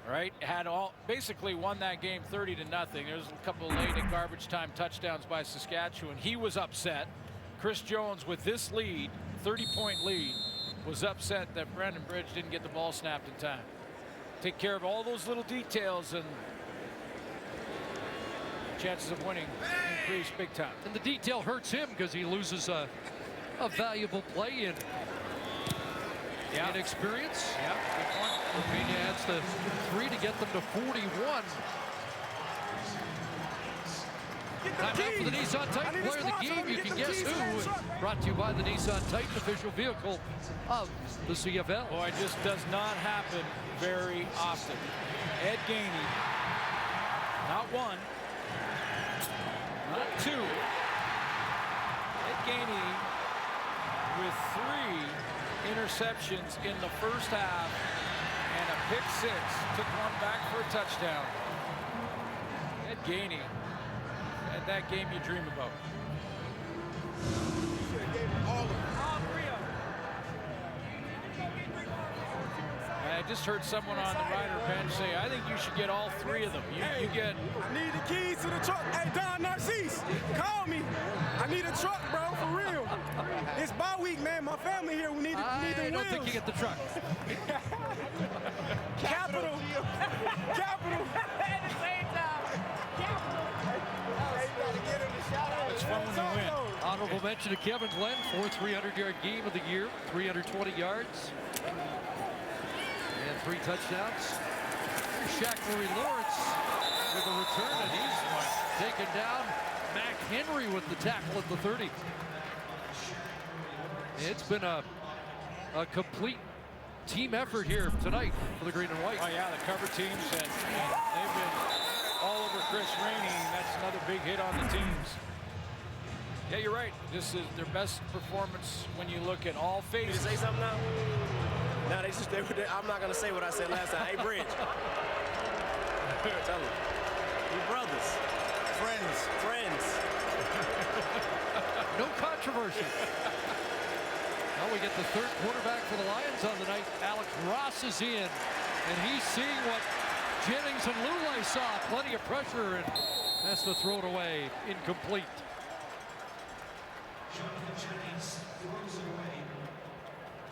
right, had basically won that game 30-0. There's a couple of late and garbage time touchdowns by Saskatchewan. He was upset. Chris Jones, with this lead, 30-point lead, was upset that Brandon Bridge didn't get the ball snapped in time. Take care of all those little details, and chances of winning increase big time. And the detail hurts him because he loses a valuable play in experience. Yeah, good point. Virginia adds the 3 to get them to 41. Time out for the Nissan Titan player of the game. You can guess who. Brought to you by the Nissan Titan, official vehicle of the CFL. Boy, it just does not happen very often. Ed Gainey, not one, not two. Ed Gainey with 3 interceptions in the first half and a pick 6. Took one back for a touchdown. Ed Gainey, at that game you dream about. I just heard someone on the Rider bench say, I think you should get all 3 of them. You get... I need the keys to the truck. Hey, Don Narcisse, call me. I need a truck, bro, for real. It's bye week, man. My family here. We need the wheels. I don't think you get the truck. Capital. Capital. At the same time. Capital. It's fun when you win. Honorable mention to Kevin Glenn, 4th 300-yard game of the year, 320 yards. And 3 touchdowns. Here's Shaq Murray Lawrence with a return, and he's taken down. Mac Henry with the tackle at the 30. It's been a complete team effort here tonight for the green and white. Oh yeah, the cover teams, and they've been all over Chris Rainey. That's another big hit on the teams. Yeah, you're right. This is their best performance when you look at all phases. Did you say something now? No, I'm not going to say what I said last time. Hey, Bridge. Tell them. We brothers. Friends. No controversy. Now we get the 3rd quarterback for the Lions on the night. Alex Ross is in, and he's seeing what Jennings and Lule saw. Plenty of pressure, and has to throw it away. Incomplete. Jonathan Jennings throws it away.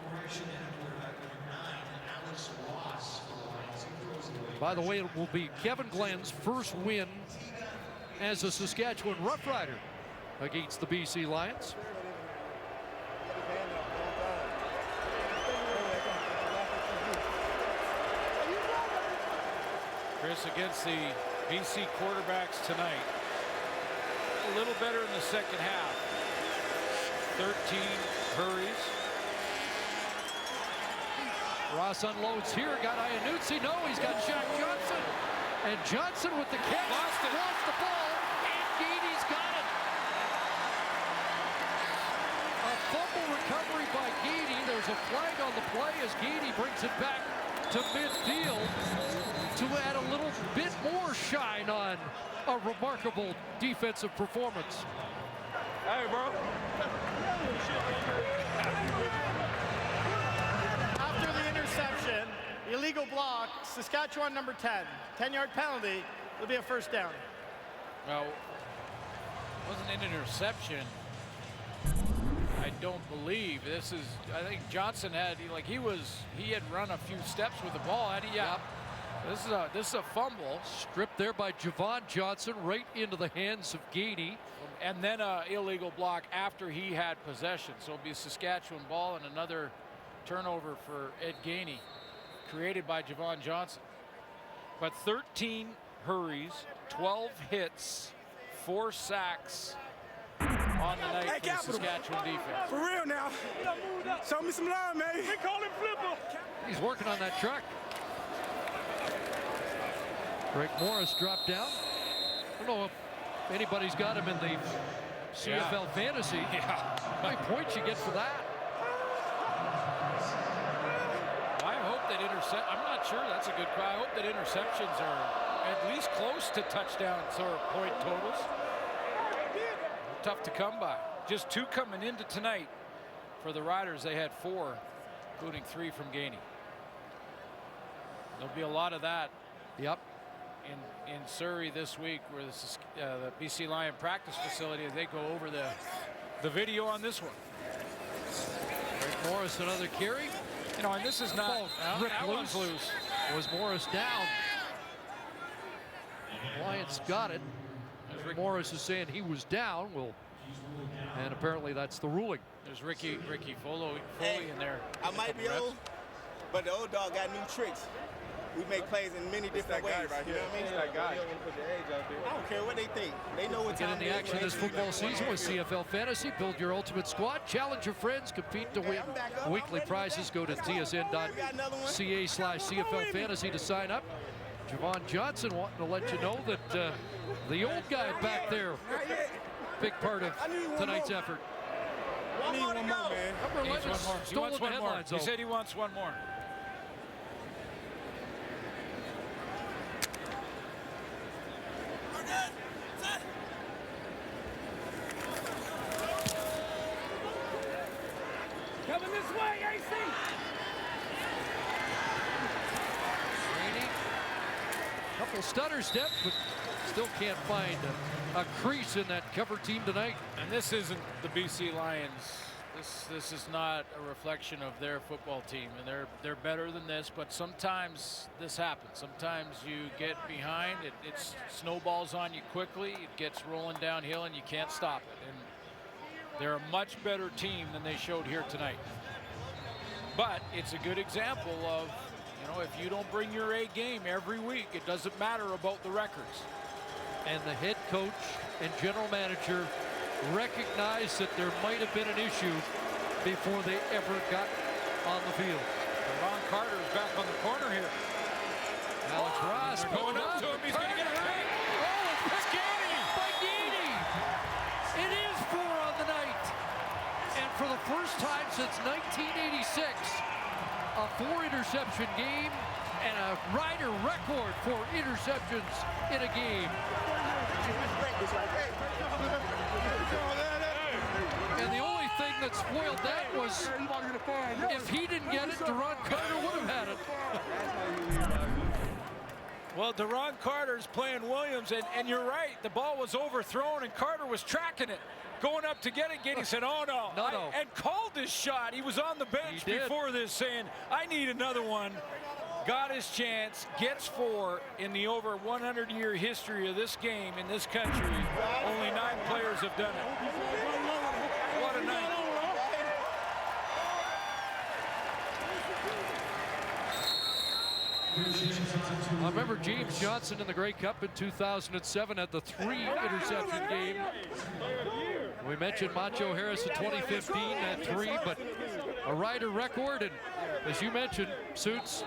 Formation and quarterback number 9, Alex Ross for the Lions. He throws it away. By the way, it will be Kevin Glenn's first win as a Saskatchewan Roughrider against the BC Lions. Chris, against the BC quarterbacks tonight, a little better in the second half. 13 hurries. Ross unloads here, got Iannuzzi. No, he's got Shaq Johnson. And Johnson with the catch. Lost the ball, and Gainey's got it. A fumble recovery by Gainey. There's a flag on the play as Gainey brings it back to midfield to add a little bit more shine on a remarkable defensive performance. Hey, bro. After the interception, illegal block, Saskatchewan number 10. 10-yard penalty. It'll be a first down. Well, it wasn't an interception. I don't believe this is. I think Johnson had he had run a few steps with the ball. Yeah. Yep. This is a fumble. Stripped there by Javon Johnson right into the hands of Gainey. And then an illegal block after he had possession. So it'll be a Saskatchewan ball and another turnover for Ed Gainey, created by Javon Johnson. But 13 hurries, 12 hits, 4 sacks on the night for the Saskatchewan defense. For real now. Show me some love, man. We call him Flipper. He's working on that truck. Greg Morris dropped down. I don't know if anybody's got him in the CFL fantasy. Yeah. How many points you get for that? I hope that I'm not sure that's a good cry. I hope that interceptions are at least close to touchdowns or point totals. Tough to come by. Just 2 coming into tonight for the Riders. They had 4, including 3 from Gainey. There'll be a lot of that. Yep. In Surrey this week, where the BC Lion practice facility, as they go over the video on this one. Greg Morris another carry. And this is not that one's loose. Was Morris down? Lions got it. Morris is saying he was down. And apparently that's the ruling. There's Ricky Foley in there. I might be old, but the old dog got new tricks. We make plays in many different ways. Right, you know what I mean? That guy. I don't care what they think. They know what Get time in the action this football season with CFL Fantasy. Build your ultimate squad. Challenge your friends. Compete to win weekly prizes. Go to tsn.ca/CFL Fantasy to sign up. Javon Johnson wanting to let you know that the old guy back there, big part of tonight's effort. I need one more, man. He wants one more. He wants one more. He said he wants one more. Coming this way, AC. Rainey, couple stutter steps, but still can't find a crease in that cover team tonight. And this isn't the BC Lions. This is not a reflection of their football team, and they're better than this. But sometimes this happens. Sometimes you get behind, it snowballs on you quickly. It gets rolling downhill, and you can't stop it. And they're a much better team than they showed here tonight. But it's a good example of, if you don't bring your A game every week, it doesn't matter about the records. And the head coach and general manager recognized that there might have been an issue before they ever got on the field. Ron Carter is back on the corner here. Alex Ross going up to him. He's going to get a pick. Oh, it's Gainey by Gainey. It is 4 on the night. And for the first time since 1986, a 4-interception game and a Rider record for interceptions in a game. And the only thing that spoiled that was if he didn't get it, Deron Carter would have had it. Well, Deron Carter's playing Williams, and you're right. The ball was overthrown, and Carter was tracking it. Going up to get it, Gainey said, oh, no. And called his shot. He was on the bench before this saying, I need another one. Got his chance, gets 4 in the over 100-year history of this game in this country. Only 9 players have done it. What a night. I remember James Johnson in the Grey Cup in 2007 at the 3-interception game. We mentioned Macho Harris in 2015 at 3, but a Rider record, and as you mentioned, Suits,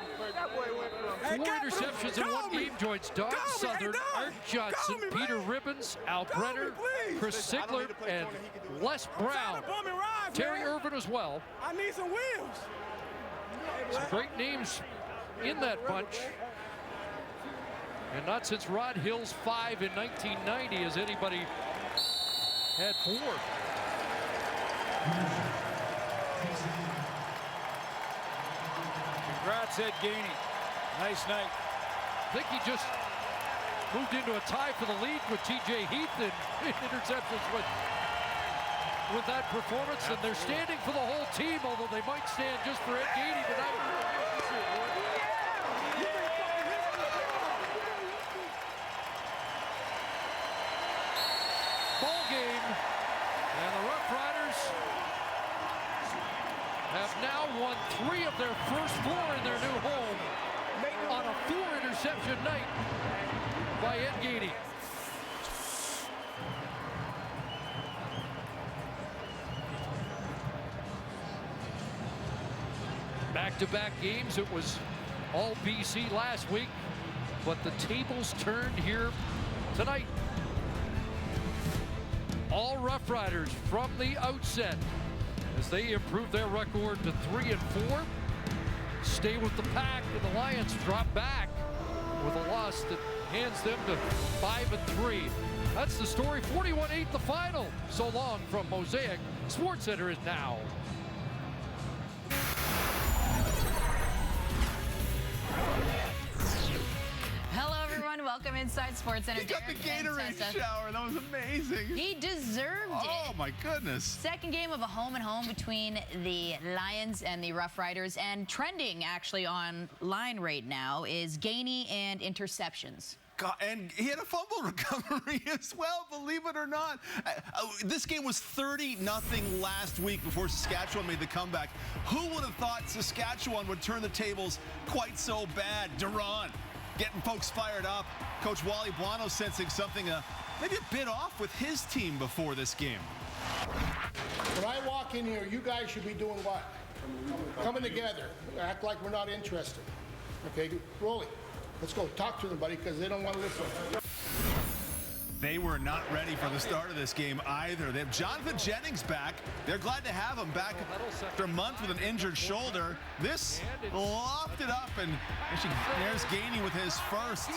4 interceptions in one game joins Don Southern, Art Johnson, Peter Ribbons, Al Brenner, Chris Sigler, and Les Brown. Terry Irvin as well. I need some wheels. Some great names in that bunch. And not since Rod Hill's 5 in 1990 has anybody had 4. Congrats, Ed Gainey. Nice night. I think he just moved into a tie for the lead with T.J. Heath in interceptions with that performance. And they're standing for the whole team, although they might stand just for Ed Gainey tonight. Ball game, and the Roughriders have now won 3 of their first 4 in their new home on a 4-interception night by Ed Gainey. Back-to-back games. It was all BC last week, but the tables turned here tonight. All Roughriders from the outset as they improve their record to 3-4. Stay with the pack, and the Lions drop back with a loss that hands them to 5-3. That's the story. 41-8 the final. So long from Mosaic. SportsCenter is now. Hello, everyone. Welcome inside SportsCenter. He got the Gatorade shower. That was amazing. He deserved it. Oh, my goodness. Second game of a home-and-home between the Lions and the Roughriders. And trending, actually, online right now is Gainey and interceptions. God, and he had a fumble recovery as well, believe it or not. This game was 30-0 last week before Saskatchewan made the comeback. Who would have thought Saskatchewan would turn the tables quite so bad? Duran getting folks fired up. Coach Wally Buono sensing something maybe a bit off with his team before this game. When I walk in here, you guys should be doing what? Coming together. Act like we're not interested. Okay, Rolly, let's go talk to them, buddy, because they don't want to listen. They were not ready for the start of this game either. They have Jonathan Jennings back. They're glad to have him back after a month with an injured shoulder. This lofted up, and actually there's Gainey with his first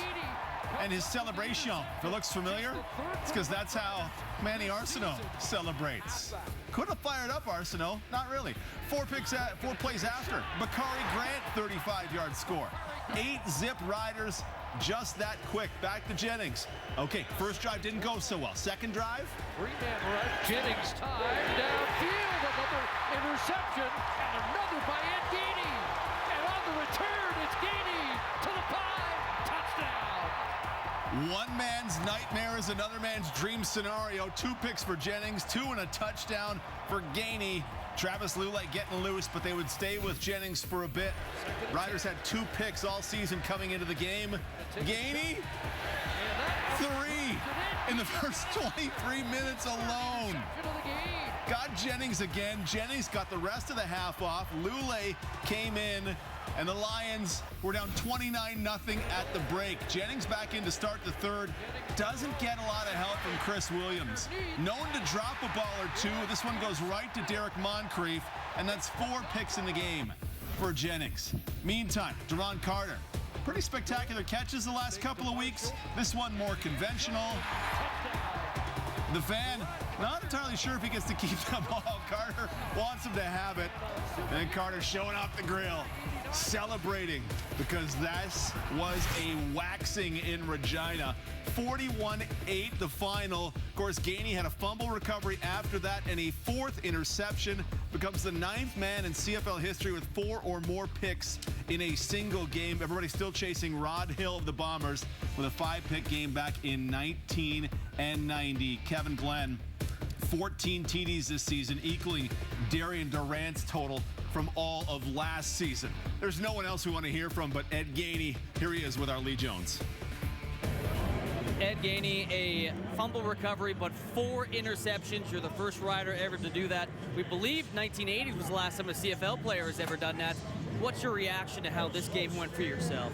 and his celebration. If it looks familiar, it's because that's how Manny Arsenault celebrates. Could have fired up Arsenault, not really. 4 plays after. Bakari Grant, 35-yard score. 8-zip Riders, just that quick. Back to Jennings. Okay, first drive didn't go so well. Second drive. 3-man rush. Jennings tied downfield. Another interception and another by Ed Gainey. And on the return, it's Gainey to the 5. Touchdown. One man's nightmare is another man's dream scenario. 2 picks for Jennings, 2 and a touchdown for Gainey. Travis Lulay getting loose, but they would stay with Jennings for a bit. Riders had 2 picks all season coming into the game. Gainey, 3 in the first 23 minutes alone. Got Jennings again. Jennings got the rest of the half off. Lulay came in, and the Lions were down 29-0 at the break. Jennings back in to start the third. Doesn't get a lot of help from Chris Williams. Known to drop a ball or 2. This one goes right to Derek Moncrief, and that's 4 picks in the game for Jennings. Meantime, Duran Carter. Pretty spectacular catches the last couple of weeks. This one more conventional. The fan, not entirely sure if he gets to keep the ball. Carter wants him to have it. And Carter showing off the grill, celebrating, because this was a waxing in Regina. 41-8 the final. Of course, Gainey had a fumble recovery after that, and a 4th interception. Becomes the 9th man in CFL history with 4 or more picks in a single game. Everybody still chasing Rod Hill of the Bombers with a 5-pick game back in 1990. Kevin Glenn, 14 TDs this season, equaling Darian Durant's total from all of last season. There's no one else we want to hear from but Ed Gainey. Here he is with our Lee Jones. Ed Gainey, a fumble recovery, but 4 interceptions. You're the first rider ever to do that. We believe 1980 was the last time a CFL player has ever done that. What's your reaction to how this game went for yourself?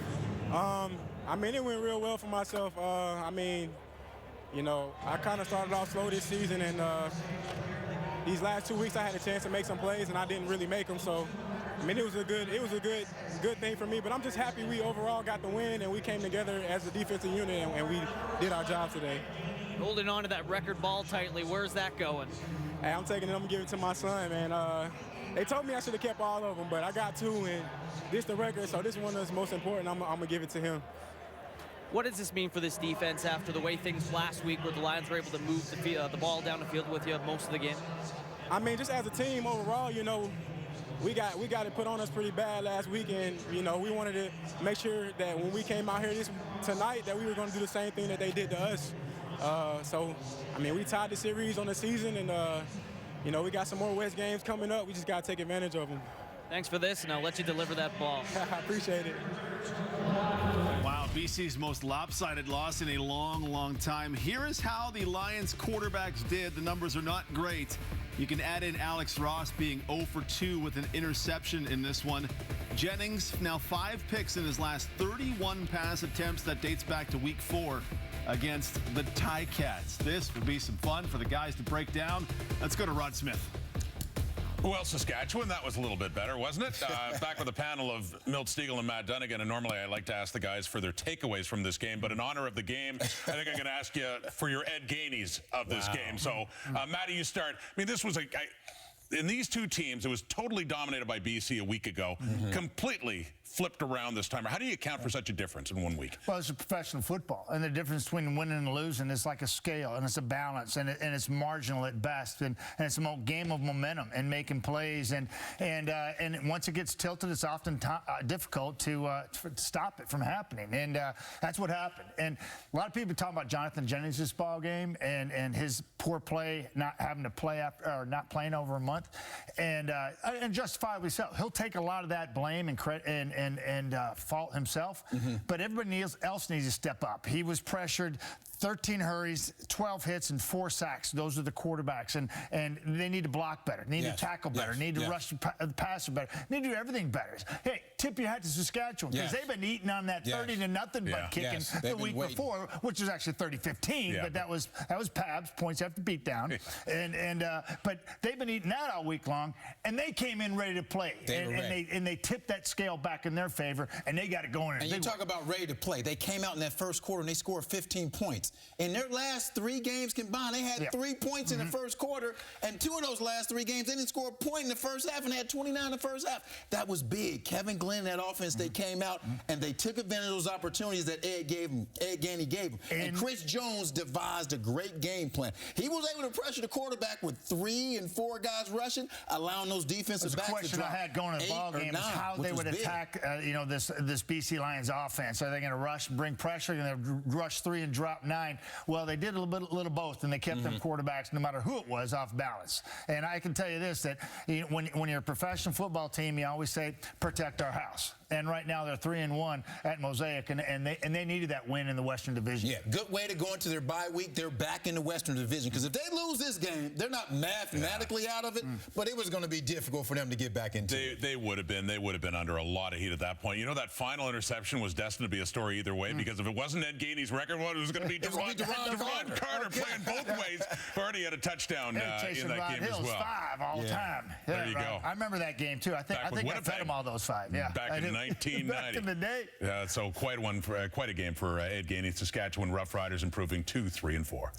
I mean, it went real well for myself. I mean, you know, I kind of started off slow this season, and these last 2 weeks I had a chance to make some plays, and I didn't really make them. So I mean, it was a good thing for me. But I'm just happy we overall got the win and we came together as a defensive unit and we did our job today. Holding on to that record ball tightly. Where's that going? Hey, I'm taking it. I'm gonna give it to my son, man. They told me I should have kept all of them, but I got 2, and this the record, so this one is most important. I'm gonna give it to him. What does this mean for this defense after the way things last week where the Lions were able to move the ball down the field with you most of the game? I mean, just as a team overall, you know, we got it put on us pretty bad last week, and, you know, we wanted to make sure that when we came out here tonight that we were going to do the same thing that they did to us. So, I mean, we tied the series on the season, and, you know, we got some more West games coming up. We just got to take advantage of them. Thanks for this, and I'll let you deliver that ball. I appreciate it. Wow, BC's most lopsided loss in a long, long time. Here is how the Lions quarterbacks did. The numbers are not great. You can add in Alex Ross being 0 for 2 with an interception in this one. Jennings, now 5 picks in his last 31 pass attempts. That dates back to week 4 against the Ticats. This would be some fun for the guys to break down. Let's go to Rod Smith. Well, Saskatchewan, that was a little bit better, wasn't it? Back with a panel of Milt Stegall and Matt Dunnigan, and normally I like to ask the guys for their takeaways from this game, but in honor of the game, I think I'm going to ask you for your Ed Gainey's of this game. So, Matty, you start. I mean, this was in these two teams, it was totally dominated by BC a week ago, completely flipped around this time. How do you account for such a difference in 1 week? Well, it's a professional football, and the difference between winning and losing is like a scale, and it's a balance, and it's marginal at best, and it's a game of momentum and making plays, and once it gets tilted, it's often difficult to stop it from happening, and that's what happened. And a lot of people talk about Jonathan Jennings' this ball game and his poor play, not having to play after or not playing over a month, and justifiably so. He'll take a lot of that blame and credit and fault himself, but everybody else needs to step up. He was pressured, 13 hurries, 12 hits, and 4 sacks. Those are the quarterbacks, and they need to block better, need to tackle better, need to rush the passer better, need to do everything better. Hey, tip your hat to Saskatchewan, because they've been eating on that 30-0 butt kicking the week before, which was actually 30-15, but that was Pabs, points after beatdown, but they've been eating that all week long, and they came in ready to play, and they tipped that scale back in their favor, and they got it going. And you talk about ready to play. They came out in that first quarter and they scored 15 points. In their last 3 games combined, they had 3 points in the first quarter, and 2 of those last 3 games, they didn't score a point in the first half, and they had 29 in the first half. That was big. Kevin Glenn, that offense, they came out, and they took advantage of those opportunities that Ed Gainey gave them. And Chris Jones devised a great game plan. He was able to pressure the quarterback with 3 and 4 guys rushing, allowing those defensive backs to drop. The question I had going to the ball game is how they would attack, this BC Lions offense. Are they going to bring pressure? Are they going to rush 3 and drop 9? Well, they did a little both, and they kept them quarterbacks, no matter who it was, off balance. And I can tell you this, that when you're a professional football team, you always say, protect our house. And right now they're 3-1 at Mosaic, and they needed that win in the Western Division. Yeah, good way to go into their bye week. They're back in the Western Division, because if they lose this game, they're not mathematically out of it, but it was going to be difficult for them to get back into it. They would have been. They would have been under a lot of heat at that point. You know, that final interception was destined to be a story either way, because if it wasn't Ed Gainey's record, it was going to be Deron Carter playing both ways. Already had a touchdown in that game as well. 5 all the time. There you go. I remember that game too. I think I fed him all those 5. Yeah, back in 1990. Back in the day. Yeah, so quite a game for Ed Gainey. Saskatchewan Roughriders improving to 3-4.